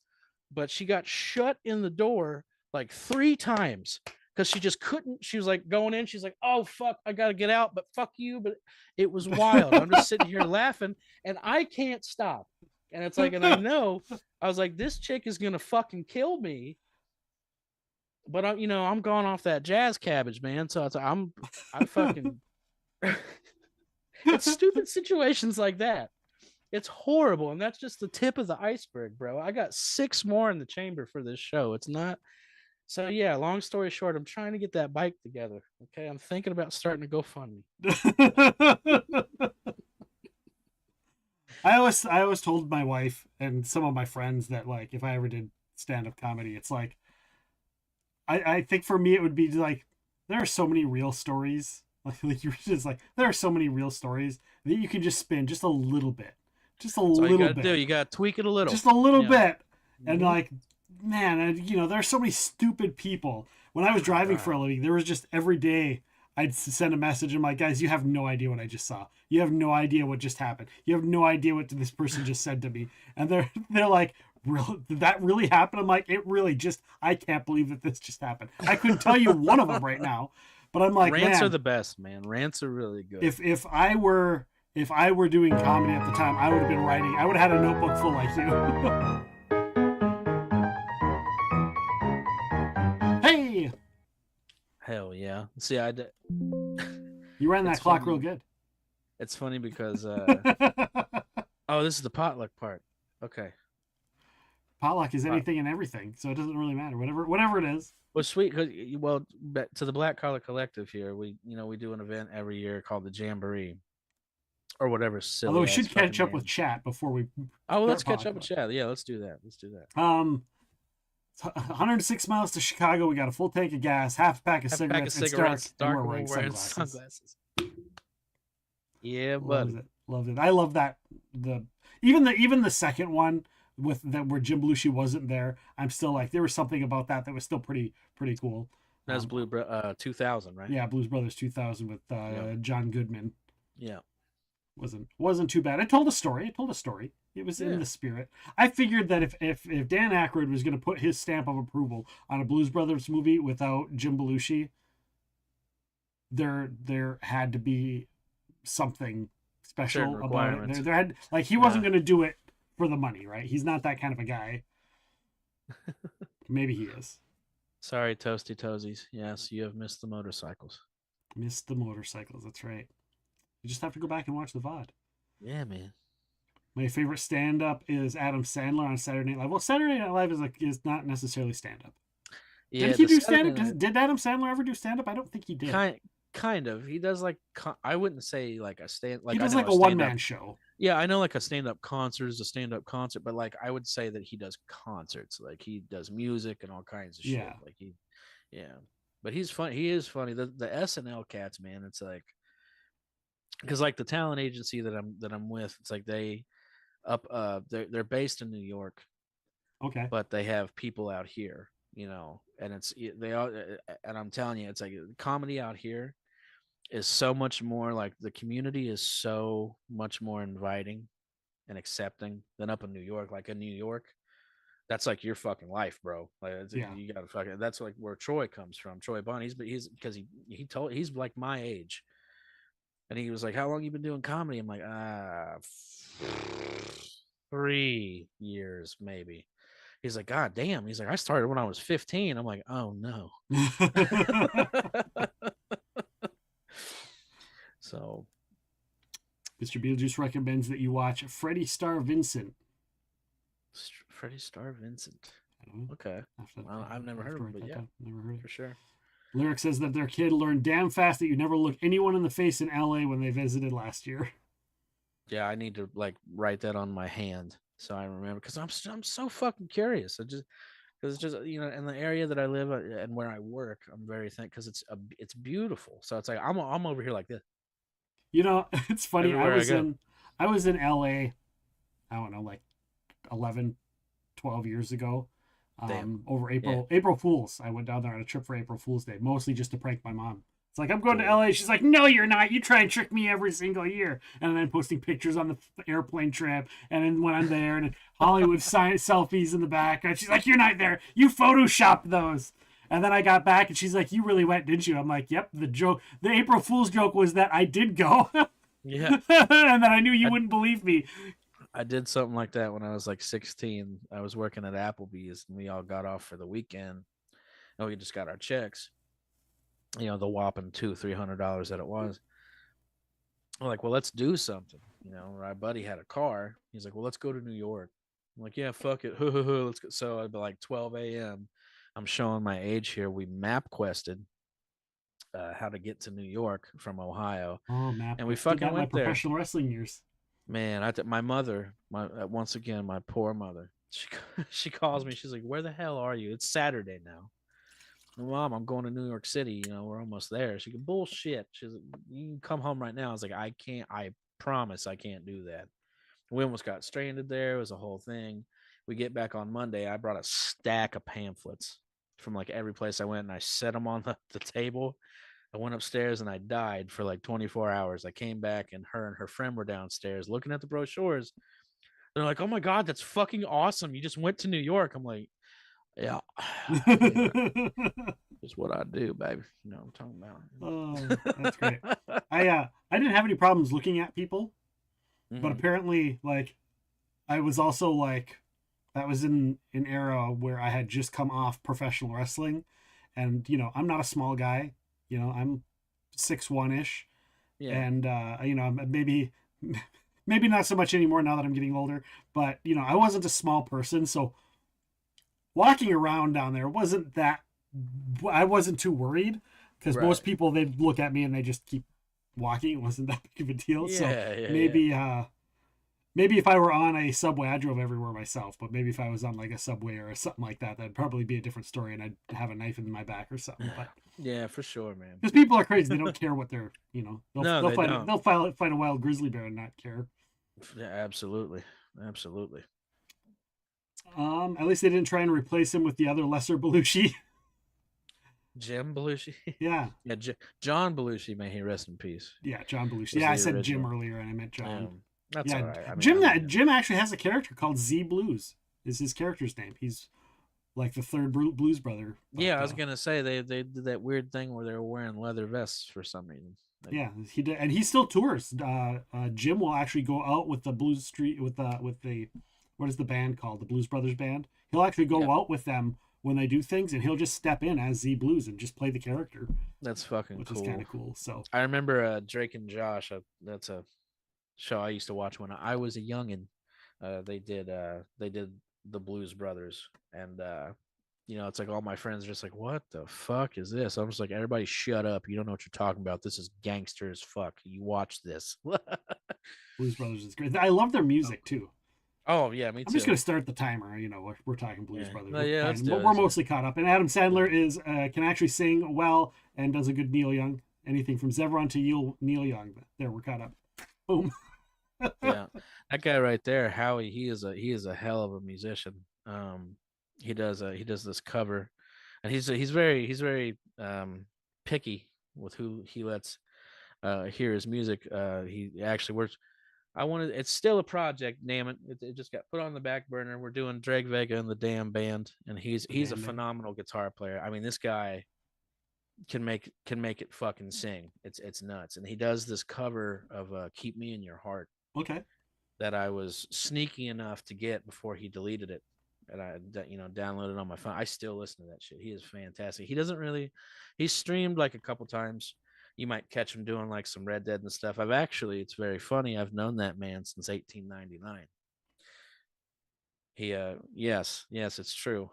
But she got shut in the door like 3 times because she just couldn't. She was like going in. She's like, "Oh, fuck, I got to get out, but fuck you." But it was wild. I'm just sitting here laughing, and I can't stop. And it's like, and I know, I was like, this chick is going to fucking kill me. but I'm going off that jazz cabbage, man. So I fucking it's stupid situations like that. It's horrible, and that's just the tip of the iceberg, bro. I got 6 more in the chamber for this show. It's not. So yeah, long story short, I'm trying to get that bike together. Okay, I'm thinking about starting to GoFundMe. I always told my wife and some of my friends that like if I ever did stand-up comedy, it's like I think for me it would be like there are so many real stories. Like you're just like there are so many real stories that you can just spin just a little bit. Just a little bit. You gotta tweak it a little. Just a little bit. And like, man, there are so many stupid people. When I was driving for a living, there was just every day I'd send a message. I'm like, guys, you have no idea what I just saw. You have no idea what just happened. You have no idea what this person just said to me. And they're like, did that really happen? I'm like, it really just, I can't believe that this just happened. I couldn't tell you one of them right now, but I'm like, rants man, are the best, man. Rants are really good. If I were doing comedy at the time, I would have been writing. I would have had a notebook full like you. Hey. Hell yeah. See, You ran that clock real good. It's funny because oh, this is the potluck part. Okay. Potluck is anything and everything, so it doesn't really matter. Whatever it is. Well, sweet. Well, to the Black Collar Collective here, we do an event every year called the Jamboree, or whatever. Silly. Although we should catch up with chat before we. Oh, well, let's catch up with chat. Yeah, let's do that. 106 miles to Chicago. We got a full tank of gas, half a pack of cigarettes. It's dark, and we're wearing sunglasses. Yeah, buddy. Loved it. I love that. Even the second one with that where Jim Belushi wasn't there. I'm still like there was something about that was still pretty cool. That's 2000, right? Yeah, Blues Brothers 2000 with John Goodman. Yeah. Wasn't too bad. It told a story. It was in the spirit. I figured that if Dan Aykroyd was going to put his stamp of approval on a Blues Brothers movie without Jim Belushi, there had to be something special about it. There had he wasn't going to do it for the money, right? He's not that kind of a guy. Maybe he is. Sorry, Toasty Toesies. Yes, you have missed the motorcycles. Missed the motorcycles. That's right. You just have to go back and watch the VOD. Yeah, man. My favorite stand-up is Adam Sandler on Saturday Night Live. Well, Saturday Night Live is not necessarily stand-up. Yeah, did he do stand-up? Did Adam Sandler ever do stand-up? I don't think he did. Kind of. He does I wouldn't say like a stand. Like he does like a one-man show. Yeah, I know like a stand-up concert is a stand-up concert, but like I would say that he does concerts. Like he does music and all kinds of shit. Yeah. Like but he's funny. He is funny. The SNL cats, man. It's like. Because like the talent agency that I'm with, it's like they're based in New York, okay, but they have people out here, and and I'm telling you, it's like comedy out here is so much more like the community is so much more inviting and accepting than up in New York. Like in New York, that's like your fucking life, bro. Like you gotta fucking. That's like where Troy comes from. Troy Bunn. He's because he's like my age. And he was like, how long you been doing comedy? I'm like, 3 years, maybe. He's like, God damn. He's like, I started when I was 15. I'm like, oh, no. So. Mr. Beetlejuice recommends that you watch Freddie Star Vincent. Freddie Star Vincent. Okay. Well, I've never heard of him, but yeah. Never heard of it. For sure. Lyric says that their kid learned damn fast that you never look anyone in the face in LA when they visited last year. Yeah, I need to like write that on my hand so I remember because I'm so fucking curious. Because it's just in the area that I live and where I work, I'm very thankful because it's beautiful. So it's like I'm over here like this. It's funny. Everywhere I was in LA. I don't know, like 11, 12 years ago. Over April Fools. I went down there on a trip for April Fool's Day, mostly just to prank my mom. It's like, I'm going to LA. She's like, no, you're not. You try and trick me every single year. And then posting pictures on the airplane trip. And then when I'm there, and Hollywood selfies in the back. And she's like, you're not there. You photoshopped those. And then I got back, and she's like, you really went, didn't you? I'm like, yep. The April Fool's joke was that I did go. Yeah. And then I knew you wouldn't believe me. I did something like that when I was like 16. I was working at Applebee's and we all got off for the weekend. and we just got our checks. You know, the whopping $200-300 that it was. I'm like, well, let's do something. You know, my buddy had a car. He's like, well, let's go to New York. I'm like, yeah, fuck it. Let's go. So it'd be like 12 a.m. I'm showing my age here. We map quested how to get to New York from Ohio. Oh, map. And we Did fucking that in my went there. professional wrestling years. Man, my mother, once again, my poor mother, she calls me. She's like, where the hell are you? It's Saturday now. Mom, I'm going to New York City. You know, we're almost there. She goes, bullshit. She's like, you can come home right now. I was like, I can't. I promise I can't do that. We almost got stranded there. It was a whole thing. We get back on Monday. I brought a stack of pamphlets from like every place I went, and I set them on the table. I went upstairs and I died for like 24 hours. I came back and her friend were downstairs looking at the brochures. They're like, oh my God, that's fucking awesome. You just went to New York. I'm like, yeah. It's what I do, baby. You know what I'm talking about. Oh, that's great. I didn't have any problems looking at people, but apparently, like, I was also like, that was in an era where I had just come off professional wrestling, and you know, I'm not a small guy. You know, I'm 6'1"-ish, and you know, maybe not so much anymore now that I'm getting older. But you know, I wasn't a small person, so walking around down there wasn't that. I wasn't too worried because most people, they'd look at me and they just keep walking. It wasn't that big of a deal. Maybe if I were on a subway, I drove everywhere myself, but maybe if I was on like a subway or something like that, that'd probably be a different story, and I'd have a knife in my back or something. But yeah, for sure, man. Because people are crazy. They don't care what they're, you know, they'll fight a wild grizzly bear and not care. Yeah, absolutely. Absolutely. At least they didn't try and replace him with the other lesser Belushi. Jim Belushi? Yeah. Yeah, John Belushi, may he rest in peace. Yeah, John Belushi. Yeah, I said Jim earlier and I meant John. That's all right. I mean, Jim actually has a character called Z Blues. Is his character's name. He's like the third Blues Brother. But, yeah, I was gonna say they did that weird thing where they were wearing leather vests for some reason. Yeah, he did, and he still tours. Jim will actually go out with the Blues Street with the what is the band called? The Blues Brothers band. He'll actually go out with them when they do things, and he'll just step in as Z Blues and just play the character. That's fucking which cool. is kind of cool. So I remember Drake and Josh. That's a show I used to watch when I was a youngin. They did the Blues Brothers, and you know, it's like all my friends are just like, what the fuck is this? I'm just like, everybody shut up. You don't know what you're talking about. This is gangster as fuck. You watch this. Blues Brothers is great. I love their music too. Oh yeah, me too. I'm just gonna start the timer. You know, we're talking Blues Brothers. No, yeah, we're mostly caught up. And Adam Sandler is can actually sing well and does a good Neil Young. Anything from Zevron to Neil Young. There, we're caught up. Boom. Yeah, that guy right there, Howie. He is a hell of a musician. He does this cover, and he's very picky with who he lets hear his music. He actually works. It's still a project, damn it. It just got put on the back burner. We're doing Dreg Vega and the damn band, and he's a phenomenal guitar player. I mean, this guy can make it fucking sing. It's nuts. And he does this cover of Keep Me in Your Heart. Okay. That I was sneaky enough to get before he deleted it. And I downloaded it on my phone. I still listen to that shit. He is fantastic. He's streamed like a couple times. You might catch him doing like some Red Dead and stuff. It's very funny. I've known that man since 1899. Yes, it's true.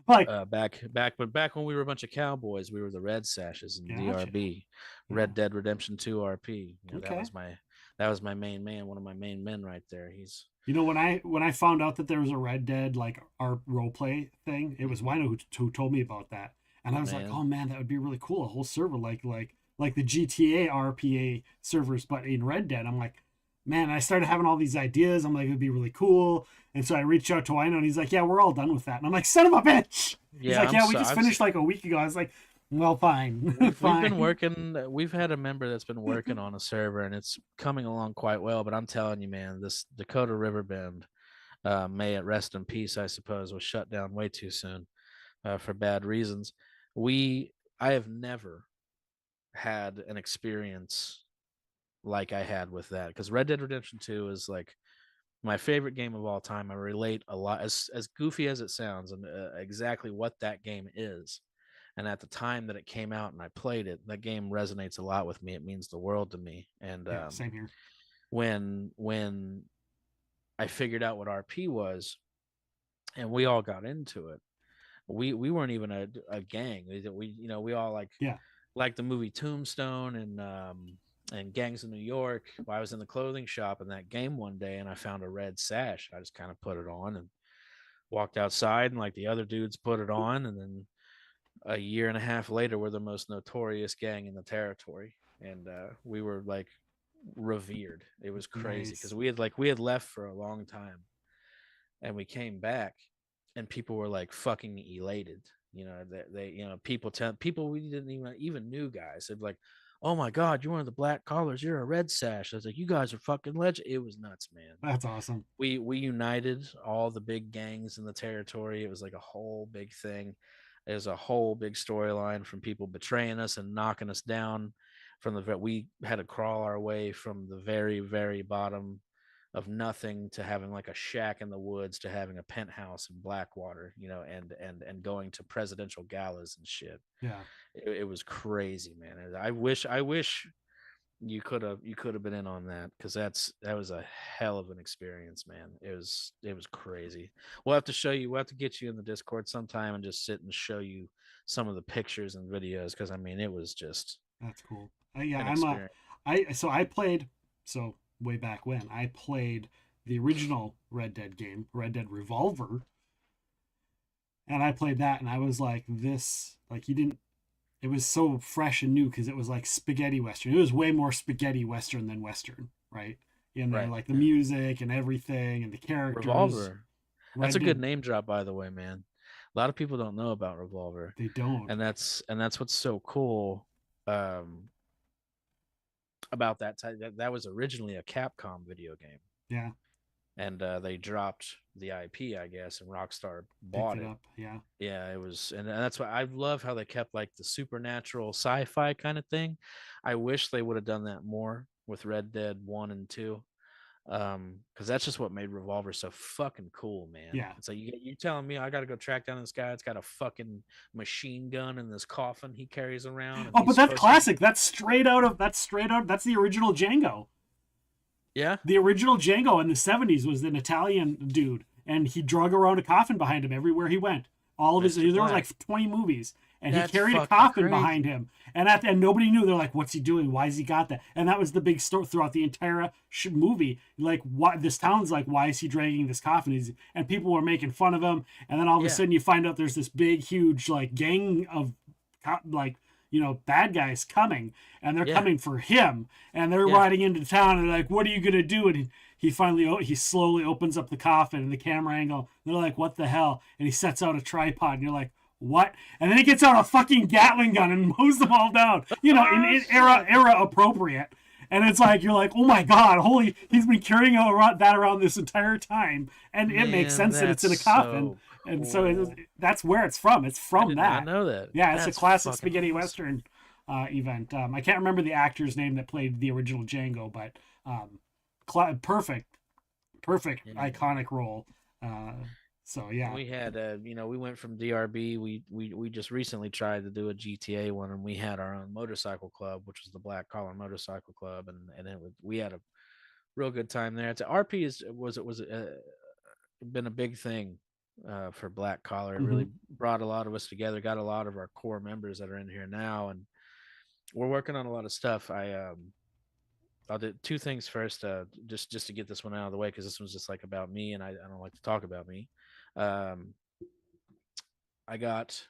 Back when we were a bunch of cowboys, we were the Red Sashes in DRB, Red Dead Redemption 2 RP. That was my main man, one of my main men right there. He's when I found out that there was a Red Dead like our role play thing, it was Wino who told me about that. And I was like, oh man, that would be really cool. A whole server like the GTA RPA servers, but in Red Dead. I'm like, man, I started having all these ideas. I'm like, it'd be really cool. And so I reached out to Wino and he's like, yeah, we're all done with that. And I'm like, son of a bitch. He's like, we just finished like a week ago. I was like, well, fine. We've been working. We've had a member that's been working on a server and it's coming along quite well. But I'm telling you, man, this Dakota Riverbend, may it rest in peace, I suppose, was shut down way too soon for bad reasons. I have never had an experience like I had with that, because Red Dead Redemption 2 is like My favorite game of all time. I relate a lot, as goofy as it sounds, and exactly what that game is. And at the time that it came out and I played it, that game resonates a lot with me. It means the world to me. And Yeah, same here. When I figured out what RP was, and we all got into it, we weren't even a gang. We all like the movie Tombstone and Gangs of New York. Well, I was in the clothing shop in that game one day and I found a red sash. I just kind of put it on and walked outside, and like the other dudes put it on, and then a year and a half later we're the most notorious gang in the territory, and we were like revered. It was crazy because we had left for a long time, and we came back, and people were like fucking elated. People we didn't even knew guys. They'd be like, "Oh my God, you're one of the Black Collars. You're a Red Sash." I was like, "You guys are fucking legend." It was nuts, man. That's awesome. We united all the big gangs in the territory. It was like a whole big thing. There's a whole big storyline from people betraying us and knocking us down we had to crawl our way from the very, very bottom of nothing to having like a shack in the woods to having a penthouse in Blackwater, and going to presidential galas and shit. Yeah. It was crazy, man. I wish you could have been in on that, because that was a hell of an experience, man. It was crazy. We'll have to get you in the Discord sometime and just sit and show you some of the pictures and videos, because I mean it was just that's cool. I played way back when I played the original Red Dead game, Red Dead Revolver, and I played that, and I was like, this, like, it was so fresh and new because it was like spaghetti Western. It was way more spaghetti Western than Western, right? Like the music and everything and the characters. Revolver. That's a good name drop, by the way, man. A lot of people don't know about Revolver. They don't. And that's what's so cool about that. That was originally a Capcom video game. Yeah. And they dropped the IP, I guess, and Rockstar bought it. Up. Yeah. Yeah, it was, and that's why I love how they kept like the supernatural sci-fi kind of thing. I wish they would have done that more with Red Dead 1 and 2. Because that's just what made Revolver so fucking cool, man. Yeah. So you telling me I got to go track down this guy that's got a fucking machine gun in this coffin he carries around? Oh, but that's classic. That's straight out. That's the original Django. Yeah. The original Django in the 70s was an Italian dude, and he drug around a coffin behind him everywhere he went. All of there were like 20 movies, and he carried a coffin behind him. And at the end, nobody knew. They're like, "What's he doing? Why has he got that?" And that was the big story throughout the entire movie. Like, what this town's like, why is he dragging this coffin? And people were making fun of him. And then all of a sudden, you find out there's this big, huge like gang of bad guys coming, and they're coming for him, and they're riding into town, and they're like, "What are you gonna do?" And he slowly opens up the coffin and the camera angle. They're like, "What the hell?" And he sets out a tripod, and you're like, "What?" And then he gets out a fucking Gatling gun and mows them all down. In era appropriate. And it's like, you're like, "Oh my God, he's been carrying that around this entire time." And it makes sense that it's in a coffin. And so that's where it's from. It's from that. I know that. Yeah, it's a classic spaghetti Western event. I can't remember the actor's name that played the original Django, but perfect, iconic role. So yeah, we had we went from DRB. We just recently tried to do a GTA one, and we had our own motorcycle club, which was the Black Collar Motorcycle Club, and we had a real good time there. RP was been a big thing for Black Collar. It really brought a lot of us together, got a lot of our core members that are in here now, and we're working on a lot of stuff. I'll do two things first, just to get this one out of the way, because this one's just like about me, and I don't like to talk about me. I got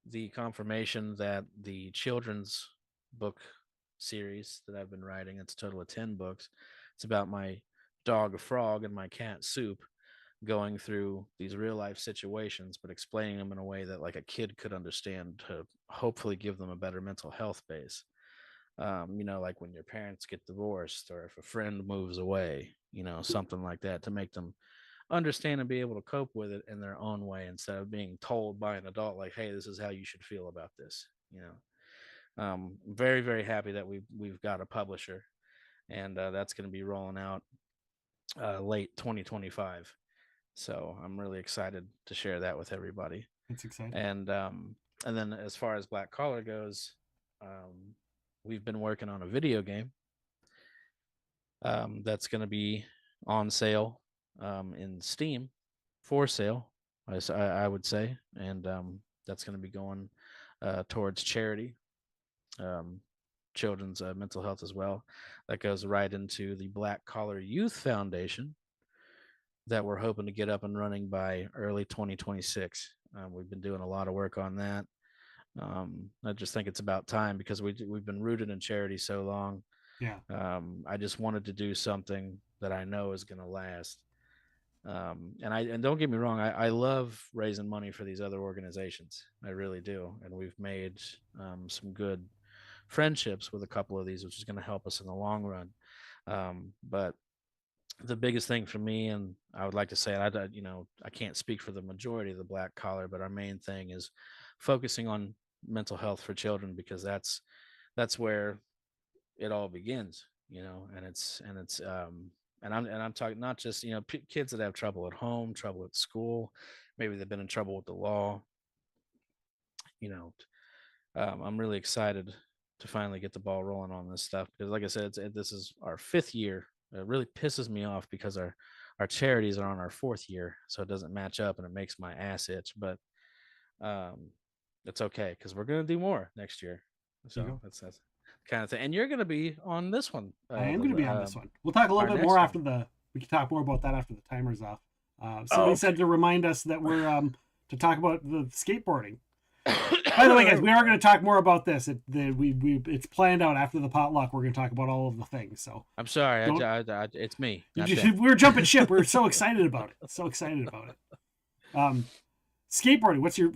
the confirmation that the children's book series that I've been writing, it's a total of 10 books. It's about my dog Frog and my cat Soup going through these real life situations, but explaining them in a way that like a kid could understand, to hopefully give them a better mental health base. Like when your parents get divorced, or if a friend moves away, something like that, to make them understand and be able to cope with it in their own way, instead of being told by an adult like, "Hey, this is how you should feel about this." Very, very happy that we've got a publisher, and that's going to be rolling out late 2025. So I'm really excited to share that with everybody. That's exciting. And then as far as Black Collar goes, we've been working on a video game that's going to be on sale in Steam for sale, I would say, and that's going to be going towards charity, children's mental health as well. That goes right into the Black Collar Youth Foundation that we're hoping to get up and running by early 2026. We've been doing a lot of work on that. I just think it's about time because we've been rooted in charity so long. Yeah. I just wanted to do something that I know is going to last. And don't get me wrong, I love raising money for these other organizations. I really do. And we've made some good friendships with a couple of these, which is going to help us in the long run. But the biggest thing for me, and I would like to say, I can't speak for the majority of the Black Collar, but our main thing is focusing on mental health for children, because that's where it all begins, and I'm talking not just kids that have trouble at home, trouble at school, maybe they've been in trouble with the law. I'm really excited to finally get the ball rolling on this stuff, because like I said, this is our 5th year. It really pisses me off because our charities are on our 4th year, so it doesn't match up and it makes my ass itch, but it's okay because we're going to do more next year. So that's kind of thing. And you're going to be on this one. I am going to be on this one. We'll talk a little bit more after we can talk more about that after the timer's off. Somebody said to remind us that we're to talk about the skateboarding. By the way, guys, we are going to talk more about this. It's planned out after the potluck. We're going to talk about all of the things. So I'm sorry, it's me. We're jumping ship. We're so excited about it. Skateboarding. What's your?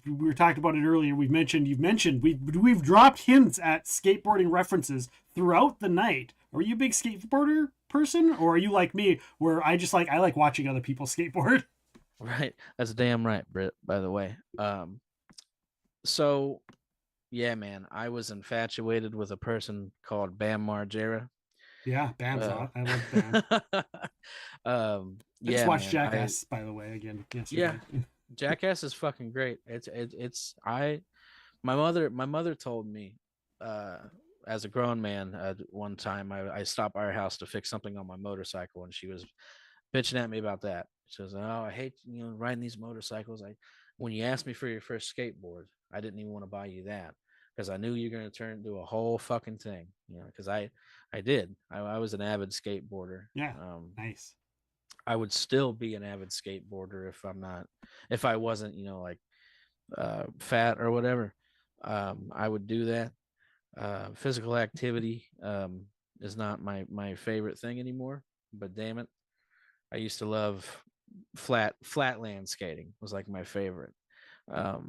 We were talking about it earlier. You've mentioned we've dropped hints at skateboarding references throughout the night. Are you a big skateboarder person, or are you like me, where I like watching other people skateboard? Right. That's damn right, Britt. By the way. So, yeah, man, I was infatuated with a person called Bam Margera. Yeah, Bam's hot. I love Bam. I just watched Jackass, by the way, again yesterday. Yeah, Jackass is fucking great. My mother told me as a grown man one time I stopped by her house to fix something on my motorcycle, and she was bitching at me about that. She was, "Oh, I hate riding these motorcycles. When you asked me for your first skateboard, I didn't even want to buy you that because I knew you're going to turn into a whole fucking thing." Because I did. I was an avid skateboarder. Yeah. Nice. I would still be an avid skateboarder if I wasn't, fat or whatever. I would do that. Physical activity is not my favorite thing anymore, but damn it, I used to love flatland skating was like my favorite.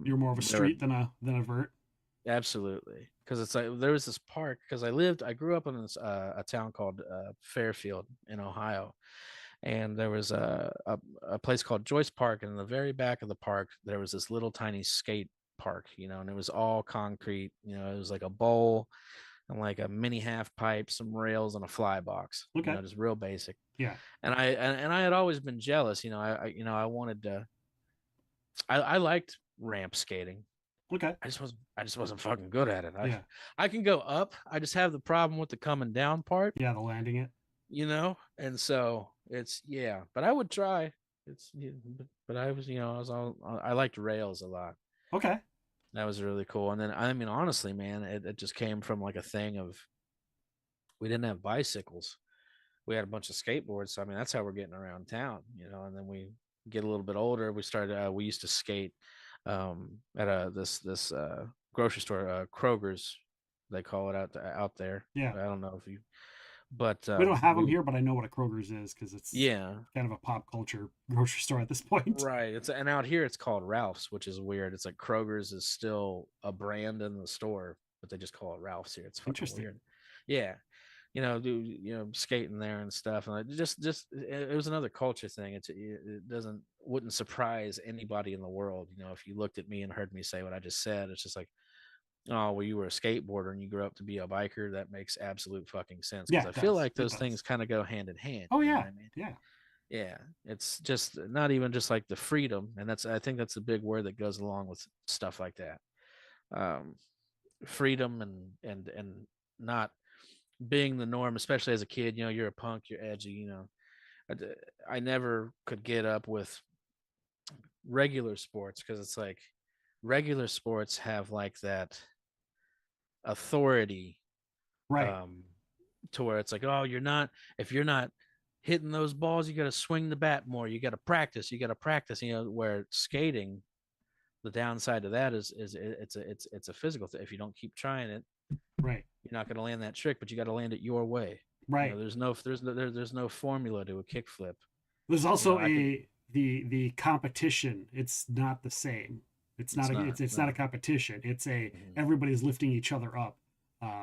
You're more of a street than a vert. Absolutely, because it's like there was this park. Because I grew up in a town called Fairfield in Ohio, and there was a place called Joyce Park, and in the very back of the park there was this little tiny skate park, and it was all concrete. It was like a bowl and like a mini half pipe, some rails, and a fly box. Okay, just real basic. Yeah, and I had always been jealous. I wanted to. I liked ramp skating. Okay. I just wasn't fucking good at it. I can go up. I just have the problem with the coming down part. Yeah, the landing it. And so but I would try. But I was, I liked rails a lot. Okay. That was really cool. And then, honestly, man, it just came from like a thing of, we didn't have bicycles. We had a bunch of skateboards. So, that's how we're getting around town, and then we get a little bit older. We used to skate at this grocery store, Kroger's, they call it out there. Yeah. I don't know if you, but we don't have them here, but I know what a Kroger's is because it's kind of a pop culture grocery store at this point. Right. And out here it's called Ralph's, which is weird. It's like Kroger's is still a brand in the store, but they just call it Ralph's here. It's fucking weird. Yeah. Skating there and stuff, and it was another culture thing. It wouldn't surprise anybody in the world, if you looked at me and heard me say what I just said. It's just like, oh, well, you were a skateboarder and you grew up to be a biker, that makes absolute fucking sense. Yeah, Because it I feel does. like It those does. things kind of go hand in hand. Oh you know yeah, what I mean? yeah. Yeah, it's just not even just like the freedom, and I think that's a big word that goes along with stuff like that. Um, Freedom and not being the norm, especially as a kid. You know, you're a punk, you're edgy. You know, I never could get up with regular sports because it's like regular sports have like that authority, Right. To where it's like, oh, if you're not hitting those balls, you got to swing the bat more. You got to practice. You got to practice. You know, where skating, the downside to that is it's a physical thing. If you don't keep trying it, right, you're not going to land that trick. But you got to land it your way. Right. You know, there's no formula to a kickflip. There's also the competition. It's not the same. It's not a competition. It's a everybody's lifting each other up.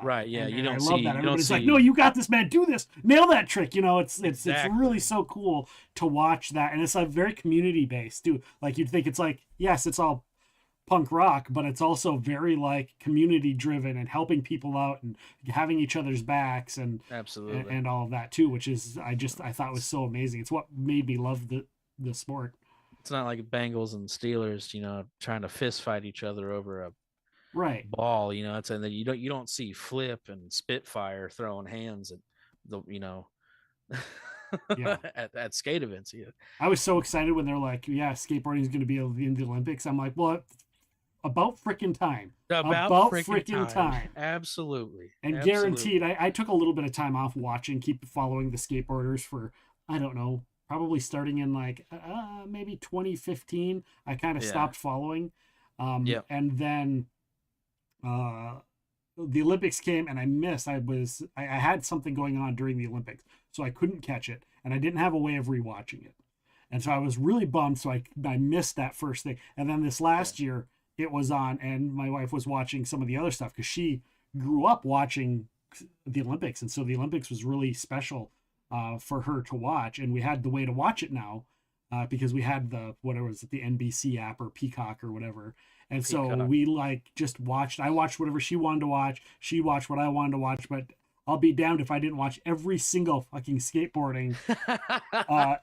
Right. Yeah. And you don't I see. love that. Everybody's like, "No, you got this, man. Do this. Nail that trick." You know, it's really so cool to watch that, and it's like very community based too. Like you'd think it's like, yes, it's all punk rock, but it's also very like community driven and helping people out and having each other's backs and absolutely and all of that too, which is I thought was so amazing. It's what made me love the sport. It's not like Bengals and Steelers, you know, trying to fist fight each other over a right ball. You know, it's and then you don't see Flip and Spitfire throwing hands at the yeah at skate events. Yeah, I was so excited when they're like, yeah, skateboarding is going to be in the Olympics. I'm like, well, about freaking time. About freaking time. Absolutely. And guaranteed, I took a little bit of time off watching, keep following the skateboarders for, I don't know, probably starting in like maybe 2015. I kind of stopped following. And then the Olympics came and I missed. I had something going on during the Olympics, so I couldn't catch it. And I didn't have a way of rewatching it. And so I was really bummed. So I missed that first thing. And then this last year, it was on, and my wife was watching some of the other stuff because she grew up watching the Olympics, and so the Olympics was really special for her to watch. And we had the way to watch it now because we had the NBC app or Peacock or whatever. And so we like just watched. I watched whatever she wanted to watch. She watched what I wanted to watch. But I'll be damned if I didn't watch every single fucking skateboarding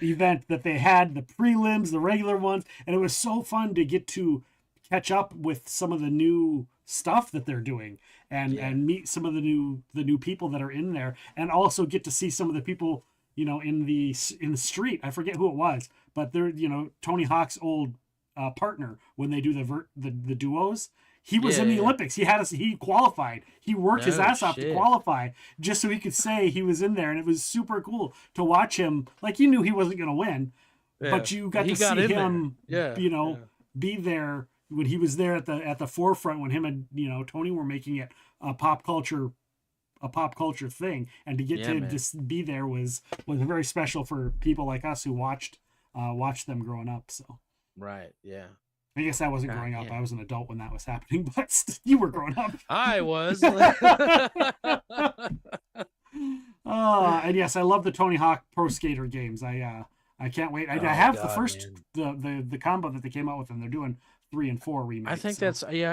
event that they had, the prelims, the regular ones, and it was so fun to get to catch up with some of the new stuff that they're doing and meet some of the new people that are in there, and also get to see some of the people, you know, in the street. I forget who it was, but they're, you know, Tony Hawk's old partner when they do the duos. He was in the Olympics. He qualified. He worked his ass off to qualify just so he could say he was in there, and it was super cool to watch him. Like, you knew he wasn't going to win, but you got to see him, be there when he was there at the forefront, when him and, you know, Tony were making it a pop culture thing, and to get to just be there was very special for people like us who watched them growing up. So right, yeah. I guess I wasn't growing up. I was an adult when that was happening, but you were growing up. I was. And yes, I love the Tony Hawk Pro Skater games. I can't wait. I have the first the combo that they came out with, and they're doing 3 and 4 remakes. I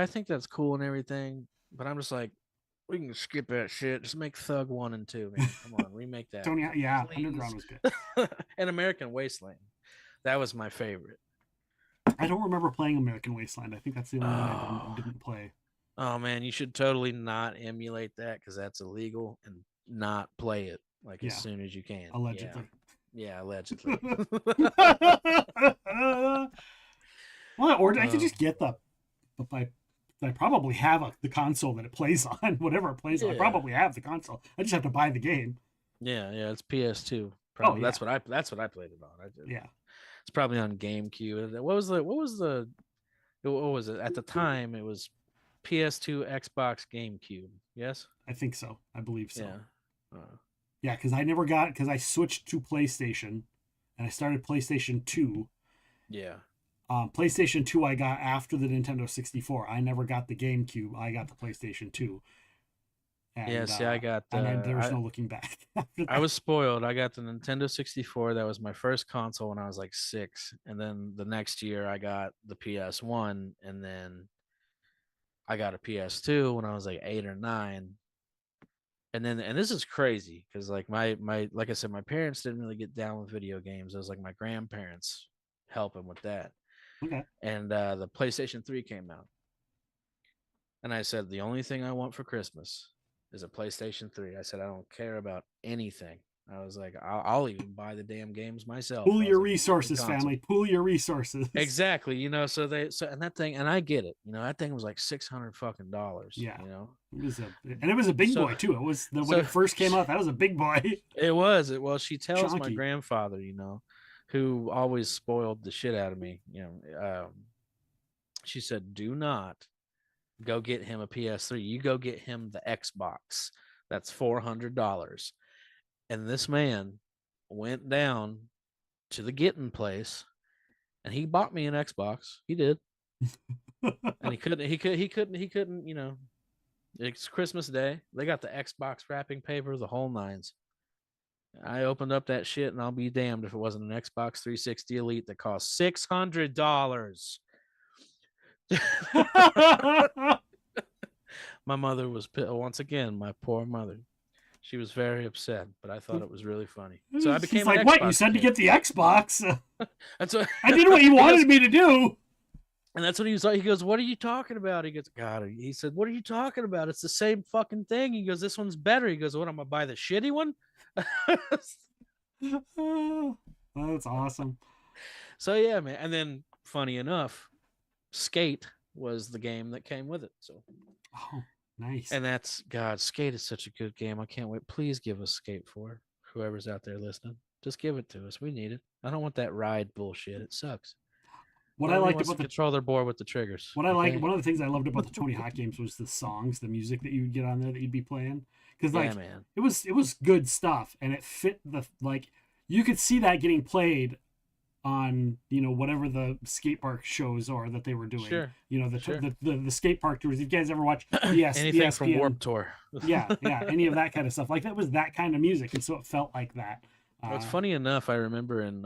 think that's cool and everything, but I'm just like, we can skip that shit. Just make Thug 1 and 2, man. Come on, remake that. Tony, yeah, please. Underground was good. And American Wasteland, that was my favorite. I don't remember playing American Wasteland. I think that's the only one I didn't play. Oh man, you should totally not emulate that because that's illegal, and not play it as soon as you can. Allegedly. Yeah, allegedly. Well, or I could just get I probably have the console that it plays on, whatever it plays on. I probably have the console. I just have to buy the game. Yeah, it's PS2. Probably. Oh, yeah. That's what I played it on. Yeah. It's probably on GameCube. What was it at the time? It was PS2, Xbox, GameCube. Yes, I think so. I believe so. Yeah. Yeah, because I switched to PlayStation, and I started PlayStation 2. Yeah. PlayStation 2 I got after the Nintendo 64. I never got the GameCube. I got the PlayStation 2. And, I got. And there was no looking back. I was spoiled. I got the Nintendo 64. That was my first console when I was like 6, and then the next year I got the PS1, and then I got a PS2 when I was like 8 or 9. And this is crazy because like my like I said, my parents didn't really get down with video games. It was like my grandparents helping with that. Okay. And the PlayStation 3 came out. And I said, the only thing I want for Christmas is a PlayStation 3. I said, I don't care about anything. I was like, I'll even buy the damn games myself. Pool your like, resources, family. Pool your resources. Exactly. You know, so and that thing, and I get it. You know, that thing was like $600 fucking dollars. Yeah. You know, it was a big boy too. It was when it first came out. That was a big boy. It was. She tells my Chunky. grandfather, you know, who always spoiled the shit out of me. You know, she said, "Do not go get him a PS3. You go get him the Xbox. That's $400." And this man went down to the getting place, and he bought me an Xbox. He did, and he couldn't. You know, it's Christmas Day. They got the Xbox wrapping paper, the whole nines. I opened up that shit, and I'll be damned if it wasn't an Xbox 360 Elite that cost $600. My mother was once again, my poor mother. She was very upset, but I thought it was really funny. So I became like, what? You said to get the Xbox. That's what I did what you wanted me to do. And that's what he was like. He goes, "What are you talking about?" He goes, "God." He said, "What are you talking about? It's the same fucking thing." He goes, "This one's better." He goes, "What? I'm gonna buy the shitty one?" Oh, that's awesome. So yeah, man. And then, funny enough, Skate was the game that came with it. So, oh, nice. And that's God. Skate is such a good game. I can't wait. Please give us Skate 4. Whoever's out there listening, just give it to us. We need it. I don't want that ride bullshit. It sucks. What I liked about the controller board with the triggers. What I like, one of the things I loved about the Tony Hawk games was the songs, the music that you would get on there that you'd be playing. Because like, man. it was good stuff, and it fit you could see that getting played on, you know, whatever the skate park shows are that they were doing. Sure. You know, the skate park tours. If you guys ever watch anything ESPN, from Warped Tour. yeah, any of that kind of stuff. Like that was that kind of music, and so it felt like that. It's funny enough. I remember in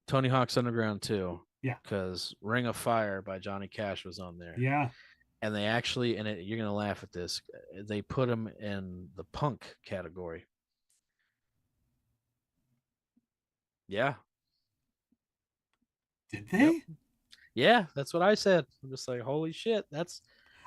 Tony Hawk's Underground 2. Yeah. Because Ring of Fire by Johnny Cash was on there. Yeah. And they actually, you're gonna laugh at this, they put him in the punk category. Yeah. Did they? Yep. Yeah, that's what I said. I'm just like, holy shit, that's.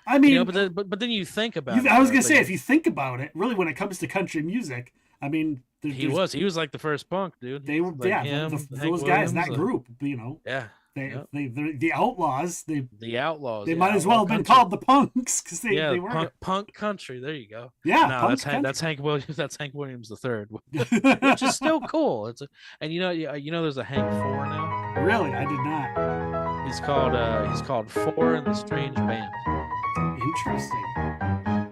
I mean, you know, but then you think about it. I was gonna say, if you think about it, really, when it comes to country music, I mean, he was like the first punk dude. They were, like those guys, that group, you know. Yeah. They're the Outlaws. The Outlaws. They might as well have been called the Punks because they were punk country. There you go. Yeah, no, that's Hank Williams. That's Hank Williams the third, which is still cool. And you know, there's a Hank 4 now. Really, I did not. He's called 4 in the Strange Band. Interesting.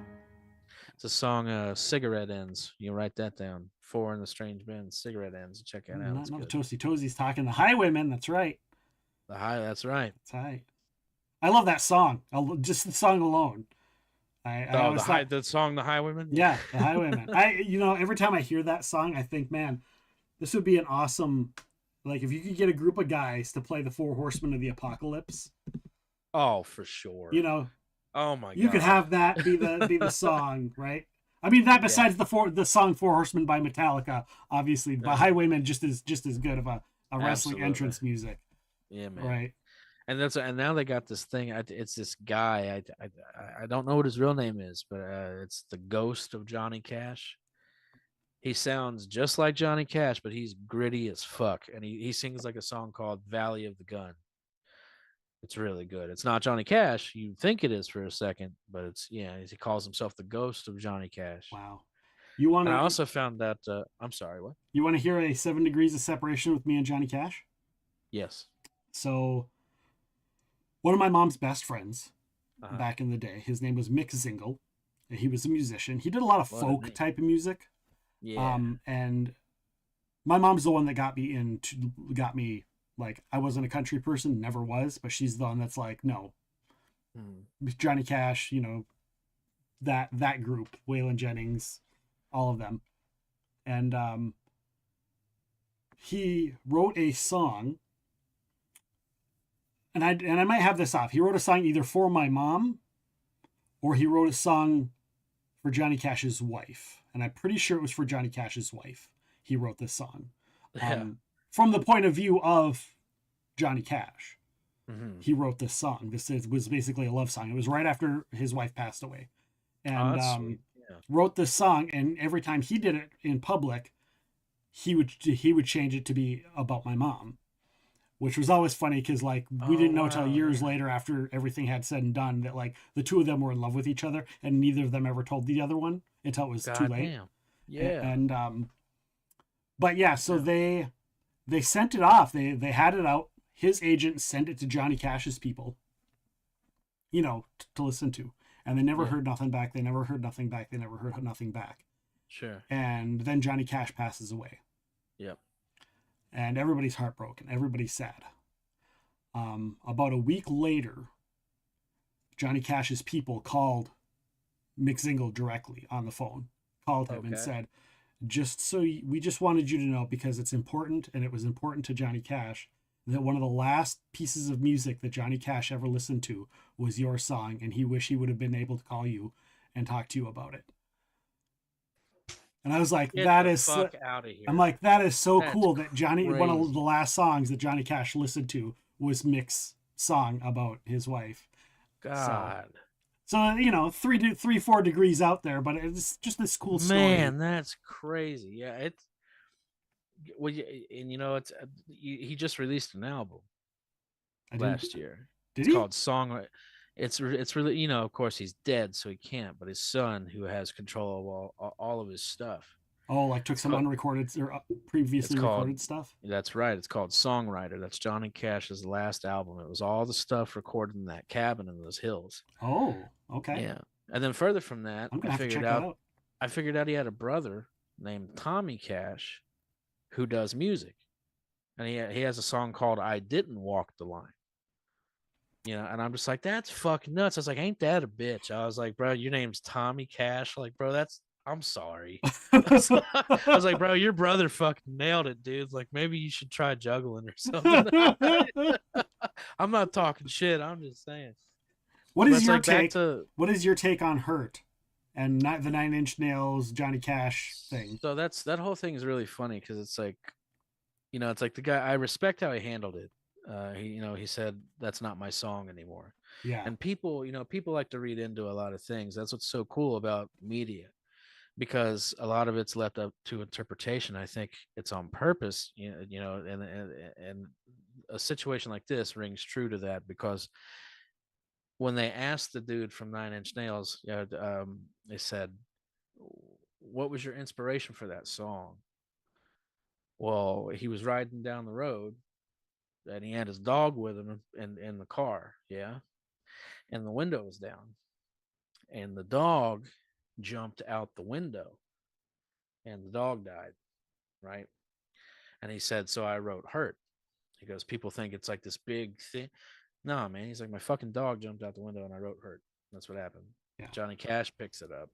It's a song, Cigarette Ends. You write that down. 4 in the Strange Band, Cigarette Ends. Check that out. Not the Toasty Toesies talking. The Highwaymen. That's right. That's right. That's right. I love that song. Just the song alone. The song, The Highwaymen. Yeah, The Highwaymen. Every time I hear that song, I think, man, this would be an awesome. Like, if you could get a group of guys to play the 4 Horsemen of the Apocalypse. Oh, for sure. You know. Oh my God. You could have that be the song, right? I mean, that besides the song 4 Horsemen by Metallica, obviously, but Highwaymen just as good of a wrestling entrance music. Yeah, man. Right. And now they got this thing. It's this guy. I don't know what his real name is, but it's the ghost of Johnny Cash. He sounds just like Johnny Cash, but he's gritty as fuck. And he sings like a song called Valley of the Gun. It's really good. It's not Johnny Cash. You think it is for a second, but he calls himself the ghost of Johnny Cash. Wow. I also found that I'm sorry, what? You want to hear a 7 Degrees of Separation with me and Johnny Cash? Yes. So one of my mom's best friends back in the day, his name was Mick Zingle. He was a musician. He did a lot of folk type of music. Yeah. And my mom's the one that got me like, I wasn't a country person, never was, but she's the one that's like, no, Johnny Cash, you know, that group, Waylon Jennings, all of them. And he wrote a song and I might have this off. He wrote a song either for my mom, or he wrote a song for Johnny Cash's wife, and I'm pretty sure it was for Johnny Cash's wife. He wrote this song, from the point of view of Johnny Cash. Mm-hmm. He wrote this song. This was basically a love song. It was right after his wife passed away, and wrote this song. And every time he did it in public, he would change it to be about my mom, which was always funny because like we didn't know until years later, after everything had said and done, that like the two of them were in love with each other, and neither of them ever told the other one until it was too late. Damn. Yeah. And but yeah, so they sent it off. They had it out. His agent sent it to Johnny Cash's people, you know, to listen to, and they never heard nothing back. They never heard nothing back. They never heard nothing back. Sure. And then Johnny Cash passes away. Yep. And everybody's heartbroken. Everybody's sad. About a week later, Johnny Cash's people called Mick Zingle directly on the phone, called him and said, we just wanted you to know, because it's important, and it was important to Johnny Cash, that one of the last pieces of music that Johnny Cash ever listened to was your song, and he wished he would have been able to call you and talk to you about it. And I was like, that is fuck out of here. I'm like, that is so That's cool that Johnny, crazy. one of the last songs that Johnny Cash listened to was Mick's song about his wife. God. So you know, 4 degrees out there, but it's just this cool story. Man, that's crazy. Yeah, it's well, and you know, it's he just released an album last year. Did it's he? called Song. It's really, you know, of course he's dead, so he can't. But his son, who has control of all of his stuff. Oh, like took some unrecorded or previously recorded stuff. That's right. It's called Songwriter. That's Johnny Cash's last album. It was all the stuff recorded in that cabin in those hills. Oh, okay. Yeah, and then further from that, I'm gonna I have to figured check that out. I figured out he had a brother named Tommy Cash, who does music, and he has a song called "I Didn't Walk the Line." You know, and I'm just like, that's fucking nuts. I was like, ain't that a bitch? I was like, bro, your name's Tommy Cash. Like, bro, I'm sorry. I was like, bro, your brother fucking nailed it, dude. Like, maybe you should try juggling or something. I'm not talking shit. I'm just saying. What is your take? What is your take on Hurt and not the 9 Inch Nails Johnny Cash thing? So that whole thing is really funny because it's like, you know, it's like the guy, I respect how he handled it. He said that's not my song anymore. Yeah. And people like to read into a lot of things. That's what's so cool about media, because a lot of it's left up to interpretation. I think it's on purpose, and a situation like this rings true to that, because when they asked the dude from 9 Inch Nails, they said, what was your inspiration for that song? Well, he was riding down the road and he had his dog with him in the car. Yeah. And the window was down and the dog jumped out the window and the dog died. Right. And he said, so I wrote Hurt. He goes, people think it's like this big thing. No, man. He's like, my fucking dog jumped out the window and I wrote Hurt. That's what happened. Yeah. Johnny Cash picks it up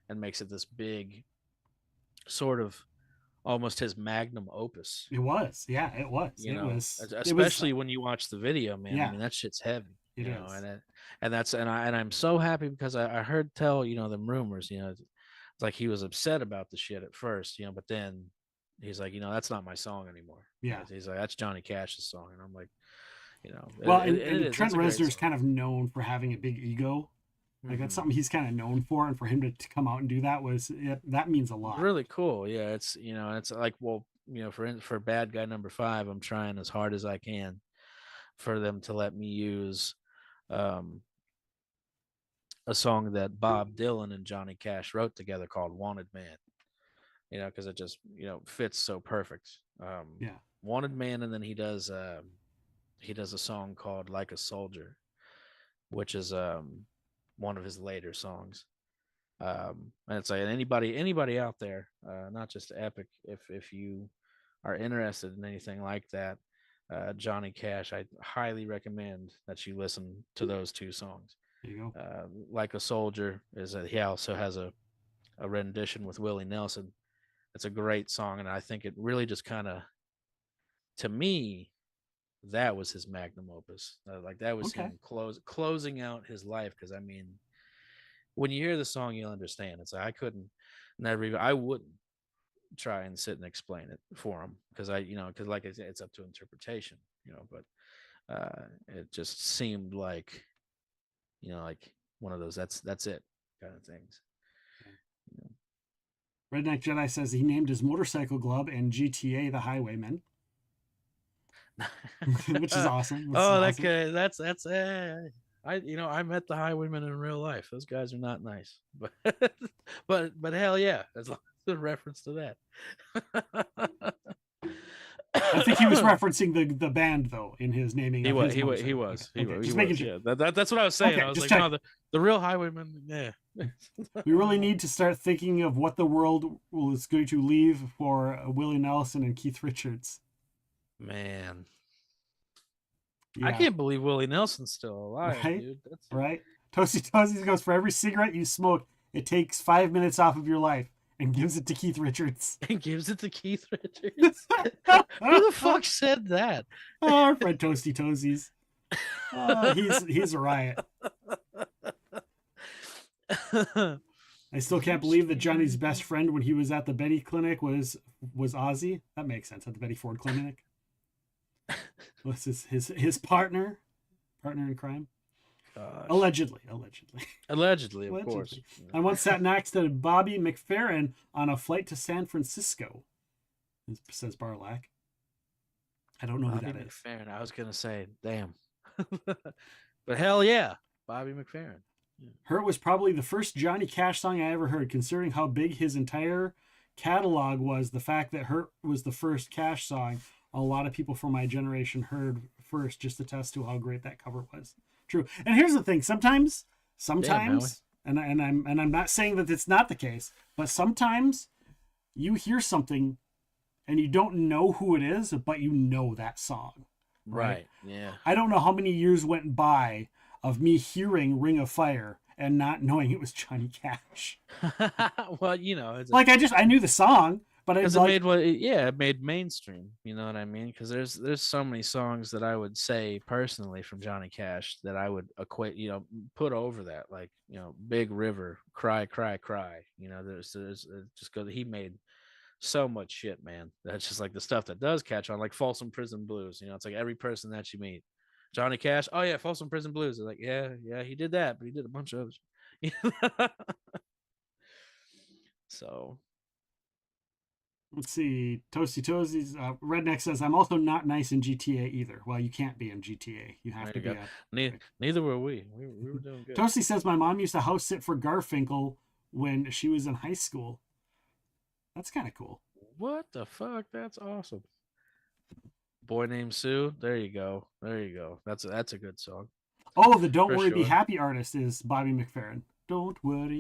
and makes it this big sort of almost his magnum opus. It was. Yeah, it was. Especially when you watch the video, man. Yeah. I mean, that shit's heavy. It you is. know, and I'm so happy because I heard them rumors, it's like he was upset about the shit at first, but then he's like, that's not my song anymore. Yeah. He's like, that's Johnny Cash's song. And I'm like, well, and Trent Reznor's kind of known for having a big ego. Like that's something he's kind of known for, and for him to come out and do that that means a lot. Really cool. Yeah, it's it's like, well, for Bad Guy number 5, I'm trying as hard as I can for them to let me use a song that Bob Dylan and Johnny Cash wrote together called Wanted Man. Because it just fits so perfect. Yeah. Wanted Man, and then he does a song called Like a Soldier, which is one of his later songs. And it's like anybody out there, not just Epic, if you are interested in anything like that, Johnny Cash, I highly recommend that you listen to those 2 songs. There you go. Like a Soldier he also has a rendition with Willie Nelson. It's a great song, and I think it really just kind of, to me, that was his magnum opus. Like that was Okay. him closing out his life. Because I mean, when you hear the song, you'll understand. It's like I wouldn't try and sit and explain it for him because because like I said, it's up to interpretation, But it just seemed like, like one of those that's it kind of things. Redneck Jedi says he named his motorcycle club and GTA the Highwaymen. Which is awesome. That's I met the Highwaymen in real life. Those guys are not nice, but but hell yeah, as long as a reference to that. I think he was referencing the band though in his naming. He was. Just making sure. Yeah. That's what I was saying. Okay, I was just like, check. no, the real Highwaymen. Yeah. We really need to start thinking of what the world is going to leave for Willie Nelson and Keith Richards. Man, Yeah. I can't believe Willie Nelson's still alive, Right? dude. That's Right? Toasty goes, for every cigarette you smoke, it takes 5 minutes off of your life and gives it to Keith Richards. And gives it to Keith Richards. Who the fuck said that? Oh, our friend Toasty Toesies. He's a riot. I still can't believe that Johnny's best friend when he was at the Betty Clinic was Ozzy. That makes sense. At the Betty Ford Clinic. Was his partner in crime? Gosh. Allegedly, of course. I once sat next to Bobby McFerrin on a flight to San Francisco. Says Barlack. I don't know Bobby who that is. McFerrin. I was gonna say, damn. But hell yeah, Bobby McFerrin. Hurt was probably the first Johnny Cash song I ever heard, considering how big his entire catalog was. The fact that Hurt was the first Cash song, a lot of people from my generation heard first, just to attest to how great that cover was. True. And here's the thing: sometimes, and I'm not saying that it's not the case, but sometimes you hear something and you don't know who it is, but you know that song. Right. Yeah. I don't know how many years went by of me hearing Ring of Fire and not knowing it was Johnny Cash. Well, it's like I knew the song, but it made mainstream. You know what I mean? Because there's so many songs that I would say personally from Johnny Cash that I would equate, put over that, like Big River, Cry Cry Cry. There's just because he made so much shit, man. That's just like the stuff that does catch on, like Folsom Prison Blues. It's like every person that you meet. Johnny Cash, oh yeah, Folsom Prison Blues. They're like, yeah, he did that, but he did a bunch of others. So let's see. Toasty Toesies. Redneck says, I'm also not nice in GTA either. Well, you can't be in GTA. You have to be. Neither were we. We were doing good. Toasty says, my mom used to house sit for Garfinkel when she was in high school. That's kind of cool. What the fuck? That's awesome. Boy Named Sue. There you go. That's a good song. Oh, the Don't Worry, Be Happy artist is Bobby McFerrin. Don't worry.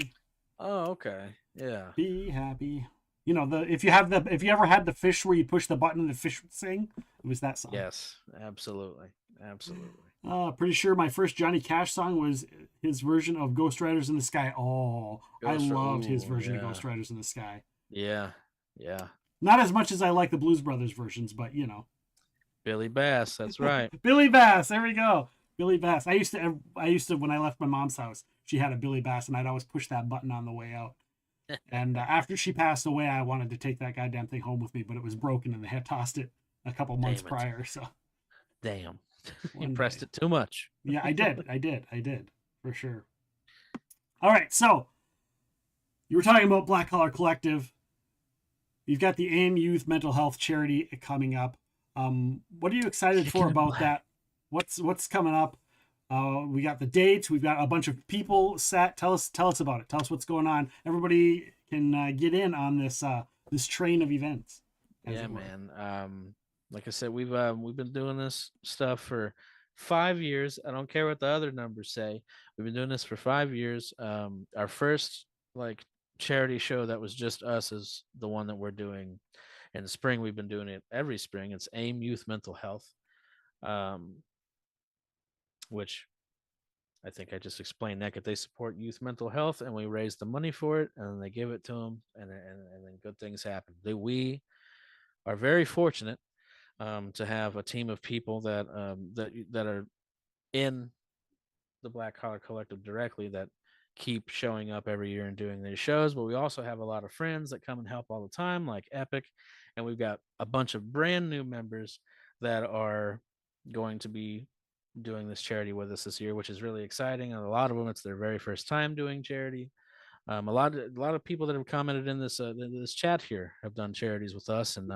Oh, okay. Yeah. Be happy. If you ever had the fish where you push the button and the fish would sing, it was that song. Yes, absolutely. Pretty sure my first Johnny Cash song was his version of Ghost Riders in the Sky. Oh, I loved his version of Ghost Riders in the Sky. Yeah. Not as much as I like the Blues Brothers versions, but Billy Bass, that's right. Billy Bass, there we go. Billy Bass. I used to when I left my mom's house, she had a Billy Bass, and I'd always push that button on the way out. And after she passed away, I wanted to take that goddamn thing home with me, but it was broken, and they had tossed it a couple months prior. So, damn, you pressed it too much. Yeah, I did for sure. All right, so you were talking about Black Collar Collective. You've got the AIM Youth Mental Health Charity coming up. What are you excited for about that? What's coming up? We got the dates. We've got a bunch of people set. Tell us about it. Tell us what's going on. Everybody can get in on this train of events. Yeah, man. Like I said, we've been doing this stuff for 5 years. I don't care what the other numbers say. We've been doing this for 5 years. Our first charity show that was just us is the one that we're doing in the spring. We've been doing it every spring. It's AIM Youth Mental Health, which I think I just explained that they support youth mental health, and we raise the money for it, and they give it to them, and then good things happen. We are very fortunate to have a team of people that that are in the Black Collar Collective directly that keep showing up every year and doing these shows. But we also have a lot of friends that come and help all the time, like Epic, and we've got a bunch of brand new members that are going to be doing this charity with us this year, which is really exciting. And a lot of them, it's their very first time doing charity. A lot of people that have commented in this chat here have done charities with us, and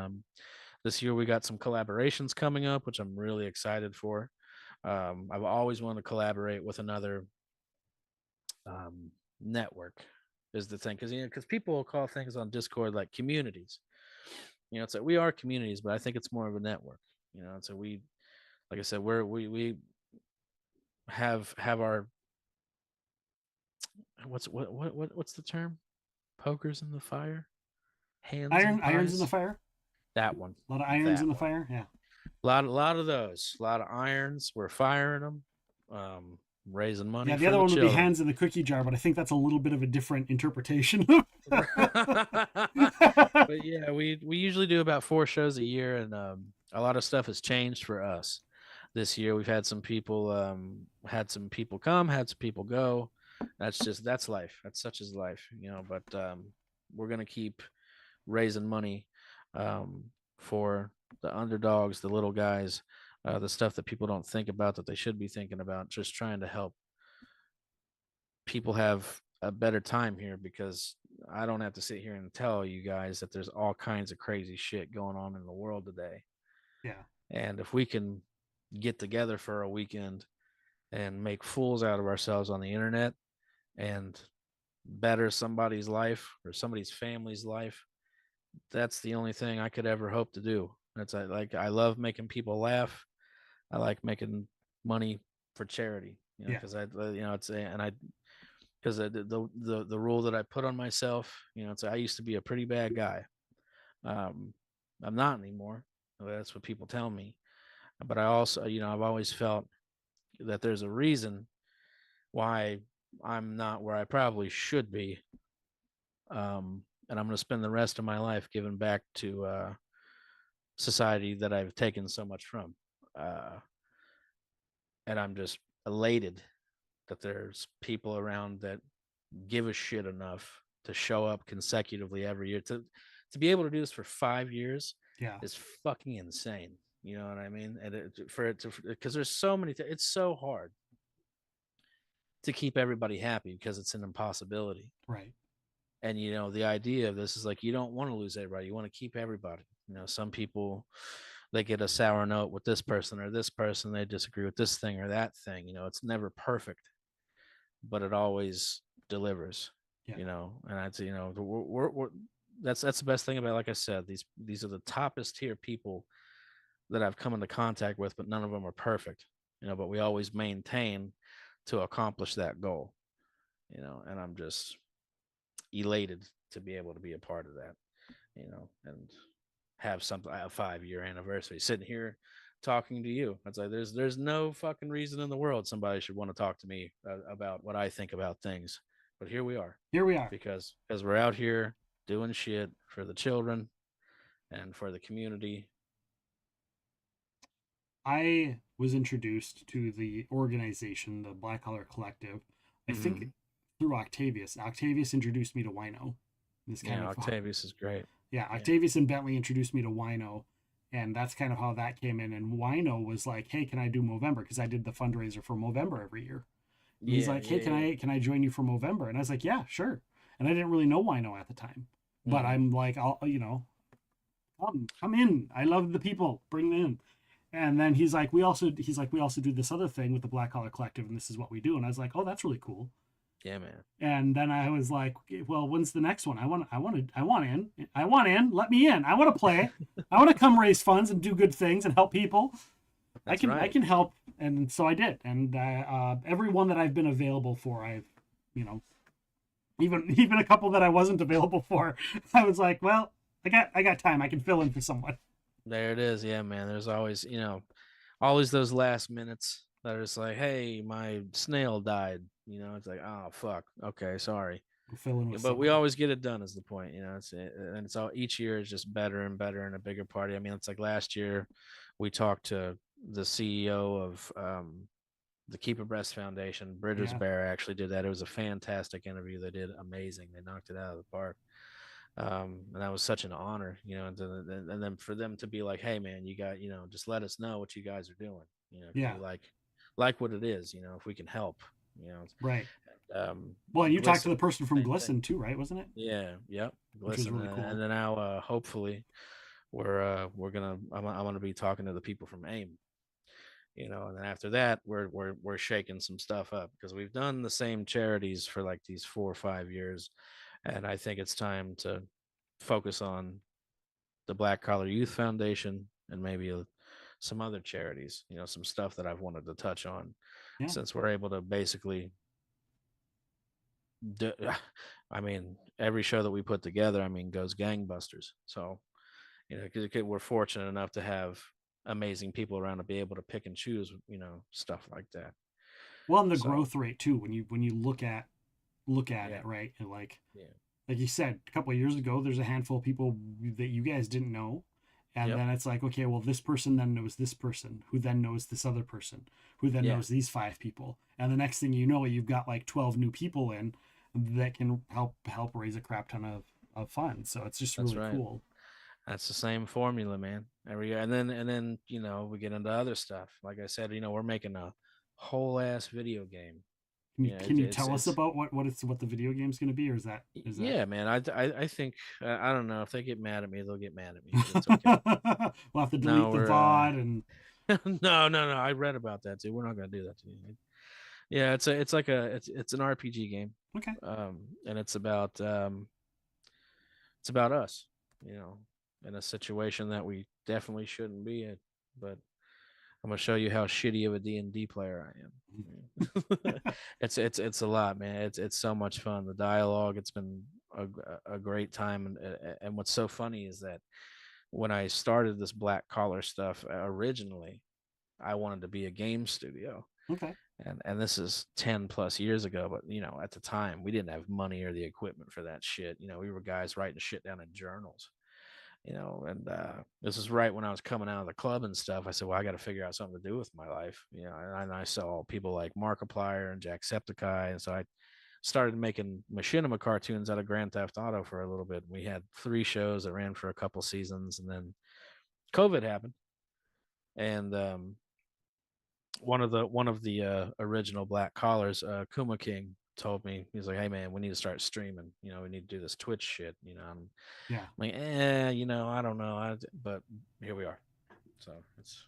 this year we got some collaborations coming up, which I'm really excited for. I've always wanted to collaborate with another network, is the thing, because people will call things on Discord like communities. It's like we are communities, but I think it's more of a network. And so we, like I said, we have our what's the term? Pokers in the fire, irons in the fire. That one. A lot of irons in the fire. Yeah. A lot of those. A lot of irons. We're firing them. Raising money. Yeah, the other one would be hands in the cookie jar, but I think that's a little bit of a different interpretation. But yeah, we usually do about 4 shows a year, and a lot of stuff has changed for us this year. We've had some people come, had some people go. That's life. That's such as life, But we're gonna keep raising money for the underdogs, the little guys, the stuff that people don't think about that they should be thinking about. Just trying to help people have a better time here, because I don't have to sit here and tell you guys that there's all kinds of crazy shit going on in the world today. Yeah. And if we can get together for a weekend and make fools out of ourselves on the internet and better somebody's life or somebody's family's life, that's the only thing I could ever hope to do. I love making people laugh. I like making money for charity, because because the rule that I put on myself, I used to be a pretty bad guy. I'm not anymore. That's what people tell me. But I also, I've always felt that there's a reason why I'm not where I probably should be. And I'm going to spend the rest of my life giving back to society that I've taken so much from. And I'm just elated that there's people around that give a shit enough to show up consecutively every year. To be able to do this for 5 years is fucking insane. You know what I mean? And because there's so many things, it's so hard to keep everybody happy because it's an impossibility. Right. And, the idea of this is like, you don't want to lose everybody. You want to keep everybody. Some people, they get a sour note with this person or this person. They disagree with this thing or that thing. It's never perfect, but it always delivers. And I'd say, that's the best thing about it. Like I said, these are the toppest tier people that I've come into contact with, but none of them are perfect. But we always maintain to accomplish that goal. And I'm just elated to be able to be a part of that. And have something, a 5-year anniversary, sitting here talking to you. It's like there's no fucking reason in the world somebody should want to talk to me about what I think about things, but here we are because we're out here doing shit for the children and for the community. I was introduced to the organization, the Black Collar Collective, I think through Octavius. Octavius introduced me to Wino. Octavius is great. Yeah, Octavius and Bentley introduced me to Wino, and that's kind of how that came in. And Wino was like, "Hey, can I do Movember?" Because I did the fundraiser for Movember every year. He's like, "Hey, can I join you for Movember?" And I was like, "Yeah, sure." And I didn't really know Wino at the time, but I'm like, "I'll, come in. I love the people. Bring them in." And then he's like, we also do this other thing with the Black Collar Collective, and this is what we do. And I was like, "Oh, that's really cool." Yeah, man. And then I was like, "Well, when's the next one? I want in. Let me in. I want to play. I want to come raise funds and do good things and help people. I can help." And so I did. And everyone that I've been available for, I've, even a couple that I wasn't available for, I was like, "Well, I got time. I can fill in for someone." There it is. Yeah, man. There's always, always those last minutes that are just like, "Hey, my snail died." It's like, "Oh, fuck. Okay, sorry." fill in with But we something. always get it done is the point, and it's all each year is just better and better and a bigger party. I mean, it's like last year we talked to the CEO of the Keep Abreast Foundation. Bridges Yeah. Bear actually did that. It was a fantastic interview. They did amazing. They knocked it out of the park. And that was such an honor, and then for them to be like, hey man, you got, just let us know what you guys are doing, if Yeah. you like what it is, if we can help, Right. Well, and you talked to the person from same Glisten thing. too, right? Wasn't it? Yeah. Yep. Which was Glisten. really cool. And then now, hopefully I'm gonna be talking to the people from AIM, and then after that, we're shaking some stuff up because we've done the same charities for like these 4 or 5 years. And I think it's time to focus on the Black Collar Youth Foundation and maybe some other charities, some stuff that I've wanted to touch on since we're able to basically I mean, every show that we put together, goes gangbusters. So, because we're fortunate enough to have amazing people around to be able to pick and choose, stuff like that. Well, and the growth rate too, when you look at it, right? And like you said, a couple of years ago, there's a handful of people that you guys didn't know. And then it's like, okay, well, this person then knows this person, who then knows this other person, who then knows these 5 people. And the next thing you know, you've got like 12 new people in that can help raise a crap ton of funds. So it's just really cool. That's the same formula, man. Every year. And then, we get into other stuff. Like I said, we're making a whole ass video game. Can you tell us about what the video game's going to be, or is that? Yeah, man. I think I don't know if they get mad at me, they'll get mad at me. But it's okay. We'll have to delete the VOD and. No. I read about that too. We're not going to do that to you. Yeah, it's an RPG game. Okay. And it's about us, in a situation that we definitely shouldn't be in, but I'm gonna show you how shitty of a D&D player I am. It's a lot, man. It's so much fun. The dialogue, it's been a great time, and what's so funny is that when I started this Black Collar stuff originally, I wanted to be a game studio. Okay. And this is 10 plus years ago, but at the time we didn't have money or the equipment for that shit. We were guys writing shit down in journals. And this is right when I was coming out of the club and stuff. I said, well, I got to figure out something to do with my life, and I saw people like Markiplier and Jacksepticeye. And so I started making machinima cartoons out of Grand Theft Auto for a little bit. We had 3 shows that ran for a couple seasons, and then COVID happened. And one of the original Black Collars, Kuma King, told me, he's like, hey man, we need to start streaming, we need to do this Twitch shit, I'm like, I don't know, but here we are. So it's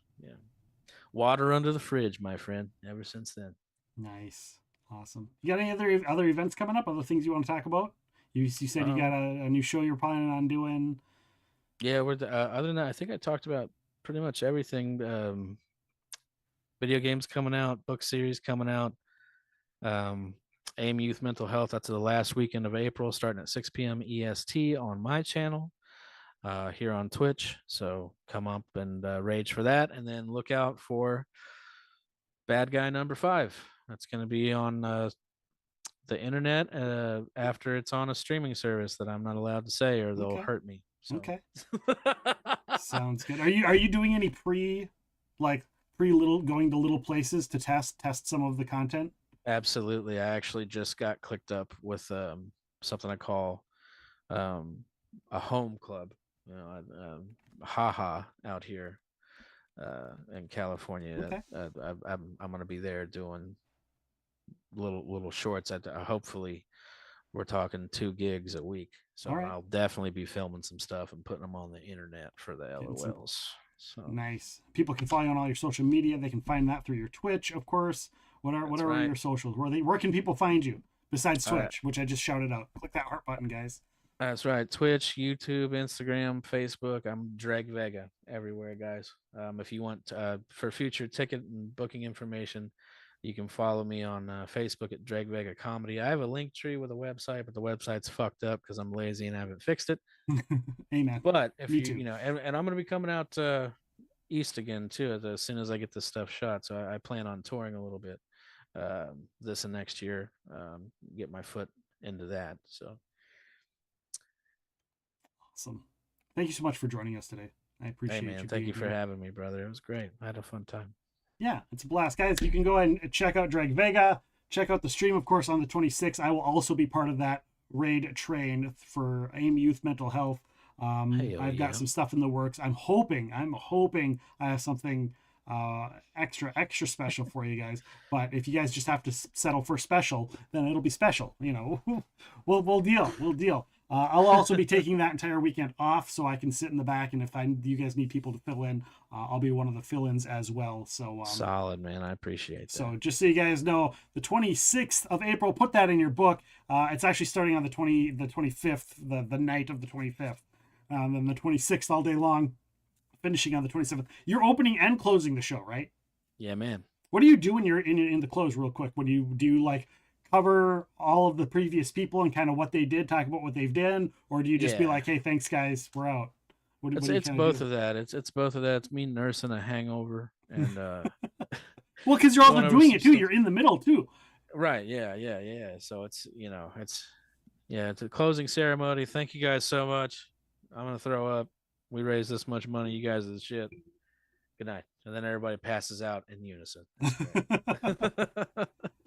water under the fridge, my friend, ever since then. Nice. Awesome. You got any other events coming up, other things you want to talk about? You said you got a new show you're planning on doing. Yeah, we're other than that, I think I talked about pretty much everything. Video games coming out, book series coming out, AIM Youth Mental Health. That's the last weekend of April, starting at 6 p.m. EST on my channel here on Twitch. So come up and rage for that, and then look out for Bad Guy number 5. That's going to be on the internet after it's on a streaming service that I'm not allowed to say, or they'll hurt me. So. Okay. Sounds good. Are you doing any going to little places to test some of the content? Absolutely. I actually just got clicked up with something I call a home club, haha out here in California. Okay. I'm going to be there doing little shorts. Hopefully we're talking 2 gigs a week. So I'll definitely be filming some stuff and putting them on the internet for the LOLs. So nice. People can follow you on all your social media. They can find that through your Twitch, of course. Whatever your socials. Where can people find you besides Twitch, which I just shouted out? Click that heart button, guys. That's right. Twitch, YouTube, Instagram, Facebook. I'm Dreg Vega everywhere, guys. If you want for future ticket and booking information, you can follow me on Facebook at Dreg Vega Comedy. I have a link tree with a website, but the website's fucked up because I'm lazy and I haven't fixed it. Amen. But if and I'm going to be coming out east again too as soon as I get this stuff shot. So I plan on touring a little bit this and next year, get my foot into that. So Awesome. Thank you so much for joining us today. I appreciate hey man, you. thank you being for here. having me, brother. It was great. I had a fun time. Yeah, it's a blast, guys. You can go ahead and check out Dreg Vega. Check out the stream, of course, on the 26th. I will also be part of that raid train for AIM Youth Mental Health. I've got some stuff in the works. I'm hoping I have something extra special for you guys. But if you guys just have to settle for special, then it'll be special. You know, we'll deal. I'll also be taking that entire weekend off so I can sit in the back, and if you guys need people to fill in, I'll be one of the fill-ins as well. So solid, man. I appreciate that. So just so you guys know, the 26th of April, put that in your book. It's actually starting on the 25th, the night of the 25th, then the 26th all day long, finishing on the 27th. You're opening and closing the show, right? Yeah, man. What do you do when you're in the close, real quick? When do you like cover all of the previous people and kind of what they did, talk about what they've done, or do you just be like, hey, thanks guys, we're out? It's both of that. It's both of that. It's me nursing a hangover and well, because you're also doing it too. You're in the middle too. Right. Yeah. So it's it's a closing ceremony. Thank you guys so much. I'm gonna throw up. We raised this much money. You guys are the shit. Good night. And then everybody passes out in unison.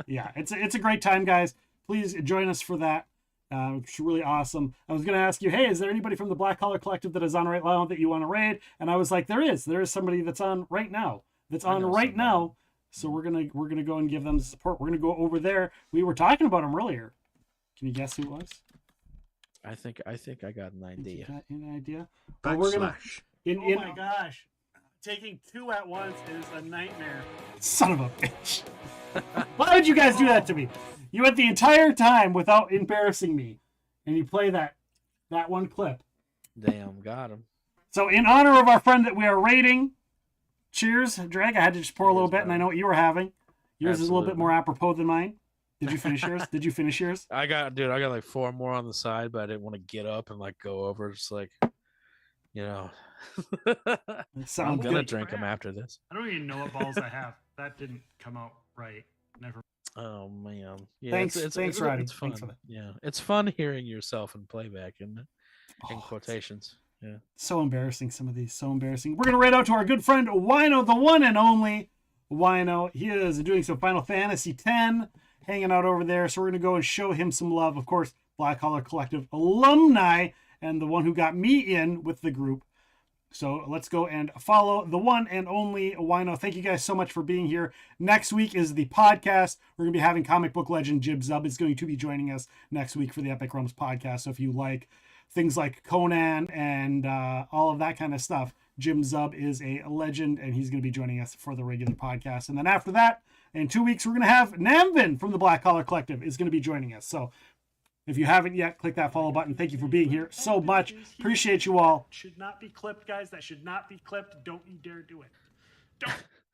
Yeah, it's a great time, guys. Please join us for that. It's really awesome. I was going to ask you, hey, is there anybody from the Black Collar Collective that is on right now that you want to raid? And I was like, there is somebody that's on right now. So we're gonna go and give them support. We're gonna go over there. We were talking about him earlier. Can you guess who it was? I think I got an idea. You got an idea? Well, we're gonna. Oh my gosh! Taking two at once is a nightmare. Son of a bitch! Why would you guys do that to me? You went the entire time without embarrassing me, and you play that one clip. Damn, got him. So in honor of our friend that we are rating, cheers, Dreg. I had to just pour a little bit, and I know what you were having. Yours is a little bit more apropos than mine. Did you finish yours? I got like 4 more on the side, but I didn't want to get up and like go over. Just like, I'm gonna drink them after this. I don't even know what balls I have. That didn't come out right. Never. Oh man. Yeah. Thanks, Roddy. It's fun. Thanks for that. Yeah. It's fun hearing yourself in playback, isn't it? In quotations. Yeah. So embarrassing. Some of these. So embarrassing. We're gonna raid out to our good friend Wino, the one and only Wino. He is doing some Final Fantasy X, hanging out over there. So we're gonna go and show him some love. Of course, Black Collar Collective alumni and the one who got me in with the group. So let's go and follow the one and only Wino. Thank you guys so much for being here. Next week is the podcast. We're going to be having comic book legend Jib Zub is going to be joining us next week for the Epic Realms podcast. So if you like things like Conan and all of that kind of stuff, Jim Zub is a legend, and he's going to be joining us for the regular podcast. And then after that, in 2 weeks, we're going to have Namvin from the Black Collar Collective is going to be joining us. So if you haven't yet, click that follow button. Thank you for being here so much. Appreciate you all. Should not be clipped, guys. That should not be clipped. Don't you dare do it.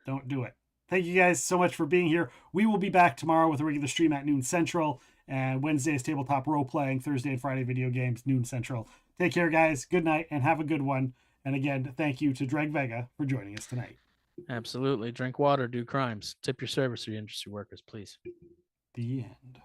Don't do it. Thank you guys so much for being here. We will be back tomorrow with a regular stream at noon Central. And Wednesday is tabletop role playing. Thursday and Friday video games, noon Central. Take care, guys. Good night and have a good one. And again, thank you to Dreg Vega for joining us tonight. Absolutely. Drink water, do crimes. Tip your service or your industry workers, please. The end.